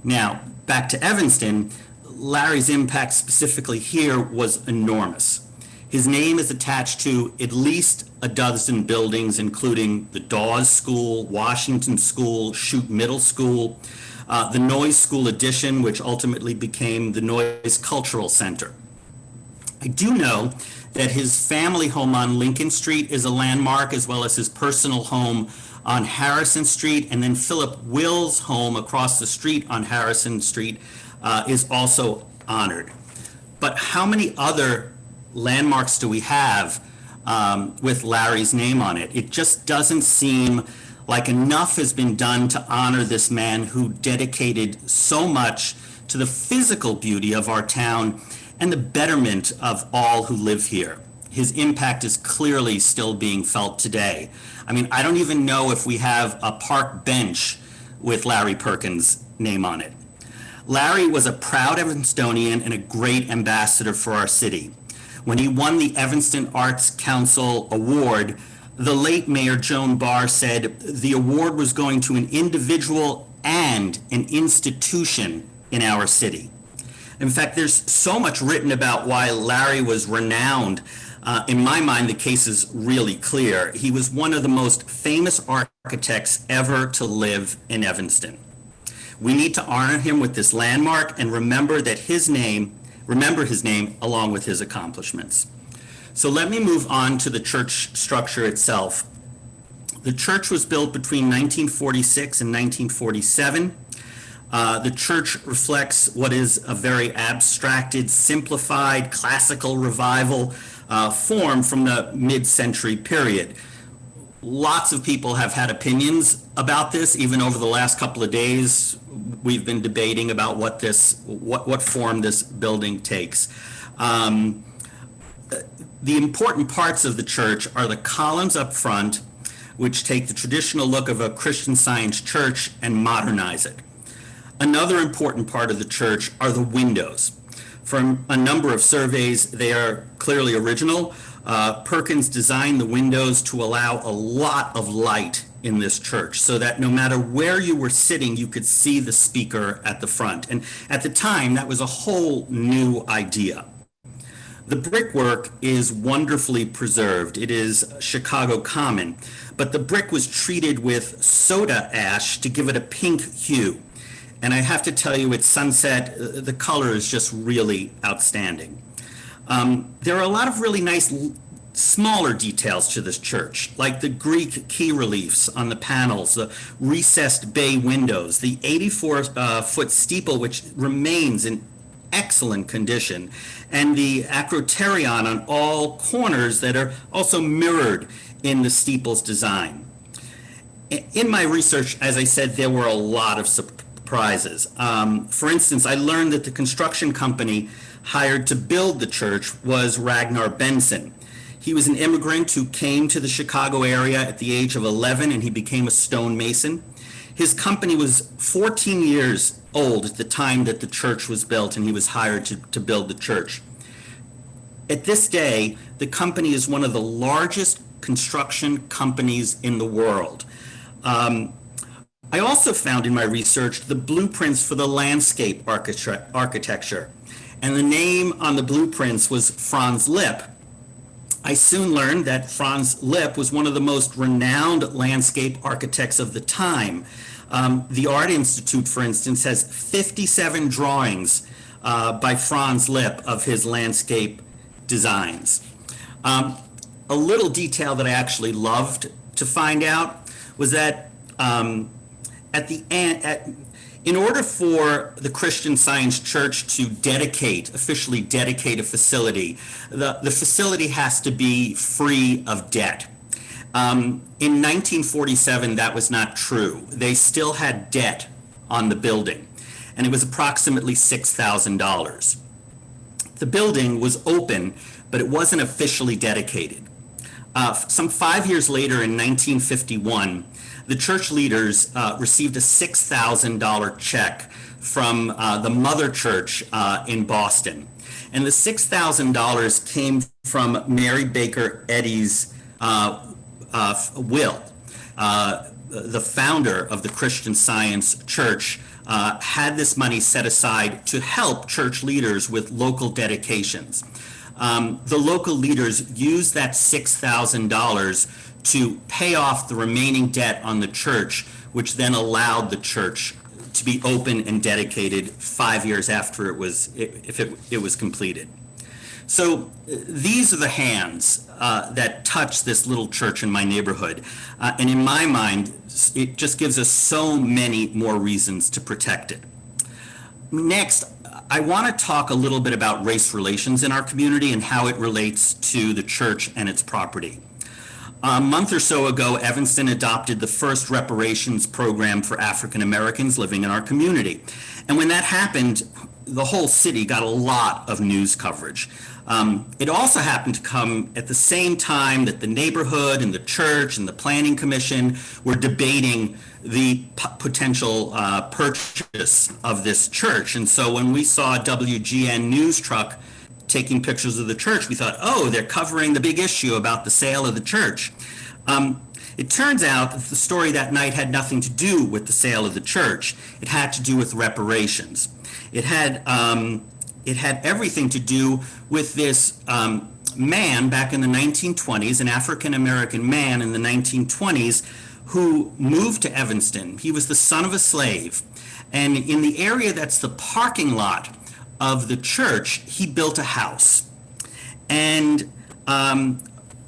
Now, back to Evanston, Larry's impact specifically here was enormous. His name is attached to at least a dozen buildings, including the Dawes School, Washington School, Chute Middle School, the Noyes School Addition, which ultimately became the Noyes Cultural Center. I do know that his family home on Lincoln Street is a landmark, as well as his personal home on Harrison Street, and then Philip Will's home across the street on Harrison Street is also honored. But how many other landmarks do we have with Larry's name on it? It just doesn't seem like enough has been done to honor this man who dedicated so much to the physical beauty of our town and the betterment of all who live here. His impact is clearly still being felt today. I mean, I don't even know if we have a park bench with Larry Perkins' name on it. Larry was a proud Evanstonian and a great ambassador for our city. When he won the Evanston Arts Council Award, the late Mayor Joan Barr said the award was going to an individual and an institution in our city. In fact, there's so much written about why Larry was renowned. In my mind, the case is really clear. He was one of the most famous architects ever to live in Evanston. We need to honor him with this landmark and remember his name along with his accomplishments. So let me move on to the church structure itself. The church was built between 1946 and 1947. The church reflects what is a very abstracted, simplified, classical revival form from the mid-century period. Lots of people have had opinions about this. Even over the last couple of days, we've been debating about what form this building takes. The important parts of the church are the columns up front, which take the traditional look of a Christian Science church and modernize it. Another important part of the church are the windows. From a number of surveys, they are clearly original. Perkins designed the windows to allow a lot of light in this church so that no matter where you were sitting, you could see the speaker at the front. And at the time, that was a whole new idea. The brickwork is wonderfully preserved. It is Chicago common, but the brick was treated with soda ash to give it a pink hue. And I have to tell you, at sunset, the color is just really outstanding. There are a lot of really nice smaller details to this church, like the Greek key reliefs on the panels, the recessed bay windows, the 84-foot steeple, which remains in excellent condition, and the acroterion on all corners that are also mirrored in the steeple's design. In my research, as I said, there were a lot of surprises. For instance, I learned that the construction company hired to build the church was Ragnar Benson. He was an immigrant who came to the Chicago area at the age of 11, and he became a stonemason. His company was 14 years old at the time that the church was built, and he was hired to build the church. At this day, the company is one of the largest construction companies in the world. I also found in my research the blueprints for the landscape architecture, and the name on the blueprints was Franz Lipp. I soon learned that Franz Lipp was one of the most renowned landscape architects of the time. The Art Institute, for instance, has 57 drawings by Franz Lipp of his landscape designs. A little detail that I actually loved to find out was that at the end, in order for the Christian Science Church to officially dedicate a facility, the facility has to be free of debt. In 1947, that was not true. They still had debt on the building, and it was approximately $6,000. The building was open, but it wasn't officially dedicated. Some 5 years later, in 1951, the church leaders received a $6,000 check from the mother church in Boston. And the $6,000 came from Mary Baker Eddy's will. The founder of the Christian Science Church had this money set aside to help church leaders with local dedications. The local leaders used that $6,000 to pay off the remaining debt on the church, which then allowed the church to be open and dedicated 5 years after it was completed. So these are the hands that touch this little church in my neighborhood. And in my mind, it just gives us so many more reasons to protect it. Next, I want to talk a little bit about race relations in our community and how it relates to the church and its property. A month or so ago, Evanston adopted the first reparations program for African Americans living in our community. And when that happened, the whole city got a lot of news coverage. It also happened to come at the same time that the neighborhood and the church and the planning commission were debating the potential purchase of this church. And so when we saw a WGN news truck taking pictures of the church, we thought, oh, they're covering the big issue about the sale of the church. It turns out that the story that night had nothing to do with the sale of the church. It had to do with reparations. It had everything to do with this man back in the 1920s, an African-American man in the 1920s who moved to Evanston. He was the son of a slave. And in the area that's the parking lot of the church, he built a house. And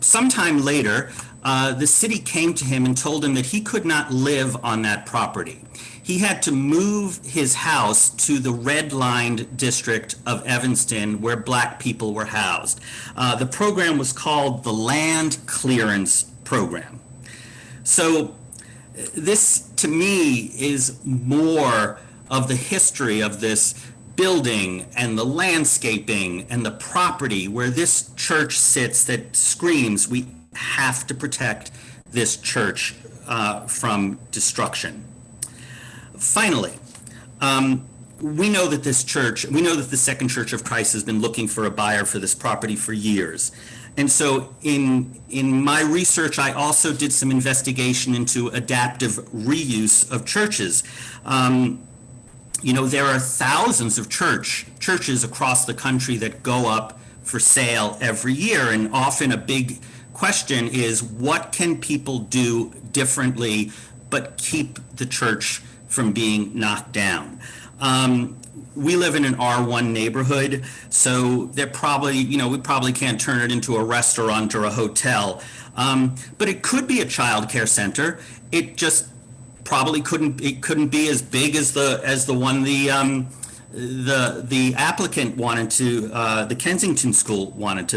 sometime later, the city came to him and told him that he could not live on that property. He had to move his house to the red-lined district of Evanston where Black people were housed. The program was called the Land Clearance Program. So this, to me, is more of the history of this building and the landscaping and the property where this church sits that screams we have to protect this church from destruction. Finally, we know that the Second Church of Christ has been looking for a buyer for this property for years. And so in my research, I also did some investigation into adaptive reuse of churches. There are thousands of churches across the country that go up for sale every year. And often a big question is, what can people do differently but keep the church from being knocked down? We live in an R1 neighborhood, so we probably can't turn it into a restaurant or a hotel, but it could be a child care center. It just probably couldn't be as big as the one the applicant wanted to, the Kensington School wanted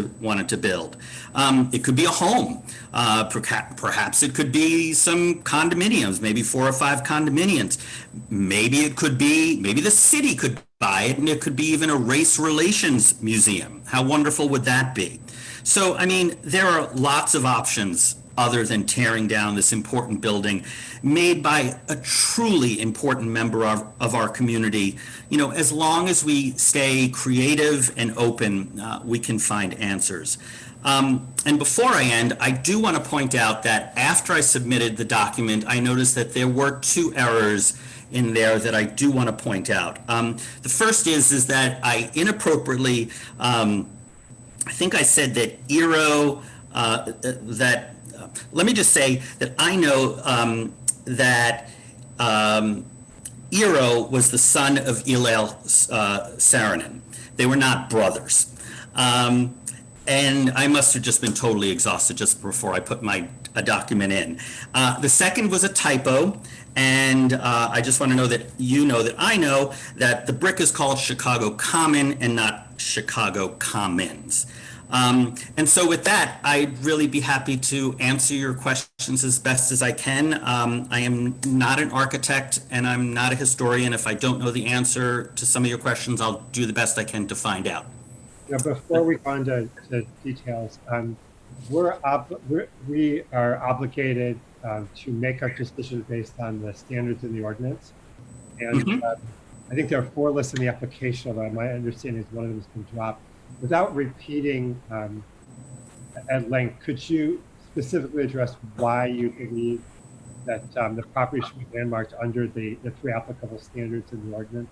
to build. It could be a home. Perhaps it could be some condominiums, maybe 4 or 5 condominiums. Maybe it could be, maybe the city could buy it, and it could be even a race relations museum. How wonderful would that be? So, I mean, there are lots of options other than tearing down this important building made by a truly important member of our community. You know, as long as we stay creative and open, we can find answers. And before I end, I do want to point out that after I submitted the document, I noticed that there were 2 errors in there that I do want to point out. The first is that I inappropriately, I think I said that let me just say that I know that Eero was the son of Hillel Saarinen. They were not brothers. And I must have just been totally exhausted just before I put my document in. The second was a typo. And I just want to know that you know that I know that the brick is called Chicago Common and not Chicago Commons. And so with that, I'd really be happy to answer your questions as best as I can. I am not an architect and I'm not a historian. If I don't know the answer to some of your questions, I'll do the best I can to find out. Yeah, before we go into the details, we are obligated to make our decisions based on the standards in the ordinance. And I think there are 4 lists in the application, although my understanding is one of them has been dropped. Without repeating at length, could you specifically address why you believe that the property should be landmarked under the 3 applicable standards in the ordinance?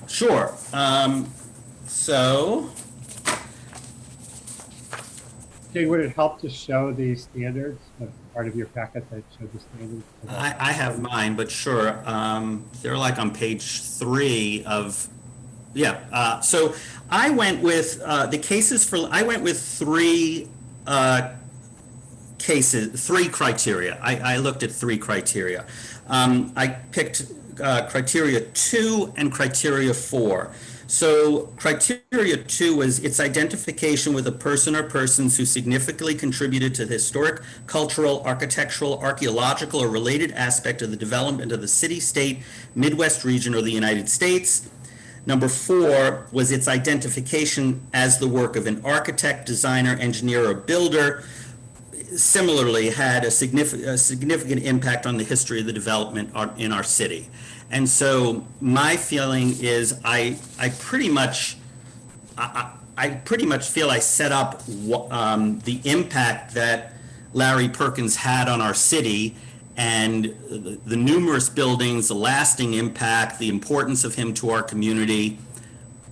Sure. So, okay, would it help to show these standards? Part of your packet that showed the standards? I have mine, but sure. They're like on page 3 of, yeah. So I went with the cases for, I went with 3 cases, 3 criteria. I looked at 3 criteria. I picked criteria 2 and criteria 4. So criteria 2 was its identification with a person or persons who significantly contributed to the historic, cultural, architectural, archaeological, or related aspect of the development of the city, state, Midwest region, or the United States. Number 4 was its identification as the work of an architect, designer, engineer, or builder. Similarly, had a significant impact on the history of the development in our city. And so my feeling is I pretty much feel I set up the impact that Larry Perkins had on our city and the numerous buildings, the lasting impact, the importance of him to our community.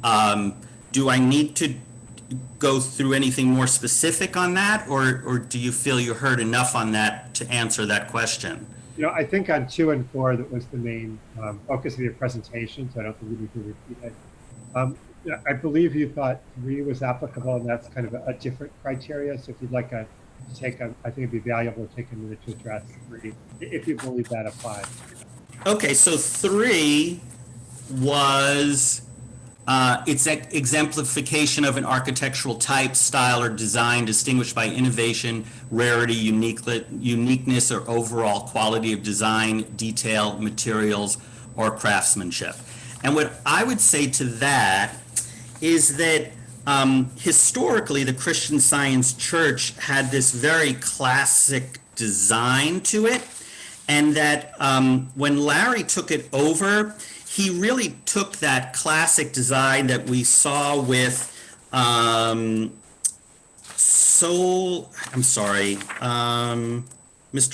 Do I need to go through anything more specific on that, or do you feel you heard enough on that to answer that question? You know, I think on 2 and 4, that was the main focus of your presentation, so I don't think we need to repeat it. I believe you thought 3 was applicable, and that's kind of a different criteria. So if you'd like to take I think it'd be valuable to take a minute to address 3, if you believe that applies. Okay, so 3 was its exemplification of an architectural type, style, or design distinguished by innovation, rarity, uniqueness, or overall quality of design, detail, materials, or craftsmanship. And what I would say to that is that historically, the Christian Science Church had this very classic design to it, and that when Larry took it over, he really took that classic design that we saw with Mr.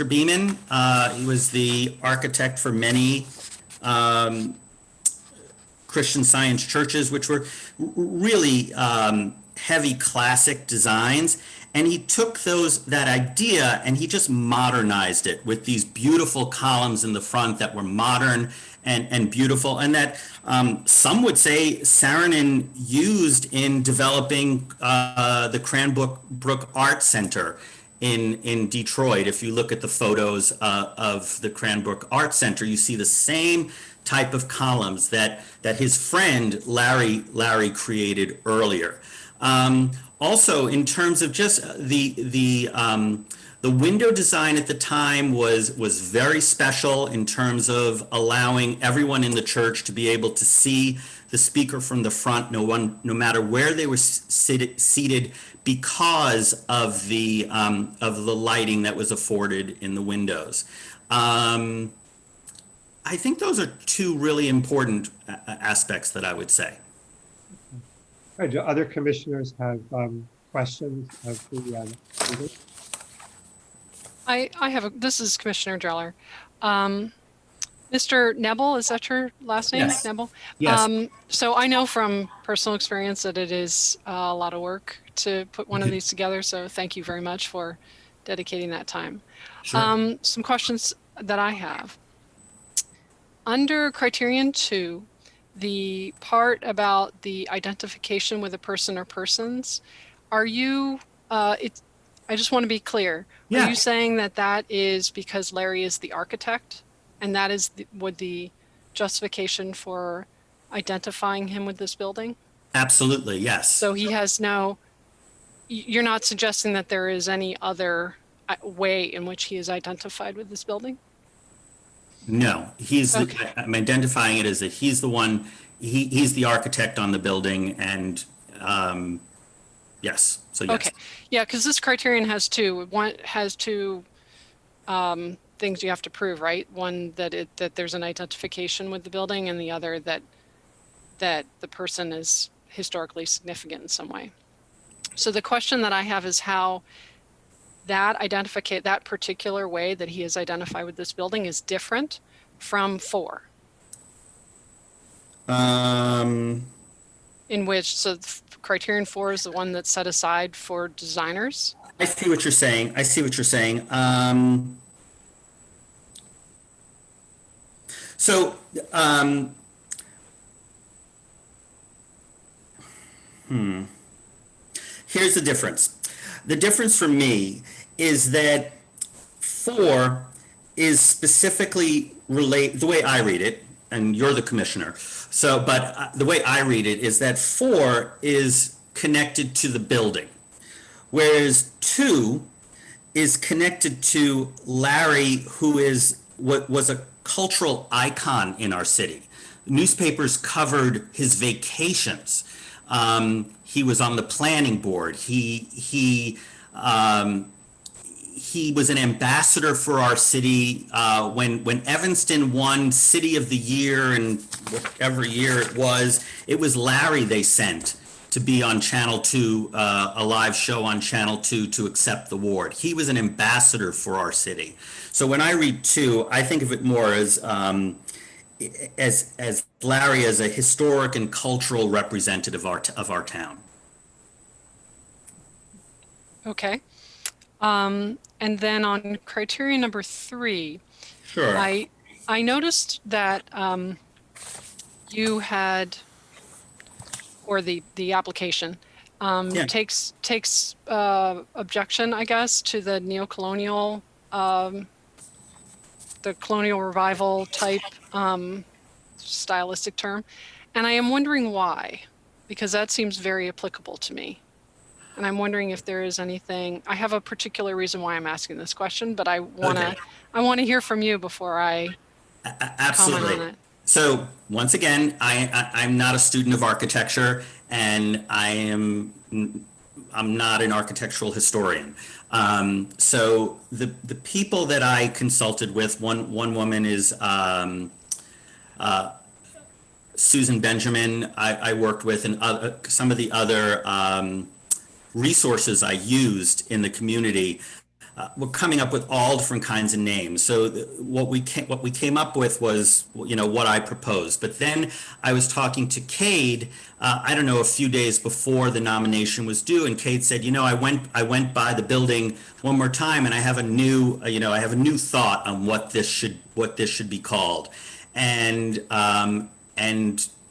Beeman. He was the architect for many Christian Science churches, which were really heavy classic designs. And he took that idea and he just modernized it with these beautiful columns in the front that were modern and beautiful, and that some would say Saarinen used in developing the Cranbrook Art Center in Detroit. If you look at the photos of the Cranbrook Art Center, you see the same type of columns that his friend Larry created earlier. Also, in terms of just the window design at the time was very special in terms of allowing everyone in the church to be able to see the speaker from the front, no matter where they were seated, because of the lighting that was afforded in the windows. I think those are two really important aspects that I would say. All right, do other commissioners have questions of the I have this is Commissioner Dreller. Mr. Nebel, is that your last name? Yes. Nebel? Yes. So I know from personal experience that it is a lot of work to put one of these together. So thank you very much for dedicating that time. Sure. Some questions that I have. Under criterion 2, the part about the identification with a person or persons, are you, I just want to be clear. Yeah. Are you saying that that is because Larry is the architect and that is would the justification for identifying him with this building? Absolutely, yes. So he has no, you're not suggesting that there is any other way in which he is identified with this building? No, Okay. I'm identifying it as that he's the one, he's the architect on the building, and yes, so yes. Okay, yeah, because this criterion has two. One has two things you have to prove, right? One that there's an identification with the building, and the other that the person is historically significant in some way. So the question that I have is how that particular way that he is identified with this building is different from 4. In which, so criterion 4 is the one that's set aside for designers. I see what you're saying. Here's the difference. The difference for me is that 4 is specifically the way I read it, and you're the commissioner. So, but the way I read it is that 4 is connected to the building, whereas 2 is connected to Larry, who was a cultural icon in our city. Newspapers covered his vacations. He was on the planning board. He was an ambassador for our city. When Evanston won City of the Year, and whatever year it was Larry they sent to be on Channel 2, a live show on Channel 2 to accept the award. He was an ambassador for our city. So when I read 2, I think of it more as Larry as a historic and cultural representative of our town. Okay. And then on criterion number 3, sure. I noticed that you had, or the application takes objection, I guess, to the neo-colonial, the colonial revival type stylistic term, and I am wondering why, because that seems very applicable to me. And I'm wondering if there is anything. I have a particular reason why I'm asking this question, but I want to hear from you before I Absolutely. comment on it. So once again, I'm not a student of architecture, and I'm not an architectural historian. So the people that I consulted with, one woman is Susan Benjamin. I worked with, and some of the other resources I used in the community were coming up with all different kinds of names. So what we came up with was, what I proposed. But then I was talking to Cade, I don't know, a few days before the nomination was due, and Cade said, I went by the building one more time, and I have a new thought on what this should be called. And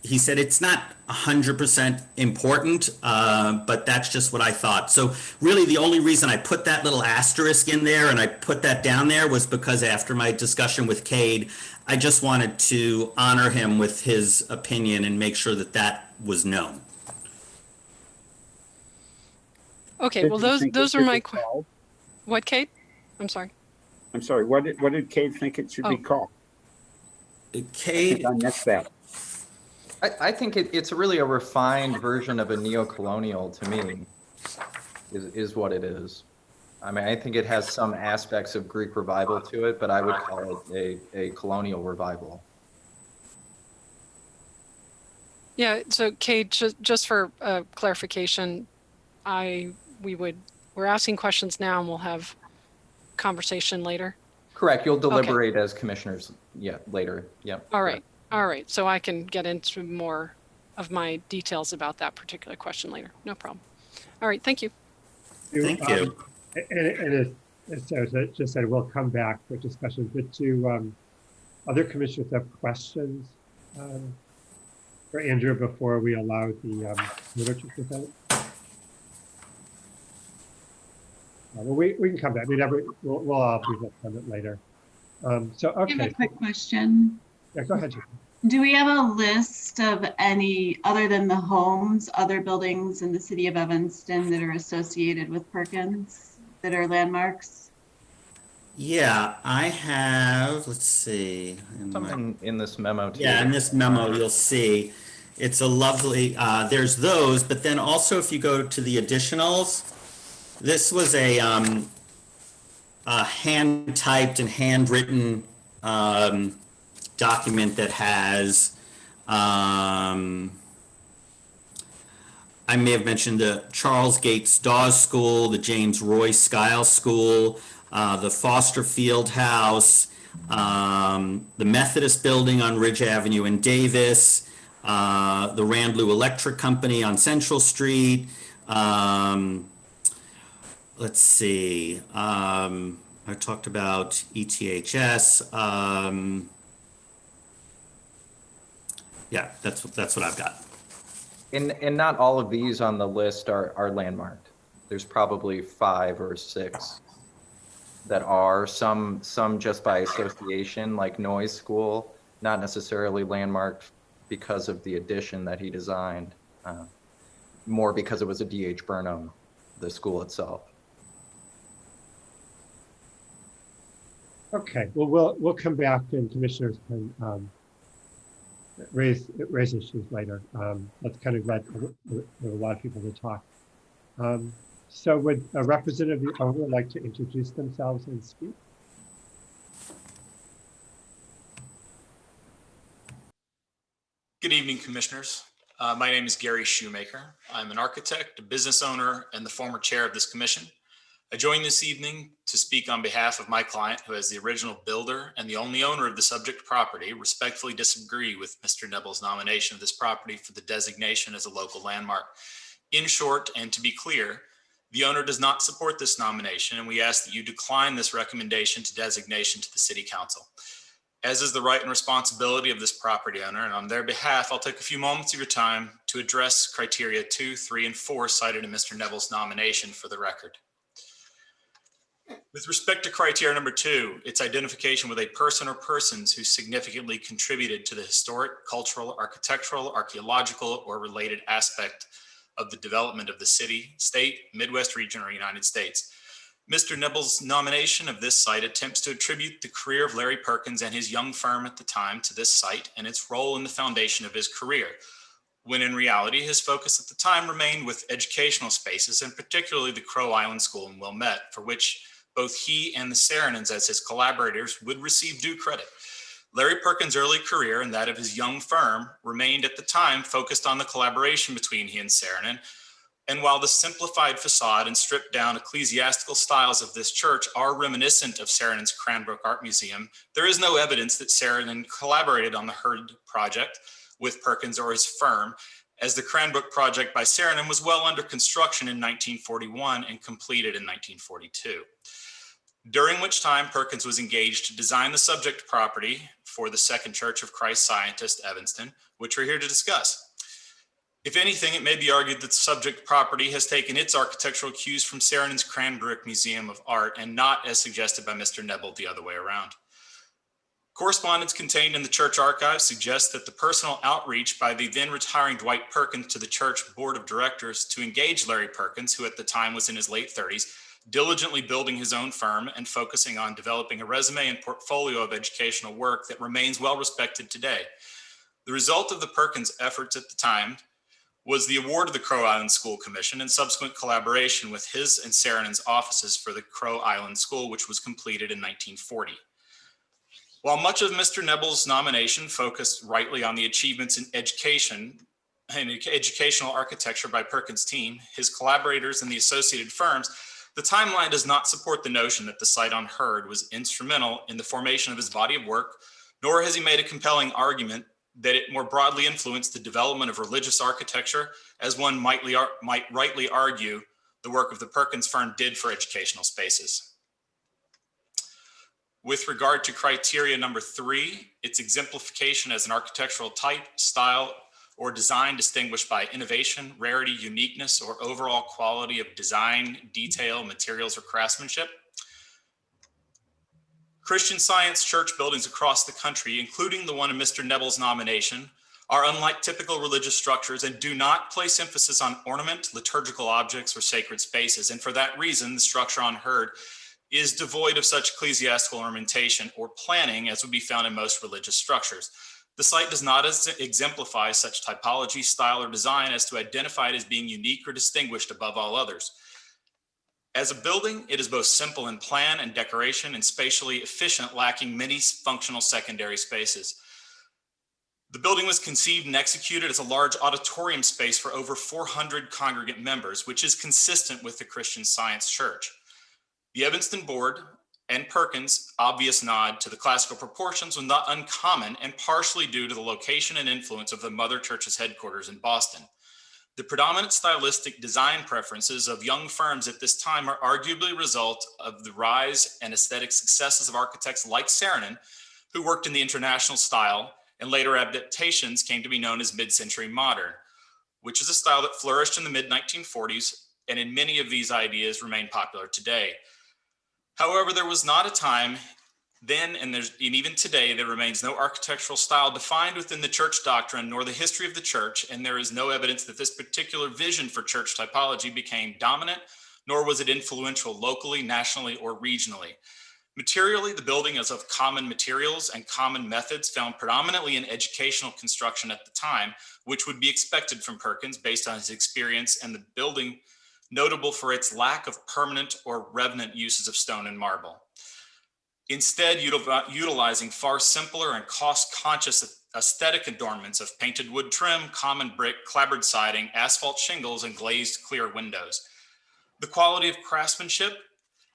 he said it's not 100% important, but that's just what I thought. So really the only reason I put that little asterisk in there and I put that down there was because after my discussion with Cade, I just wanted to honor him with his opinion and make sure that that was known. Okay, Did well, you think those it are should my be called? What, Kate? I'm sorry. I'm sorry, what did Cade think it should be called? Cade, I missed that. I think it's really a refined version of a neo-colonial to me, is what it is. I mean, I think it has some aspects of Greek revival to it, but I would call it a colonial revival. Yeah, so Kate, just for clarification, we're asking questions now and we'll have conversation later. Correct. You'll deliberate as commissioners, later. Yeah. All right. All right. So I can get into more of my details about that particular question later. No problem. All right. Thank you. Thank you. And as Sarah just said, we'll come back for discussion. But do other commissioners have questions for Andrew before we allow the literature to present? Well, we can come back. I mean, we'll all be on it later. So, okay. I have a quick question. Yeah, go ahead, Jim. Do we have a list of any, other than the homes, other buildings in the city of Evanston that are associated with Perkins that are landmarks? Yeah, I have, let's see. Something in this memo too. Yeah, in this memo, you'll see. It's a lovely, there's those, but then also if you go to the additionals, this was a hand-typed and handwritten document that has, I may have mentioned the Charles Gates Dawes School, the James Roy Skiles School, the Foster Field House, the Methodist Building on Ridge Avenue in Davis, the Randblue Electric Company on Central Street. Let's see. I talked about ETHS. Yeah, that's what I've got. And not all of these on the list are landmarked. There's probably 5 or 6 that are, some just by association, like Noyes School, not necessarily landmarked because of the addition that he designed, more because it was a D.H. Burnham, the school itself. Okay, well, we'll come back and commissioners can raise issues later. That's kind of glad there are a lot of people to talk. So would a representative of the owner like to introduce themselves and speak? Good evening, commissioners. My name is Gary Shoemaker. I'm an architect, a business owner, and the former chair of this commission. I joined this evening to speak on behalf of my client, who as the original builder and the only owner of the subject property, respectfully disagree with Mr. Nebble's nomination of this property for the designation as a local landmark. In short, and to be clear, the owner does not support this nomination, and we ask that you decline this recommendation to designation to the City Council. As is the right and responsibility of this property owner, and on their behalf, I'll take a few moments of your time to address criteria 2, 3, and 4 cited in Mr. Nebble's nomination for the record. With respect to criteria number 2, its identification with a person or persons who significantly contributed to the historic, cultural, architectural, archaeological, or related aspect of the development of the city, state, Midwest region, or United States. Mr. Nebble's nomination of this site attempts to attribute the career of Larry Perkins and his young firm at the time to this site and its role in the foundation of his career, when in reality, his focus at the time remained with educational spaces, and particularly the Crow Island School in Wilmette, for which both he and the Saranins as his collaborators would receive due credit. Larry Perkins' early career and that of his young firm remained at the time focused on the collaboration between he and Saranin. And while the simplified facade and stripped down ecclesiastical styles of this church are reminiscent of Saranin's Cranbrook Art Museum, there is no evidence that Saranin collaborated on the Hurd project with Perkins or his firm, as the Cranbrook project by Saranin was well under construction in 1941 and completed in 1942. during which time Perkins was engaged to design the subject property for the Second Church of Christ Scientist, Evanston, which we're here to discuss. If anything, it may be argued that the subject property has taken its architectural cues from Saarinen's Cranbrook Museum of Art and not, as suggested by Mr. Nebel, the other way around. Correspondence contained in the church archives suggests that the personal outreach by the then retiring Dwight Perkins to the church board of directors to engage Larry Perkins, who at the time was in his late 30s, diligently building his own firm and focusing on developing a resume and portfolio of educational work that remains well respected today. The result of the Perkins efforts at the time was the award of the Crow Island School Commission and subsequent collaboration with his and Saarinen's offices for the Crow Island School, which was completed in 1940. While much of Mr. Nebel's nomination focused rightly on the achievements in education and educational architecture by Perkins' team, his collaborators and the associated firms, the timeline does not support the notion that the site on Heard was instrumental in the formation of his body of work, nor has he made a compelling argument that it more broadly influenced the development of religious architecture, as one might rightly argue the work of the Perkins firm did for educational spaces. With regard to criteria number 3, its exemplification as an architectural type, style, or design distinguished by innovation, rarity, uniqueness, or overall quality of design, detail, materials, or craftsmanship. Christian Science church buildings across the country, including the one in Mr. Nebel's nomination, are unlike typical religious structures and do not place emphasis on ornament, liturgical objects, or sacred spaces. And for that reason, the structure on Heard is devoid of such ecclesiastical ornamentation or planning as would be found in most religious structures. The site does not exemplify such typology, style, or design as to identify it as being unique or distinguished above all others. As a building, it is both simple in plan and decoration and spatially efficient, lacking many functional secondary spaces. The building was conceived and executed as a large auditorium space for over 400 congregant members, which is consistent with the Christian Science Church. The Evanston board and Perkins' obvious nod to the classical proportions was not uncommon and partially due to the location and influence of the mother church's headquarters in Boston. The predominant stylistic design preferences of young firms at this time are arguably a result of the rise and aesthetic successes of architects like Saarinen, who worked in the international style, and later adaptations came to be known as mid-century modern, which is a style that flourished in the mid-1940s, and in many of these ideas remain popular today. However, there was not a time then, and even today, there remains no architectural style defined within the church doctrine nor the history of the church, and there is no evidence that this particular vision for church typology became dominant, nor was it influential locally, nationally, or regionally. Materially, the building is of common materials and common methods found predominantly in educational construction at the time, which would be expected from Perkins based on his experience, and the building notable for its lack of permanent or revenant uses of stone and marble. Instead, utilizing far simpler and cost-conscious aesthetic adornments of painted wood trim, common brick, clapboard siding, asphalt shingles, and glazed clear windows. The quality of craftsmanship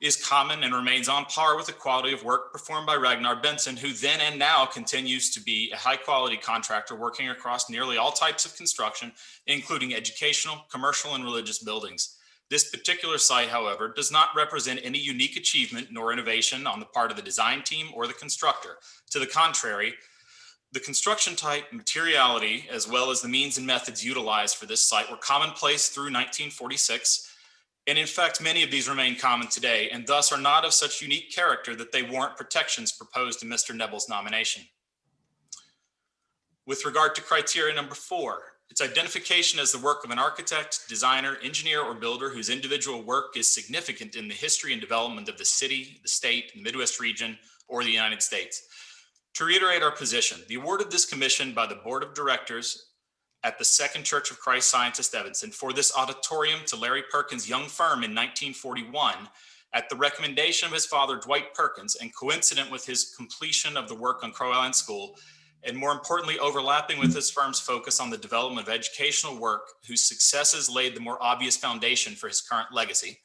is common and remains on par with the quality of work performed by Ragnar Benson, who then and now continues to be a high-quality contractor working across nearly all types of construction, including educational, commercial, and religious buildings. This particular site, however, does not represent any unique achievement nor innovation on the part of the design team or the constructor. To the contrary, the construction type, materiality, as well as the means and methods utilized for this site were commonplace through 1946. And in fact, many of these remain common today and thus are not of such unique character that they warrant protections proposed in Mr. Nebel's nomination. With regard to criteria number 4, its identification as the work of an architect, designer, engineer, or builder whose individual work is significant in the history and development of the city, the state, the Midwest region, or the United States. To reiterate our position, the award of this commission by the board of directors at the Second Church of Christ Scientist Evanston for this auditorium to Larry Perkins' young firm in 1941 at the recommendation of his father, Dwight Perkins, and coincident with his completion of the work on Crow Island School, and more importantly, overlapping with his firm's focus on the development of educational work whose successes laid the more obvious foundation for his current legacy.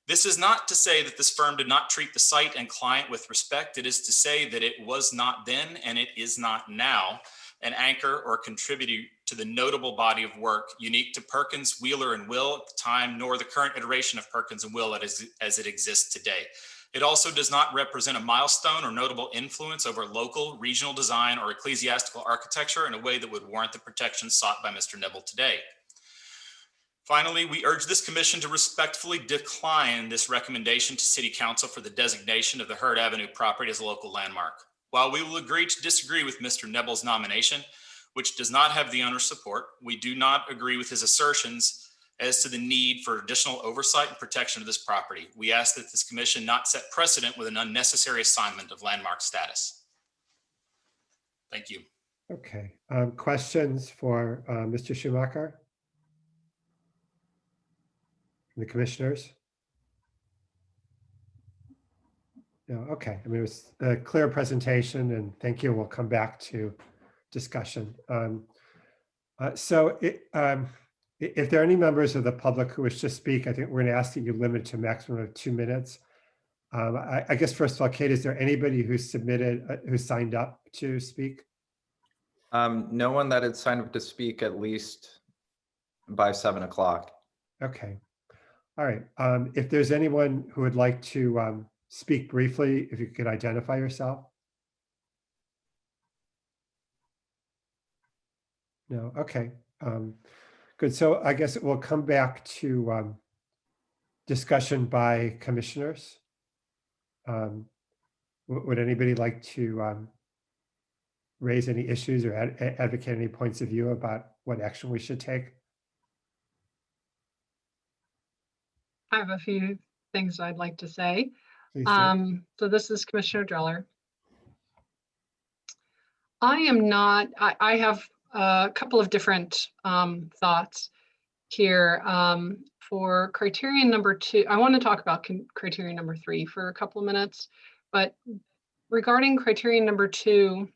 This is not to say that this firm did not treat the site and client with respect. It is to say that it was not then, and it is not now, an anchor or contributor to the notable body of work unique to Perkins, Wheeler, and Will at the time, nor the current iteration of Perkins and Will as it exists today. It also does not represent a milestone or notable influence over local, regional design or ecclesiastical architecture in a way that would warrant the protection sought by Mr. Nibble today. Finally, we urge this commission to respectfully decline this recommendation to City Council for the designation of the Hurd Avenue property as a local landmark. While we will agree to disagree with Mr. Nibble's nomination, which does not have the owner's support, we do not agree with his assertions as to the need for additional oversight and protection of this property. We ask that this commission not set precedent with an unnecessary assignment of landmark status. Thank you. Okay, questions for Mr. Schumacher? The commissioners? No, okay, I mean, it was a clear presentation and thank you. We'll come back to discussion. If there are any members of the public who wish to speak, I think we're going to ask that you limit to a maximum of 2 minutes. I guess first of all, Kate, is there anybody who submitted, who signed up to speak? No one that had signed up to speak at least by 7 o'clock. Okay. All right. If there's anyone who would like to speak briefly, if you could identify yourself. No. Okay. Good. So I guess we'll come back to discussion by commissioners. Would anybody like to raise any issues or advocate any points of view about what action we should take? I have a few things I'd like to say. Please do. So this is Commissioner Dreller. I have a couple of different thoughts here. For criterion number 2, I want to talk about criterion number 3 for a couple of minutes, but regarding criterion number 2,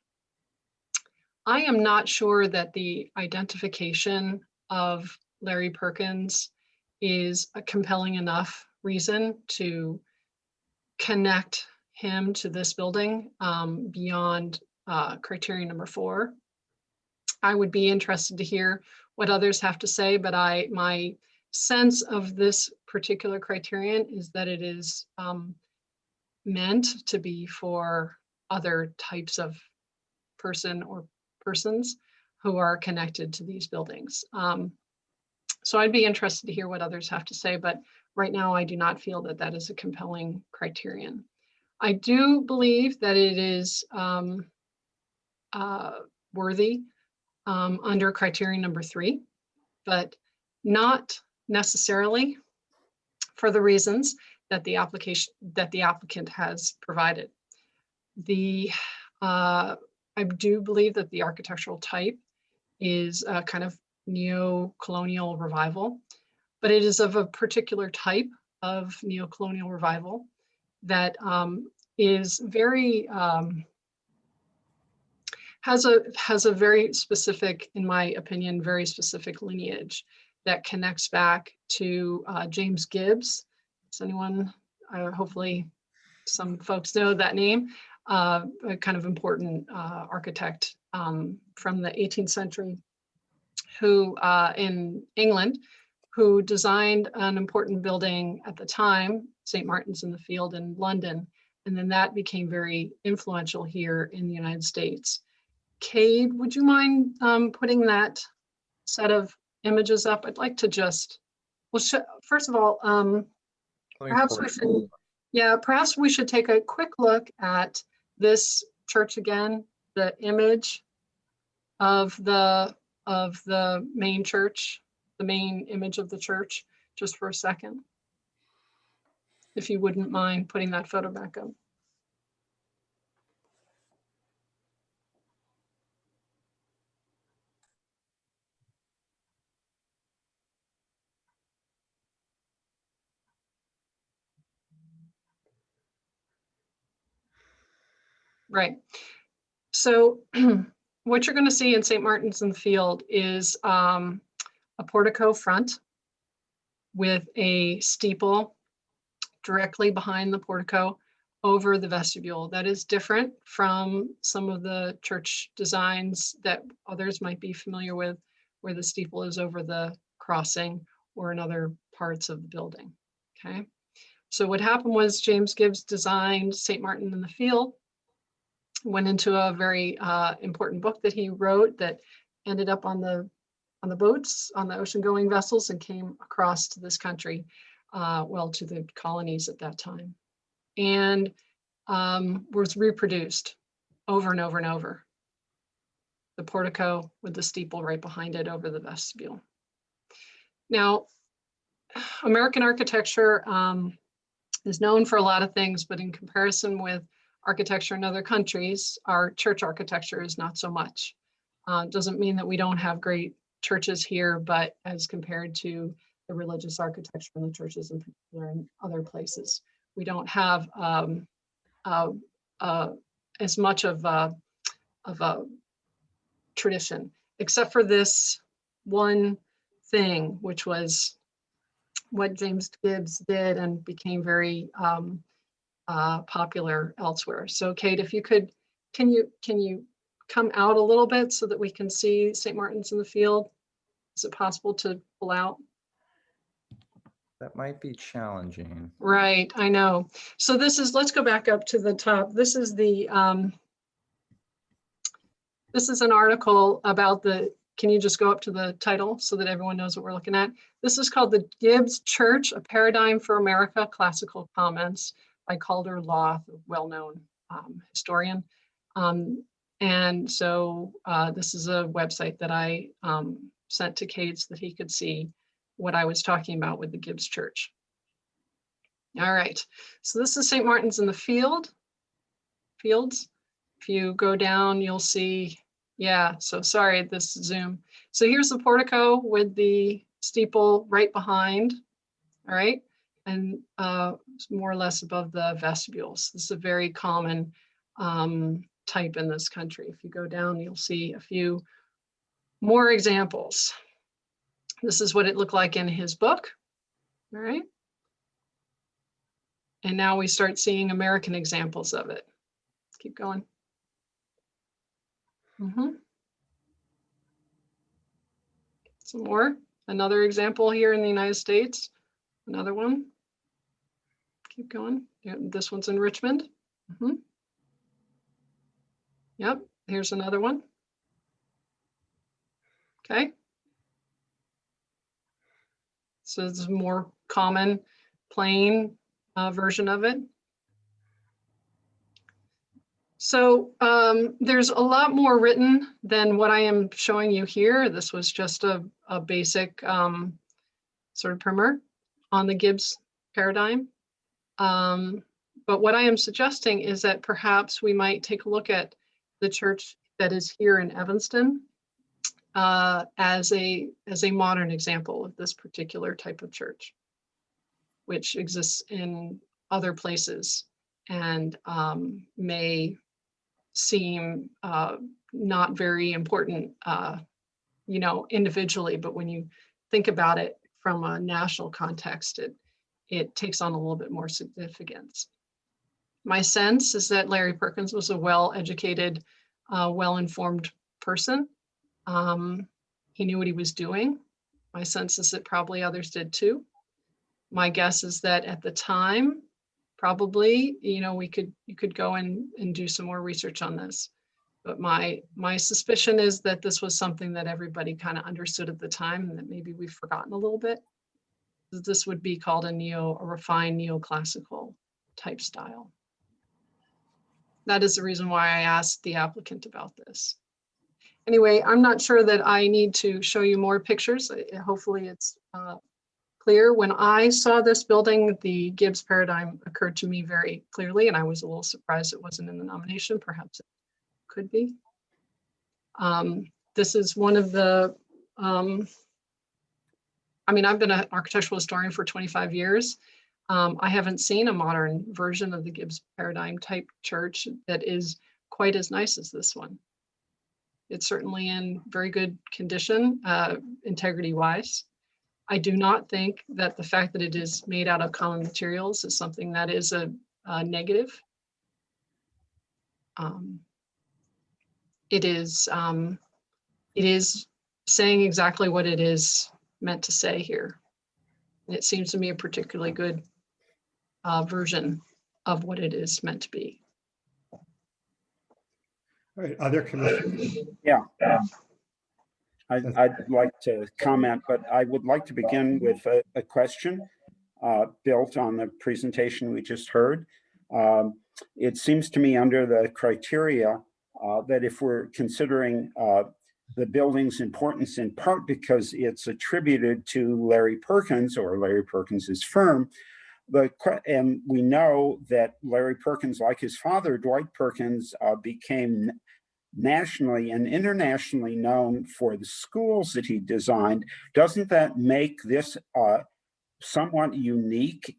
I am not sure that the identification of Larry Perkins is a compelling enough reason to connect him to this building beyond criterion number 4. I would be interested to hear what others have to say, but my sense of this particular criterion is that it is meant to be for other types of person or persons who are connected to these buildings. So I'd be interested to hear what others have to say, but right now I do not feel that that is a compelling criterion. I do believe that it is worthy under criterion number 3, but not necessarily for the reasons that the applicant has provided. I do believe that the architectural type is a kind of neo-colonial revival, but it is of a particular type of neo-colonial revival that is very has a very specific, in my opinion, very specific lineage that connects back to James Gibbs. Does anyone, hopefully some folks know that name, a kind of important architect from the 18th century who in England, who designed an important building at the time, St. Martin's in the Field in London. And then that became very influential here in the United States. Cade, would you mind putting that set of images up? I'd like to just, well, first of all, perhaps we should take a quick look at this church again, the image of the main church, the main image of the church, just for a second. If you wouldn't mind putting that photo back up. Right. So what you're going to see in St. Martin's in the Field is a portico front with a steeple directly behind the portico over the vestibule. That is different from some of the church designs that others might be familiar with, where the steeple is over the crossing or in other parts of the building. Okay. So what happened was James Gibbs designed St. Martin in the Field, went into a very important book that he wrote that ended up on the boats, on the ocean-going vessels, and came across to this country, well, to the colonies at that time, and was reproduced over and over and over. The portico with the steeple right behind it over the vestibule. Now, American architecture is known for a lot of things, but in comparison with architecture in other countries, our church architecture is not so much. Doesn't mean that we don't have great churches here, but as compared to the religious architecture in the churches in particular in other places, we don't have as much of a tradition, except for this one thing, which was what James Gibbs did and became very popular elsewhere. So Kate, if you could, can you come out a little bit so that we can see St. Martin's in the Field? Is it possible to pull out? That might be challenging. Right, I know. So this is, let's go back up to the top. This is the, this is an article about the, can you just go up to the title so that everyone knows what we're looking at? This is called The Gibbs Church, A Paradigm for America, Classical Comments by Calder Loth, a well-known historian. And so this is a website that I sent to Cade so that he could see what I was talking about with the Gibbs Church. All right, so this is St. Martin's in the Fields. If you go down, you'll see, yeah, so sorry, this Zoom. So here's the portico with the steeple right behind, all right? And more or less above the vestibules. This is a very common type in this country. If you go down, you'll see a few more examples. This is what it looked like in his book, all right? And now we start seeing American examples of it. Keep going. Some more, another example here in the United States, another one. Keep going. Yeah, this one's in Richmond. Yep, here's another one. Okay. So this is a more common, plain version of it. So there's a lot more written than what I am showing you here. This was just a basic sort of primer on the Gibbs paradigm. But what I am suggesting is that perhaps we might take a look at the church that is here in Evanston as a modern example of this particular type of church, which exists in other places and may seem not very important, you know, individually, but when you think about it from a national context, it takes on a little bit more significance. My sense is that Larry Perkins was a well-educated, well-informed person. He knew what he was doing. My sense is that probably others did too. My guess is that at the time, probably, you know, you could go and do some more research on this. But my suspicion is that this was something that everybody kind of understood at the time and that maybe we've forgotten a little bit. This would be called a refined neoclassical type style. That is the reason why I asked the applicant about this. Anyway, I'm not sure that I need to show you more pictures. Hopefully it's clear. When I saw this building, the Gibbs paradigm occurred to me very clearly, and I was a little surprised it wasn't in the nomination. Perhaps it could be. This is one of the, I mean, I've been an architectural historian for 25 years. I haven't seen a modern version of the Gibbs paradigm type church that is quite as nice as this one. It's certainly in very good condition, integrity-wise. I do not think that the fact that it is made out of common materials is something that is a negative. It is saying exactly what it is meant to say here. And it seems to me a particularly good version of what it is meant to be. All right, other commissioners? Yeah. I'd like to comment, but I would like to begin with a question built on the presentation we just heard. It seems to me under the criteria that if we're considering the building's importance in part because it's attributed to Larry Perkins or Larry Perkins's firm, and we know that Larry Perkins, like his father, Dwight Perkins, became nationally and internationally known for the schools that he designed. Doesn't that make this somewhat unique,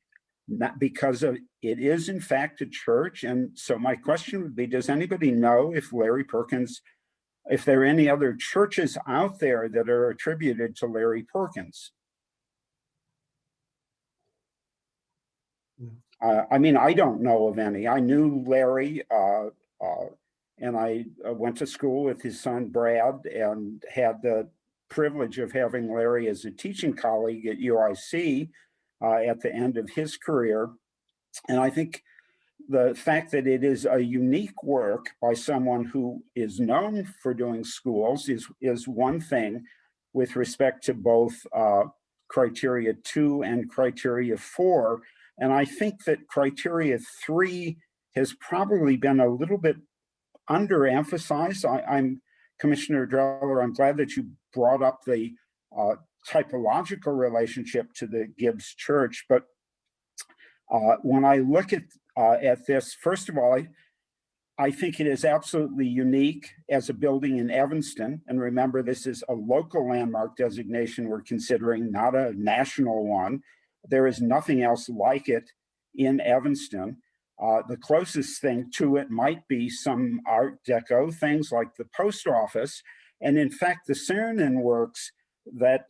not because of it is in fact a church? And so my question would be, does anybody know if Larry Perkins, if there are any other churches out there that are attributed to Larry Perkins? I mean, I don't know of any. I knew Larry, and I went to school with his son, Brad, and had the privilege of having Larry as a teaching colleague at UIC at the end of his career. And I think the fact that it is a unique work by someone who is known for doing schools is one thing with respect to both criteria 2 and criteria 4. And I think that criteria 3 has probably been a little bit underemphasized. I'm Commissioner Dreller, I'm glad that you brought up the typological relationship to the Gibbs Church. But when I look at this, first of all, I think it is absolutely unique as a building in Evanston. And remember, this is a local landmark designation we're considering, not a national one. There is nothing else like it in Evanston. The closest thing to it might be some Art Deco things like the post office. And in fact, the Saarinen works that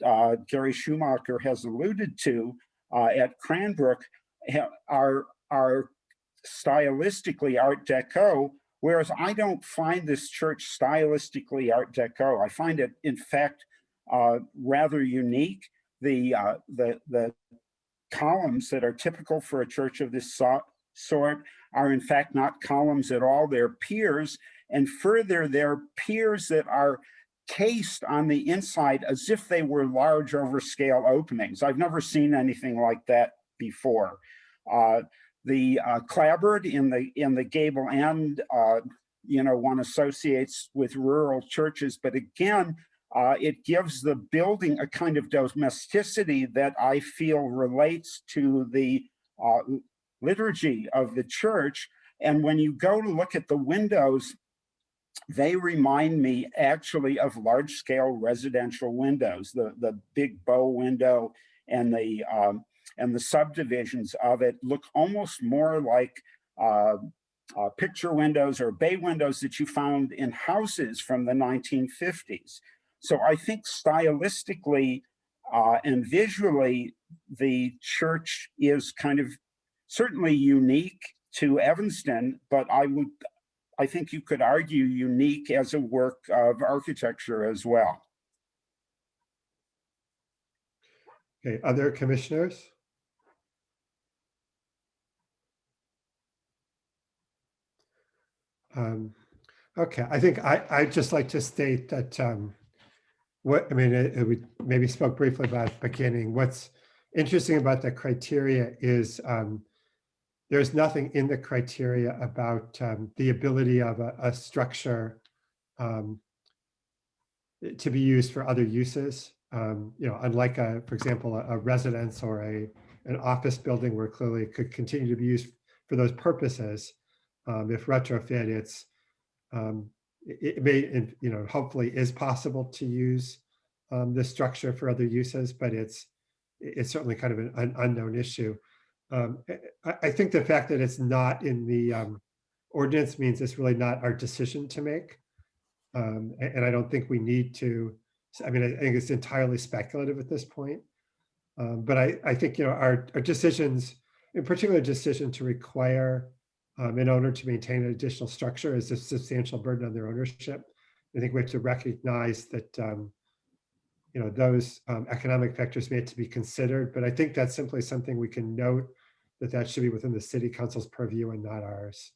Gary Schumacher has alluded to at Cranbrook are stylistically Art Deco, whereas I don't find this church stylistically Art Deco. I find it, in fact, rather unique. The columns that are typical for a church of this sort are in fact not columns at all, they're piers, and further they're piers that are cased on the inside as if they were large overscale openings. I've never seen anything like that before. The clapboard in the gable end, one associates with rural churches, but again, it gives the building a kind of domesticity that I feel relates to the liturgy of the church. And when you go to look at the windows, they remind me actually of large scale residential windows, the big bow window and the subdivisions of it look almost more like picture windows or bay windows that you found in houses from the 1950s. So I think stylistically and visually, the church is kind of certainly unique to Evanston, but I think you could argue unique as a work of architecture as well. Okay, other commissioners? Okay, I think I'd just like to state that we maybe spoke briefly about it at the beginning. What's interesting about the criteria is there's nothing in the criteria about the ability of a structure to be used for other uses. Unlike for example, a residence or an office building where clearly it could continue to be used for those purposes. If retrofit, it may, hopefully is possible to use this structure for other uses, but it's certainly kind of an unknown issue. I think the fact that it's not in the ordinance means it's really not our decision to make. And I don't think we need to, I think it's entirely speculative at this point. But I think, our decisions, in particular decision to require an owner to maintain an additional structure is a substantial burden on their ownership. I think we have to recognize that, those economic factors may have to be considered, but I think that's simply something we can note that should be within the city council's purview and not ours.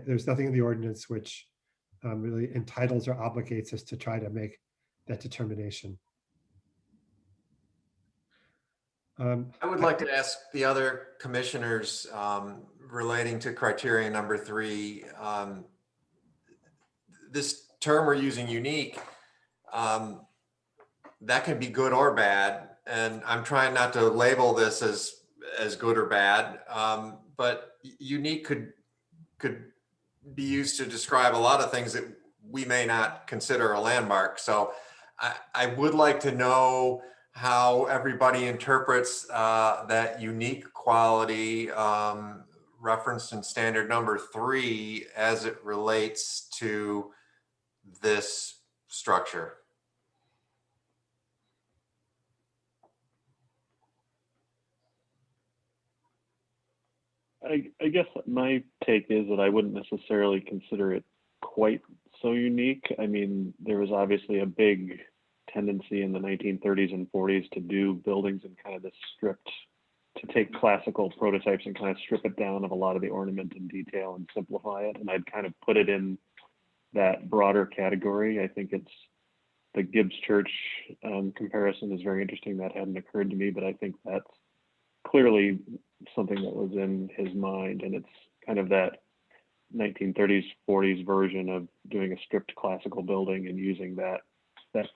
There's nothing in the ordinance which really entitles or obligates us to try to make that determination. I would like to ask the other commissioners relating to criteria number 3. This term we're using, unique, that can be good or bad. And I'm trying not to label this as good or bad, but unique could be used to describe a lot of things that we may not consider a landmark. So I would like to know how everybody interprets that unique quality referenced in standard number 3 as it relates to this structure. I guess my take is that I wouldn't necessarily consider it quite so unique. I mean, there was obviously a big tendency in the 1930s and 40s to do buildings in kind of this stripped, to take classical prototypes and kind of strip it down of a lot of the ornament and detail and simplify it. And I'd kind of put it in that broader category. I think it's the Gibbs Church comparison is very interesting. That hadn't occurred to me, but I think that's clearly something that was in his mind. And it's kind of that 1930s, 40s version of doing a stripped classical building and using that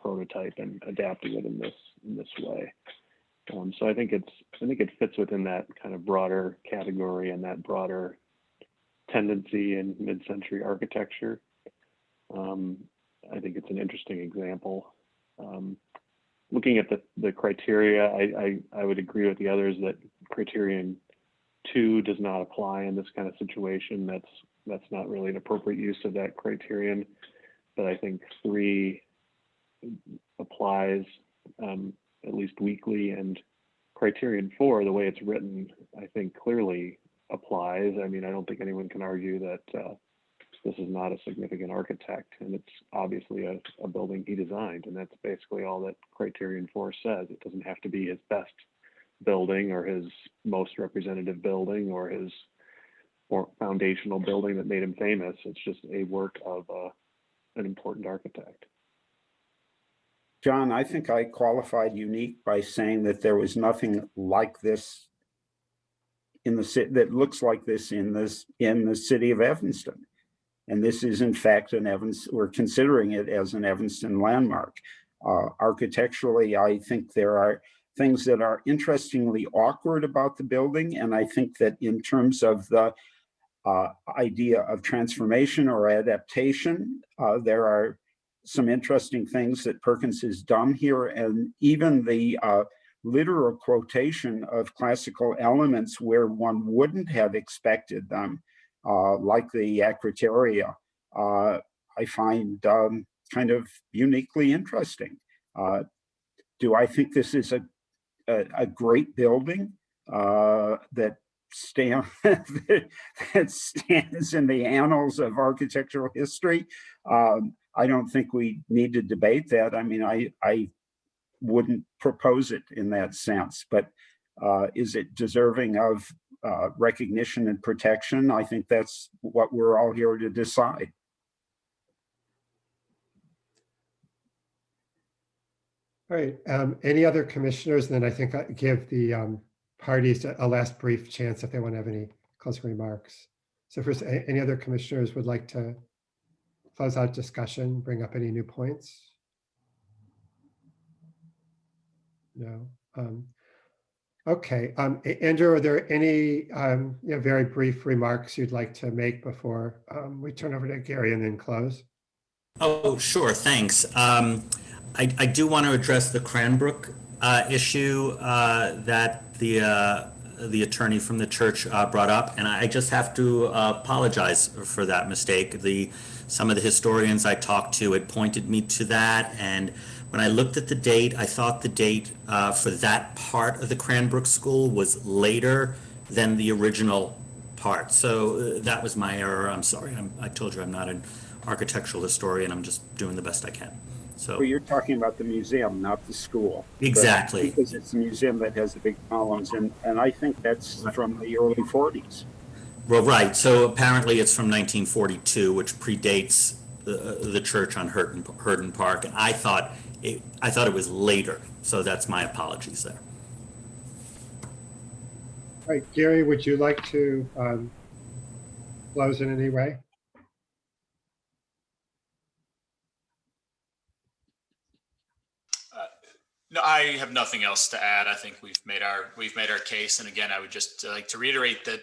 prototype and adapting it in this way. So I think it fits within that kind of broader category and that broader tendency in mid-century architecture. I think it's an interesting example. Looking at the criteria, I would agree with the others that criterion 2 does not apply in this kind of situation. That's not really an appropriate use of that criterion. But I think 3 applies at least weakly, and criterion 4, the way it's written, I think clearly applies. I mean, I don't think anyone can argue that this is not a significant architect, and it's obviously a building he designed, and that's basically all that criterion 4 says. It doesn't have to be his best building or his most representative building or his foundational building that made him famous. It's just a work of an important architect. John, I think I qualified unique by saying that there was nothing like this in the city that looks like this in the city of Evanston. And this is in fact we're considering it as an Evanston landmark. Architecturally, I think there are things that are interestingly awkward about the building. And I think that in terms of the idea of transformation or adaptation, there are some interesting things that Perkins has done here. And even the literal quotation of classical elements where one wouldn't have expected them, like the acroteria, I find kind of uniquely interesting. Do I think this is a great building that stands in the annals of architectural history? I don't think we need to debate that. I mean, I wouldn't propose it in that sense, but is it deserving of recognition and protection? I think that's what we're all here to decide. All right, any other commissioners? And then I think I give the parties a last brief chance if they want to have any closing remarks. So first, any other commissioners would like to close out discussion, bring up any new points? No. Okay, Andrew, are there any very brief remarks you'd like to make before we turn over to Gary and then close? Oh, sure, thanks. I do want to address the Cranbrook issue that the attorney from the church brought up, and I just have to apologize for that mistake. Some of the historians I talked to had pointed me to that, and when I looked at the date, I thought the date for that part of the Cranbrook School was later than the original part. So that was my error. I'm sorry. I told you I'm not an architectural historian. I'm just doing the best I can. So Well, you're talking about the museum, not the school. exactly. Because it's the museum that has the big columns, and I think that's from the early 40s. Well, right. So apparently it's from 1942, which predates the church on Hurton Park. And I thought it was later. So that's my apologies there. All right, Gary, would you like to close in any way? No, I have nothing else to add. I think we've made our case. And again, I would just like to reiterate that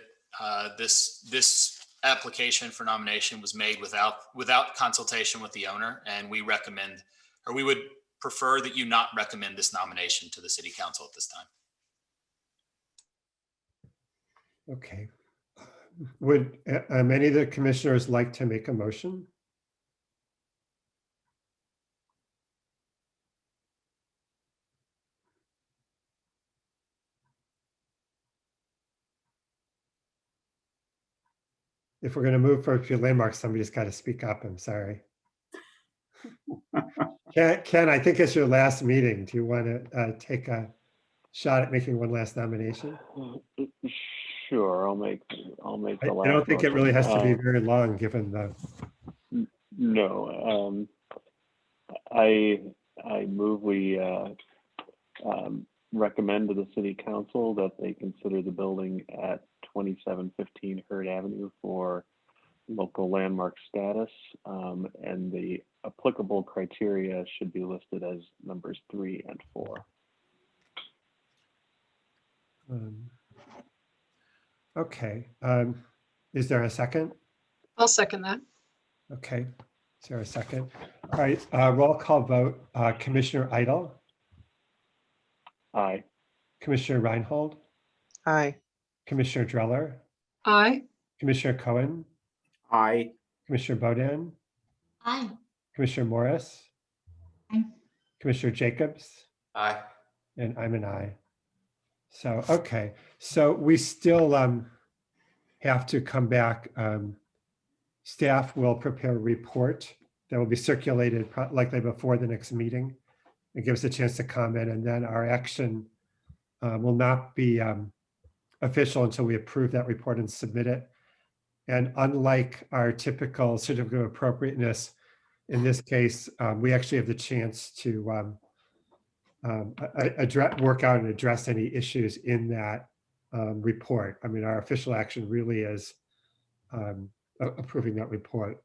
this application for nomination was made without consultation with the owner, and we recommend, or we would prefer that you not recommend this nomination to the city council at this time. Okay. Would any of the commissioners like to make a motion? If we're going to move for a few landmarks, somebody's got to speak up. I'm sorry. Ken, I think it's your last meeting. Do you want to take a shot at making one last nomination? Sure, I'll make the last. I don't think it really has to be motion. very long, given the. No, I move we recommend to the city council that they consider the building at 2715 Hurd Avenue for local landmark status, and the applicable criteria should be listed as numbers 3 and 4. Okay. Is there a second? I'll second that. Okay. Is there a second? All right. Roll call vote. Commissioner Idle. Aye. Commissioner Reinhold. Aye. Commissioner Dreller. Aye. Commissioner Cohen. Aye. Commissioner Bodan. Aye. Commissioner Morris. Aye. Commissioner Jacobs. Aye. And I'm an aye. So, okay. So we still have to come back. Staff will prepare a report that will be circulated likely before the next meeting. It gives a chance to comment, and then our action will not be official until we approve that report and submit it. And unlike our typical certificate of appropriateness, in this case, we actually have the chance to work out and address any issues in that report. I mean, our official action really is approving that report.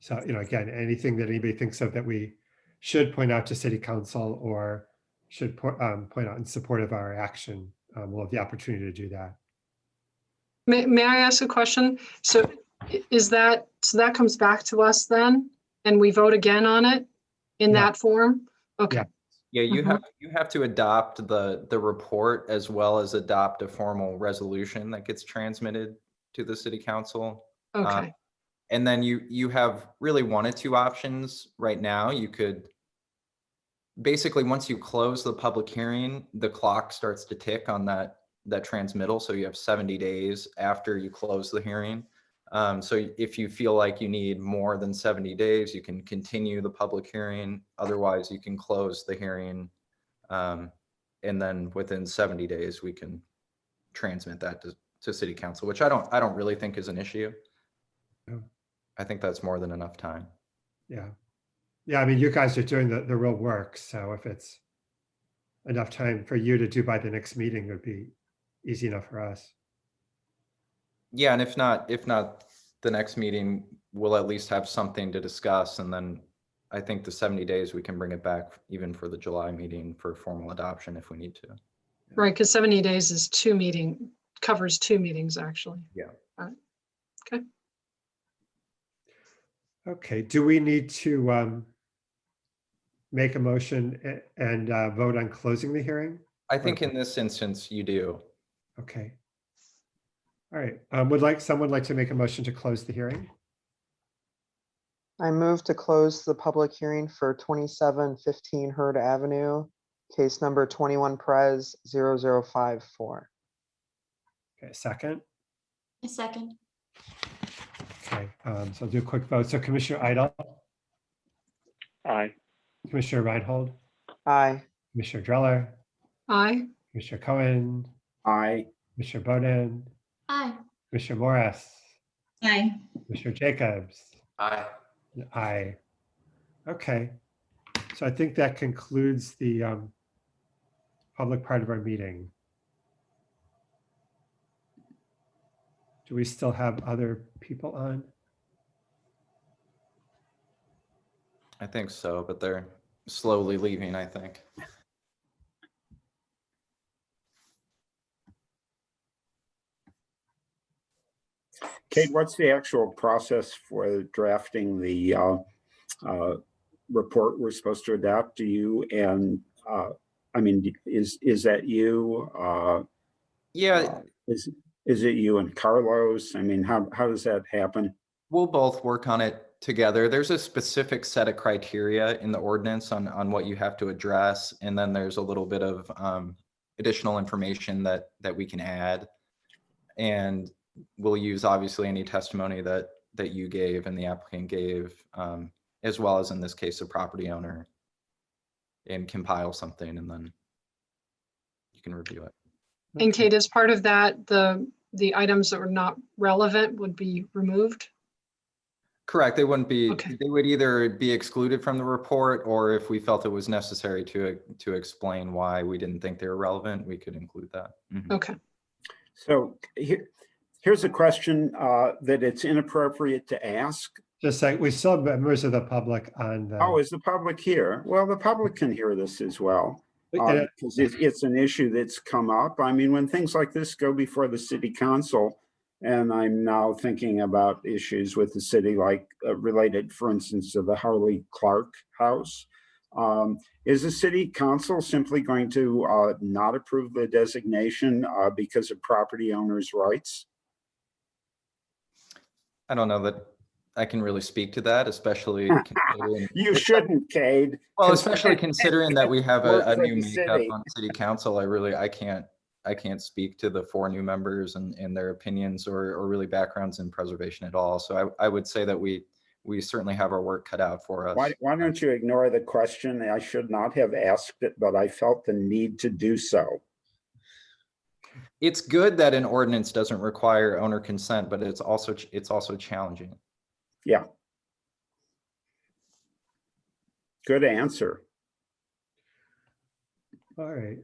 So, again, anything that anybody thinks of that we should point out to city council or should point out in support of our action, we'll have the opportunity to do that. May I ask a question? So that comes back to us then, and we vote again on it in that form? Okay. Yeah, you have to adopt the report as well as adopt a formal resolution that gets transmitted to the city council. Okay. And then you have really one of two options right now. You could basically, once you close the public hearing, the clock starts to tick on that transmittal. So you have 70 days after you close the hearing. So if you feel like you need more than 70 days, you can continue the public hearing. Otherwise, you can close the hearing. And then within 70 days, we can transmit that to city council, which I don't really think is an issue. Yeah. I think that's more than enough time. Yeah. Yeah, I mean, you guys are doing the real work. So if it's enough time for you to do by the next meeting, it would be easy enough for us. Yeah, and if not the next meeting, we'll at least have something to discuss. And then I think the 70 days, we can bring it back even for the July meeting for formal adoption if we need to. Right, because 70 days is covers 2 meetings actually. Yeah. Okay. Okay, do we need to make a motion and vote on closing the hearing? I think in this instance, you do. Okay. All right, would someone like to make a motion to close the hearing? I move to close the public hearing for 2715 Hurd Avenue, case number 21 Pres 0054. Okay, second. A second. Okay, so I'll do a quick vote. So Commissioner Idle, Aye. Commissioner Reinhold, Aye. Commissioner Dreller, Aye. Commissioner Cohen, Aye. Commissioner Boden, Aye. Commissioner Morris, Aye. Commissioner Jacobs. Aye. Aye. Okay. So I think that concludes the public part of our meeting. Do we still have other people on? I think so, but they're slowly leaving, I think. Kate, what's the actual process for drafting the report we're supposed to adopt to you? And I mean, is that you? Yeah. Is it you and Carlos? I mean, how does that happen? We'll both work on it together. There's a specific set of criteria in the ordinance on what you have to address. And then there's a little bit of additional information that we can add. And we'll use obviously any testimony that you gave and the applicant gave, as well as in this case, the property owner, and compile something, and then you can review it. And Kate, as part of that, the items that were not relevant would be removed? Correct. They wouldn't be, Okay. They would either be excluded from the report, or if we felt it was necessary to explain why we didn't think they were relevant, we could include that. Mm-hmm. Okay. So here's a question that it's inappropriate to ask. Just like we still have members of the public on the. Oh, is the public here? Well, the public can hear this as well. Because it's an issue that's come up. I mean, when things like this go before the city council, and I'm now thinking about issues with the city, like related, for instance, to the Harley Clark house. Is the city council simply going to not approve the designation because of property owners' rights? I don't know that I can really speak to that, especially considering you shouldn't, Cade. Well, especially considering that we have a new makeup city. on city council. I can't speak to the 4 new members and their opinions or really backgrounds in preservation at all. So I would say that we certainly have our work cut out for us. Why don't you ignore the question? I should not have asked it, but I felt the need to do so. It's good that an ordinance doesn't require owner consent, but it's also challenging. Yeah. Good answer. All right.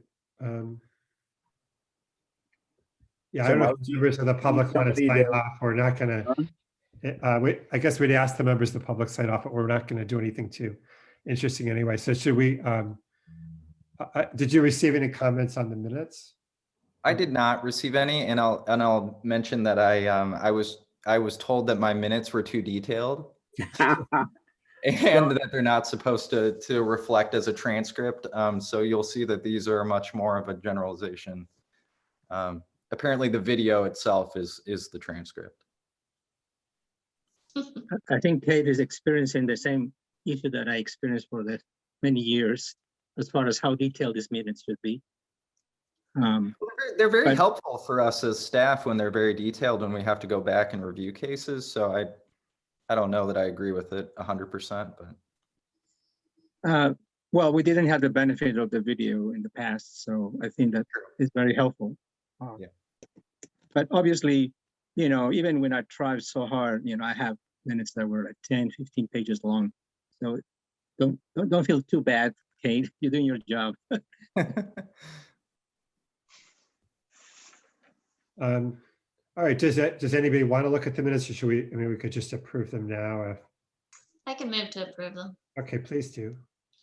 Yeah, I don't know if members of the public want to sign off. We're not going to, I guess we'd ask the members of the public sign off, but we're not going to do anything too interesting anyway. So should we, did you receive any comments on the minutes? I did not receive any, and I'll mention that I was told that my minutes were too detailed. And that they're not supposed to reflect as a transcript. So you'll see that these are much more of a generalization. Apparently the video itself is the transcript. I think Kate is experiencing the same issue that I experienced for the many years, as far as how detailed these minutes should be. They're very helpful for us as staff when they're very detailed, when we have to go back and review cases. So I don't know that I agree with it 100%, but. Well, we didn't have the benefit of the video in the past, so I think that is very helpful. Yeah. But obviously, even when I tried so hard, I have minutes that were like 10, 15 pages long. So don't feel too bad, Kate. You're doing your job. All right, does anybody want to look at the minutes, or should we, we could just approve them now? I can move to approve them. Okay, please do.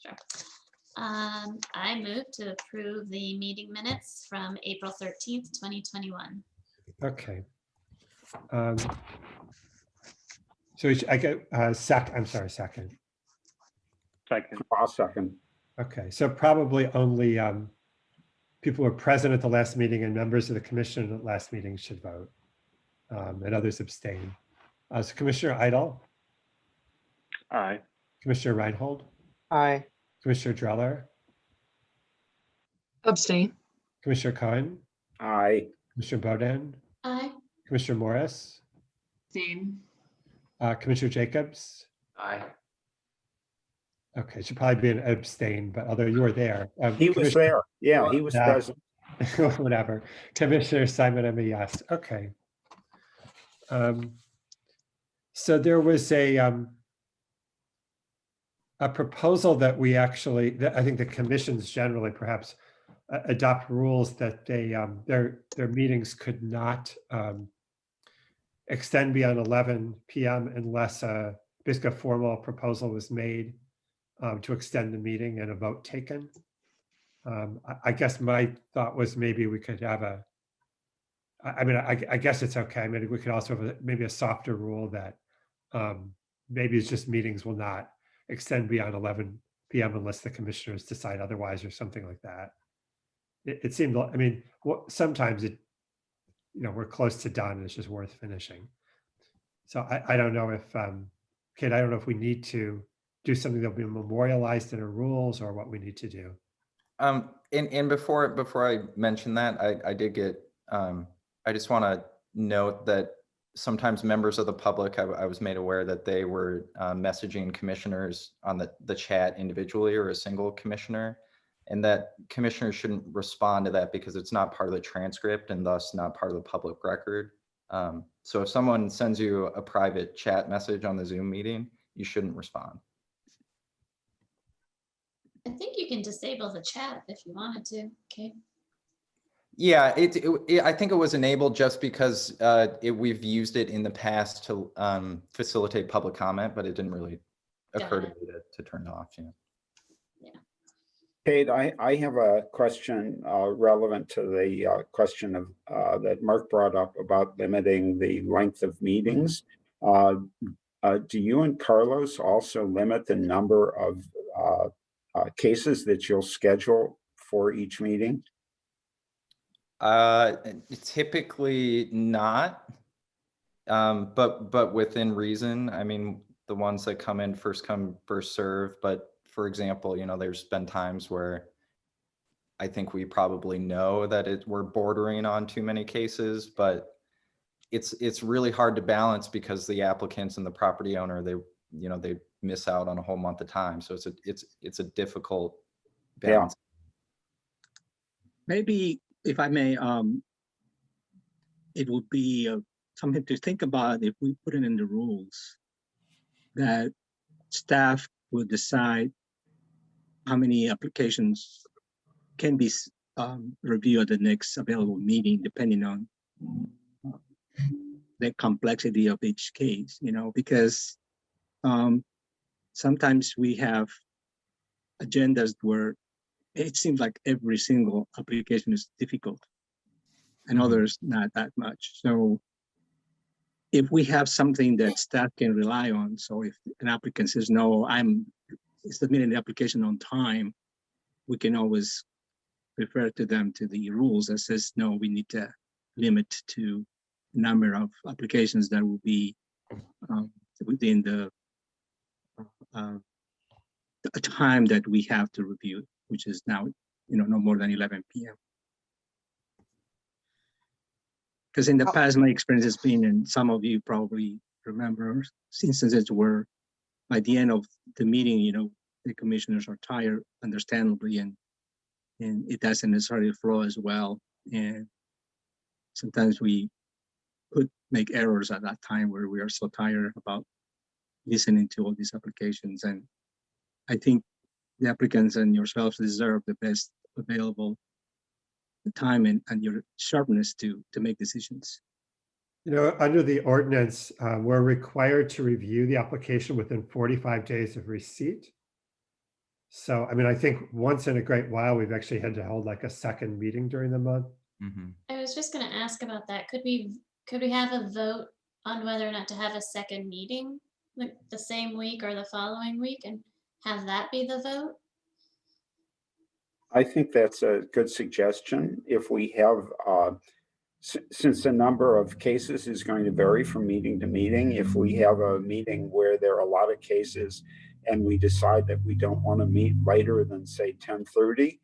Sure. I move to approve the meeting minutes from April 13th, 2021. Okay. So I get second. Second. I'll second. Okay, so probably only people who were present at the last meeting and members of the commission at the last meeting should vote, and others abstain. So Commissioner Idle? Aye. Commissioner Reinhold? Aye. Commissioner Dreller? Abstain. Commissioner Cohen? Aye. Commissioner Boden? Aye. Commissioner Morris? Same. Commissioner Jacobs? Aye. Okay, should probably be an abstain, but although you were there. He was there. Yeah, he was there. He was Commissioner- there. Yeah, he was Yeah. present. Whatever. Commissioner Simon, I'm a yes. Okay. So there was a proposal that we actually, that I think the commissions generally perhaps adopt rules that they their meetings could not extend beyond 11 p.m. unless basically a formal proposal was made to extend the meeting and a vote taken. I guess my thought was maybe we could have I guess it's okay. I mean, we could also have maybe a softer rule that maybe it's just meetings will not extend beyond 11 p.m. unless the commissioners decide otherwise or something like that. It seemed, I mean, sometimes it, we're close to done and it's just worth finishing. So I don't know if, Kate, I don't know if we need to do something that'll be memorialized in our rules or what we need to do. And before I mention that, I did get, I just want to note that sometimes members of the public, I was made aware that they were messaging commissioners on the chat individually or a single commissioner, and that commissioners shouldn't respond to that because it's not part of the transcript and thus not part of the public record. So if someone sends you a private chat message on the Zoom meeting, you shouldn't respond. I think you can disable the chat if you wanted to. Okay. Yeah, I think it was enabled just because we've used it in the past to facilitate public comment, but it didn't really occur to me to turn it off. Yeah. Kate, I have a question relevant to the question of that Mark brought up about limiting the length of meetings. Do you and Carlos also limit the number of cases that you'll schedule for each meeting? Typically not, but within reason. I mean, the ones that come in first come, first serve. But for example, there's been times where I think we probably know that we're bordering on too many cases, but it's really hard to balance because the applicants and the property owner, they miss out on a whole month of time. So it's a difficult balance. Yeah. Maybe if I may, it would be something to think about if we put it in the rules that staff would decide how many applications can be reviewed at the next available meeting, depending on the complexity of each case, because sometimes we have agendas where it seems like every single application is difficult and others not that much. So if we have something that staff can rely on, so if an applicant says, no, I'm submitting the application on time, we can always refer to them to the rules that says, no, we need to limit to the number of applications that will be within the time that we have to review, which is now, no more than 11 p.m. Because in the past, my experience has been, and some of you probably remember instances where by the end of the meeting, the commissioners are tired, understandably, and it doesn't necessarily flow as well. And sometimes we could make errors at that time where we are so tired about listening to all these applications. And I think the applicants and yourselves deserve the best available time and your sharpness to make decisions. Under the ordinance, we're required to review the application within 45 days of receipt. So, I mean, I think once in a great while, we've actually had to hold like a second meeting during the month. Mm-hmm. I was just going to ask about that. Could we have a vote on whether or not to have a second meeting, like the same week or the following week, and have that be the vote? I think that's a good suggestion. If we have, since the number of cases is going to vary from meeting to meeting, if we have a meeting where there are a lot of cases and we decide that we don't want to meet later than say 10:30,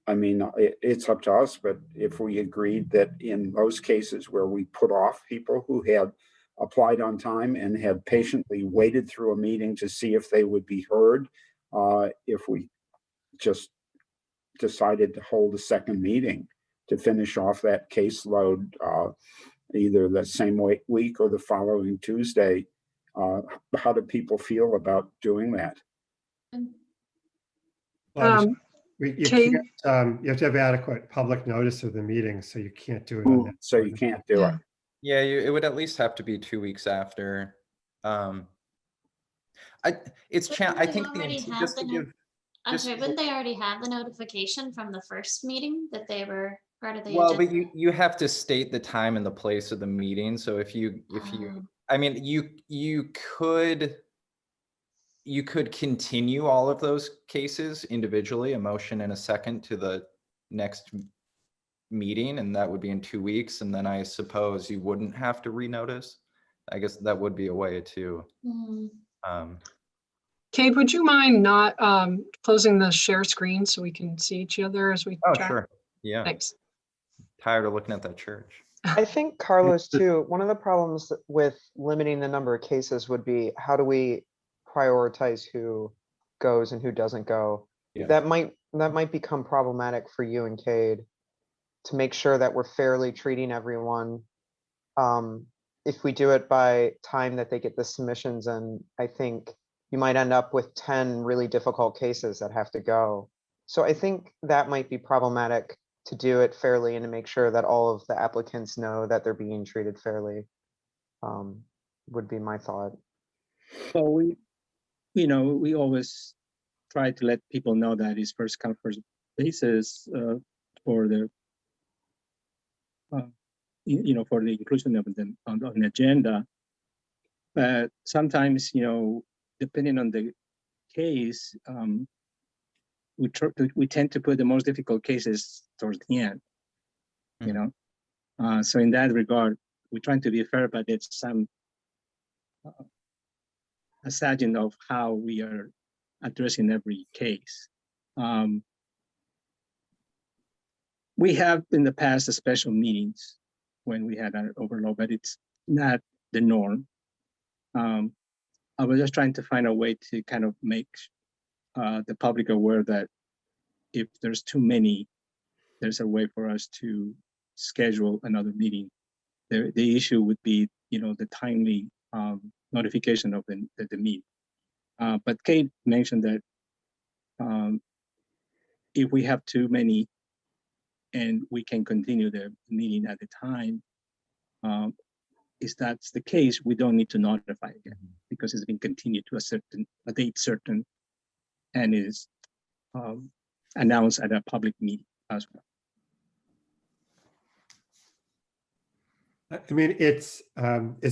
I mean, it's up to us, but if we agreed that in those cases where we put off people who had applied on time and have patiently waited through a meeting to see if they would be heard. If we just decided to hold a second meeting to finish off that caseload, either the same week or the following Tuesday, how do people feel about doing that? Well, you Kate? can't, you have to have adequate public notice of the meeting, so you can't do it on that. So you can't do it. Yeah, it would at least have to be 2 weeks after. I think Already have the I'm sorry, wouldn't they already have the notification from the first meeting that they were part of the well, agenda? but you have to state the time and the place of the meeting. So if you, I mean, you could continue all of those cases individually, a motion and a second to the next meeting, and that would be in 2 weeks. And then I suppose you wouldn't have to renotice. I guess that would be a way to. Kate, would you mind not closing the share screen so we can see each other as we Oh, chat? sure. Yeah. Thanks. Tired of looking at that church. I think, Carlos, too, one of the problems with limiting the number of cases would be how do we prioritize who goes and who doesn't go? Yeah. That might become problematic for you and Cade to make sure that we're fairly treating everyone. If we do it by time that they get the submissions, and I think you might end up with 10 really difficult cases that have to go. So I think that might be problematic to do it fairly and to make sure that all of the applicants know that they're being treated fairly, would be my thought. Well, we always try to let people know that it's first come first basis for the for the inclusion of them on the agenda. But sometimes, depending on the case, we tend to put the most difficult cases towards the end. So in that regard, we're trying to be fair, but it's some assessment of how we are addressing every case. We have in the past special meetings when we had an overload, but it's not the norm. I was just trying to find a way to kind of make the public aware that if there's too many, there's a way for us to schedule another meeting. The issue would be, the timely notification of the meeting. But Kate mentioned that if we have too many and we can continue the meeting at the time, if that's the case, we don't need to notify again because it's been continued to a date certain and is announced at a public meeting as well. I mean, it's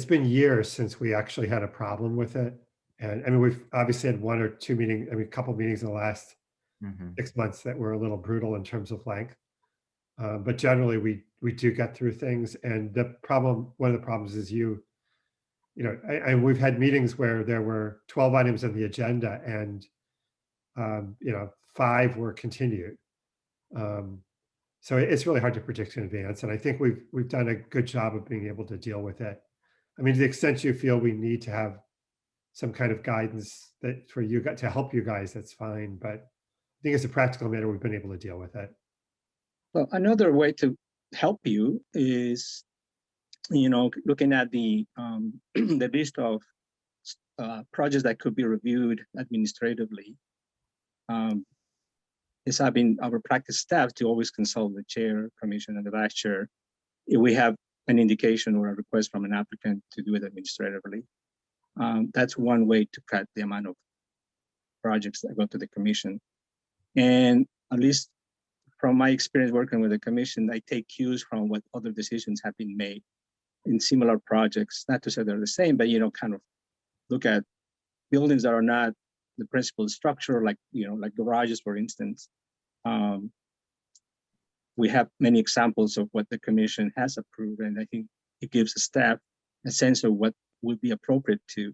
been years since we actually had a problem with it. And I mean, we've obviously had one or two meetings, a couple of meetings in the last 6 months that were a little brutal in terms of length. But generally we do get through things. And one of the problems is and we've had meetings where there were 12 items on the agenda and 5 were continued. So it's really hard to predict in advance. And I think we've done a good job of being able to deal with it. I mean, to the extent you feel we need to have some kind of guidance that for you to help you guys, that's fine. But I think as a practical matter, we've been able to deal with it. Well, another way to help you is, looking at the the list of projects that could be reviewed administratively. It's been our practice staff to always consult the chair, commission, and the vice chair if we have an indication or a request from an applicant to do it administratively. That's one way to cut the amount of projects that go to the commission. And at least from my experience working with the commission, I take cues from what other decisions have been made in similar projects. Not to say they're the same, but kind of look at buildings that are not the principal structure, like like garages, for instance. We have many examples of what the commission has approved, and I think it gives the staff a sense of what would be appropriate to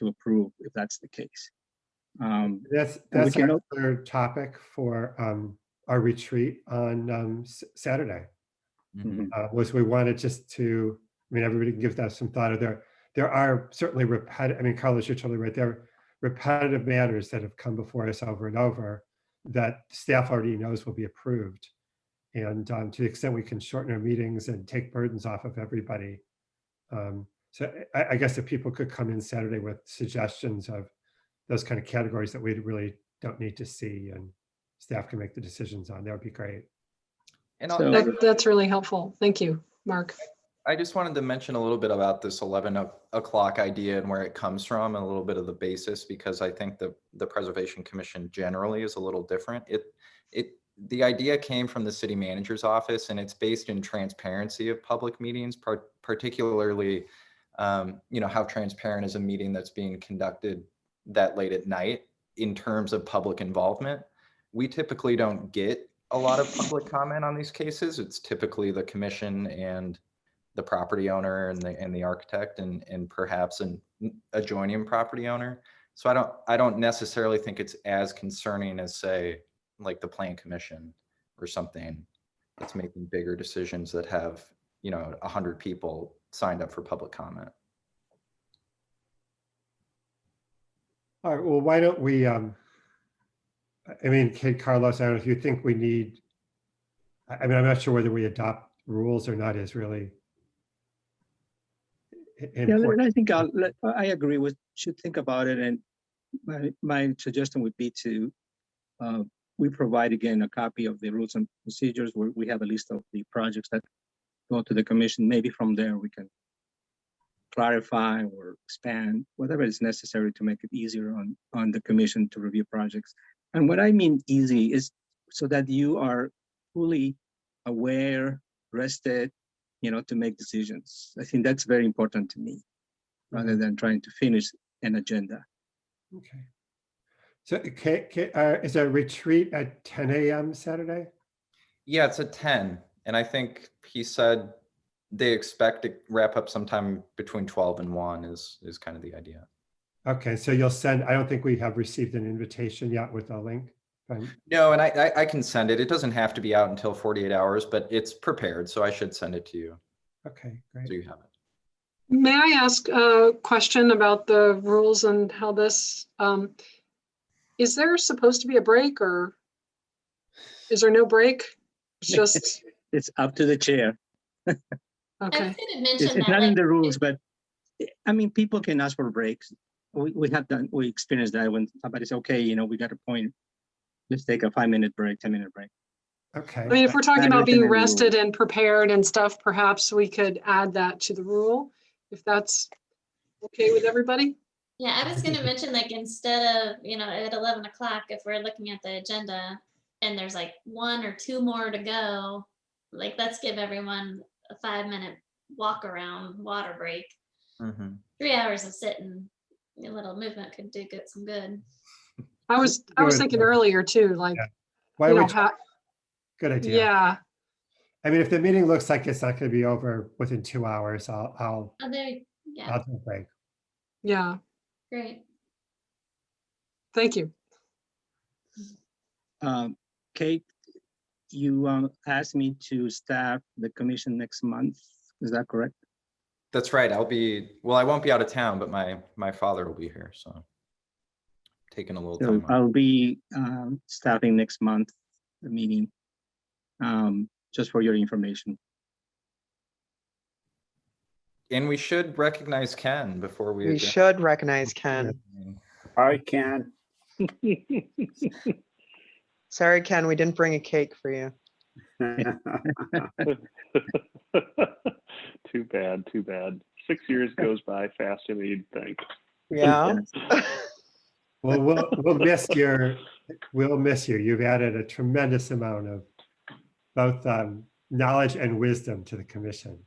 approve if that's the case. That's our third topic for our retreat on Saturday. Was we wanted just to, everybody can give that some thought. Are there there are certainly repetitive, I mean, Carlos, you're totally right. There are repetitive matters that have come before us over and over that staff already knows will be approved. And to the extent we can shorten our meetings and take burdens off of everybody. So I guess if people could come in Saturday with suggestions of those kind of categories that we really don't need to see and staff can make the decisions on, that would be great. And That's really helpful. Thank you, Mark. I just wanted to mention a little bit about this 11 o'clock idea and where it comes from and a little bit of the basis, because I think the Preservation Commission generally is a little different. The idea came from the city manager's office, and it's based in transparency of public meetings, particularly, how transparent is a meeting that's being conducted that late at night in terms of public involvement. We typically don't get a lot of public comment on these cases. It's typically the commission and the property owner and the architect and perhaps an adjoining property owner. So I don't necessarily think it's as concerning as, say, like the Plan Commission or something that's making bigger decisions that have 100 people signed up for public comment. All right, well, why don't we, I mean, Kate, Carlos, I don't know if you think we need, I mean, I'm not sure whether we adopt rules or not is really important. Yeah, I think I agree with, should think about it. And my suggestion would be to, we provide again a copy of the rules and procedures where we have a list of the projects that go to the commission. Maybe from there we can clarify or expand whatever is necessary to make it easier on the commission to review projects. And what I mean easy is so that you are fully aware, rested, to make decisions. I think that's very important to me, rather than trying to finish an agenda. Okay. So is there a retreat at 10 a.m. Saturday? Yeah, it's at 10. And I think he said they expect to wrap up sometime between 12 and 1 is kind of the idea. Okay, so you'll send, I don't think we have received an invitation yet with a link. No, and I can send it. It doesn't have to be out until 48 hours, but it's prepared, so I should send it to you. Okay, great. So you have it. May I ask a question about the rules and how this, is there supposed to be a break, or is there no break? It's just. It's up to the chair. Okay. It's not in the rules, but I mean, people can ask for breaks. We experienced that when somebody says, okay, we got a point. Let's take a 5-minute break, 10-minute break. Okay. I mean, if we're talking about being rested and prepared and stuff, perhaps we could add that to the rule, if that's okay with everybody. Yeah, I was going to mention, like, instead of, at 11 o'clock, if we're looking at the agenda and there's like 1 or 2 more to go, like, let's give everyone a 5-minute walk around water break. 3 hours of sitting, a little movement could do some good. I was thinking earlier too, like, good idea. Yeah. I mean, if the meeting looks like it's not going to be over within 2 hours, I'll take a break. Yeah. Great. Thank you. Kate, you asked me to staff the commission next month. Is that correct? That's right. I won't be out of town, but my father will be here, so taking a little time off. I'll be staffing next month, the meeting, just for your information. And we should recognize Ken before we. We should recognize Ken. Hi, Ken. Sorry, Ken, we didn't bring a cake for you. Too bad, too bad. 6 years goes by faster than you'd think. Yeah. Well, we'll miss you. You've added a tremendous amount of both knowledge and wisdom to the commission.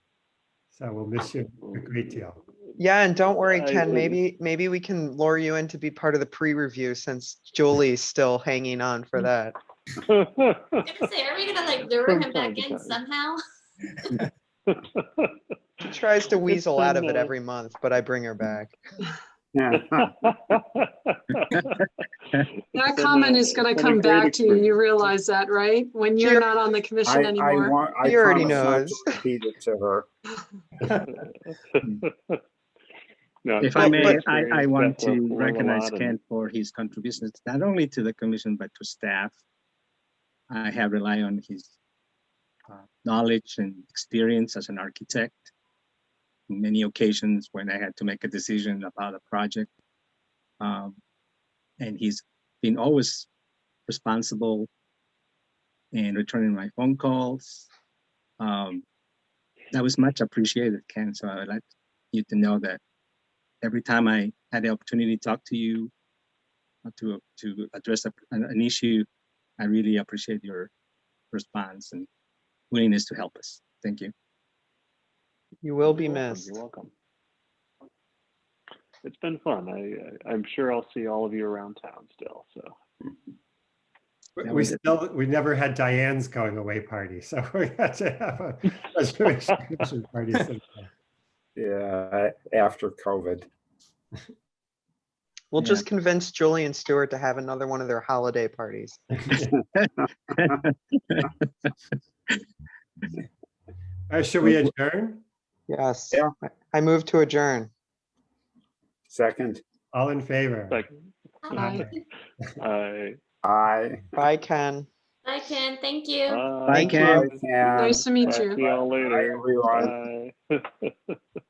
So we'll miss you a great deal. Yeah, and don't worry, Ken, maybe we can lure you in to be part of the pre-review since Julie's still hanging on for that. I was gonna say, are we gonna lure him back in somehow? She tries to weasel out of it every month, but I bring her back. That comment is going to come back to you. You realize that, right? When you're not on the commission anymore. He already knows. Feed it to her. No, If I may, great I experience. want Got to to learn a recognize lot and- Ken for his contributions, not only to the commission, but to staff. I have relied on his knowledge and experience as an architect in many occasions when I had to make a decision about a project. And he's been always responsible in returning my phone calls. That was much appreciated, Ken. So I would like you to know that every time I had the opportunity to talk to you to address an issue, I really appreciate your response and willingness to help us. Thank you. You will be You're welcome, missed. You're welcome. It's been fun. I'm sure I'll see all of you around town still. So We never had Diane's going away party, so we had to have a reservation commission party. Yeah, after COVID. We'll Yeah. just convince Julie and Stuart to have another one of their holiday parties. Should we adjourn? Yes. Yeah. I move to adjourn. Second. All in favor? Aye. Aye. Bye, Ken. Bye, Ken. Thank you. Bye, Ken. Ken. Nice to meet Bye. you. See y'all later. Bye, everyone. Bye.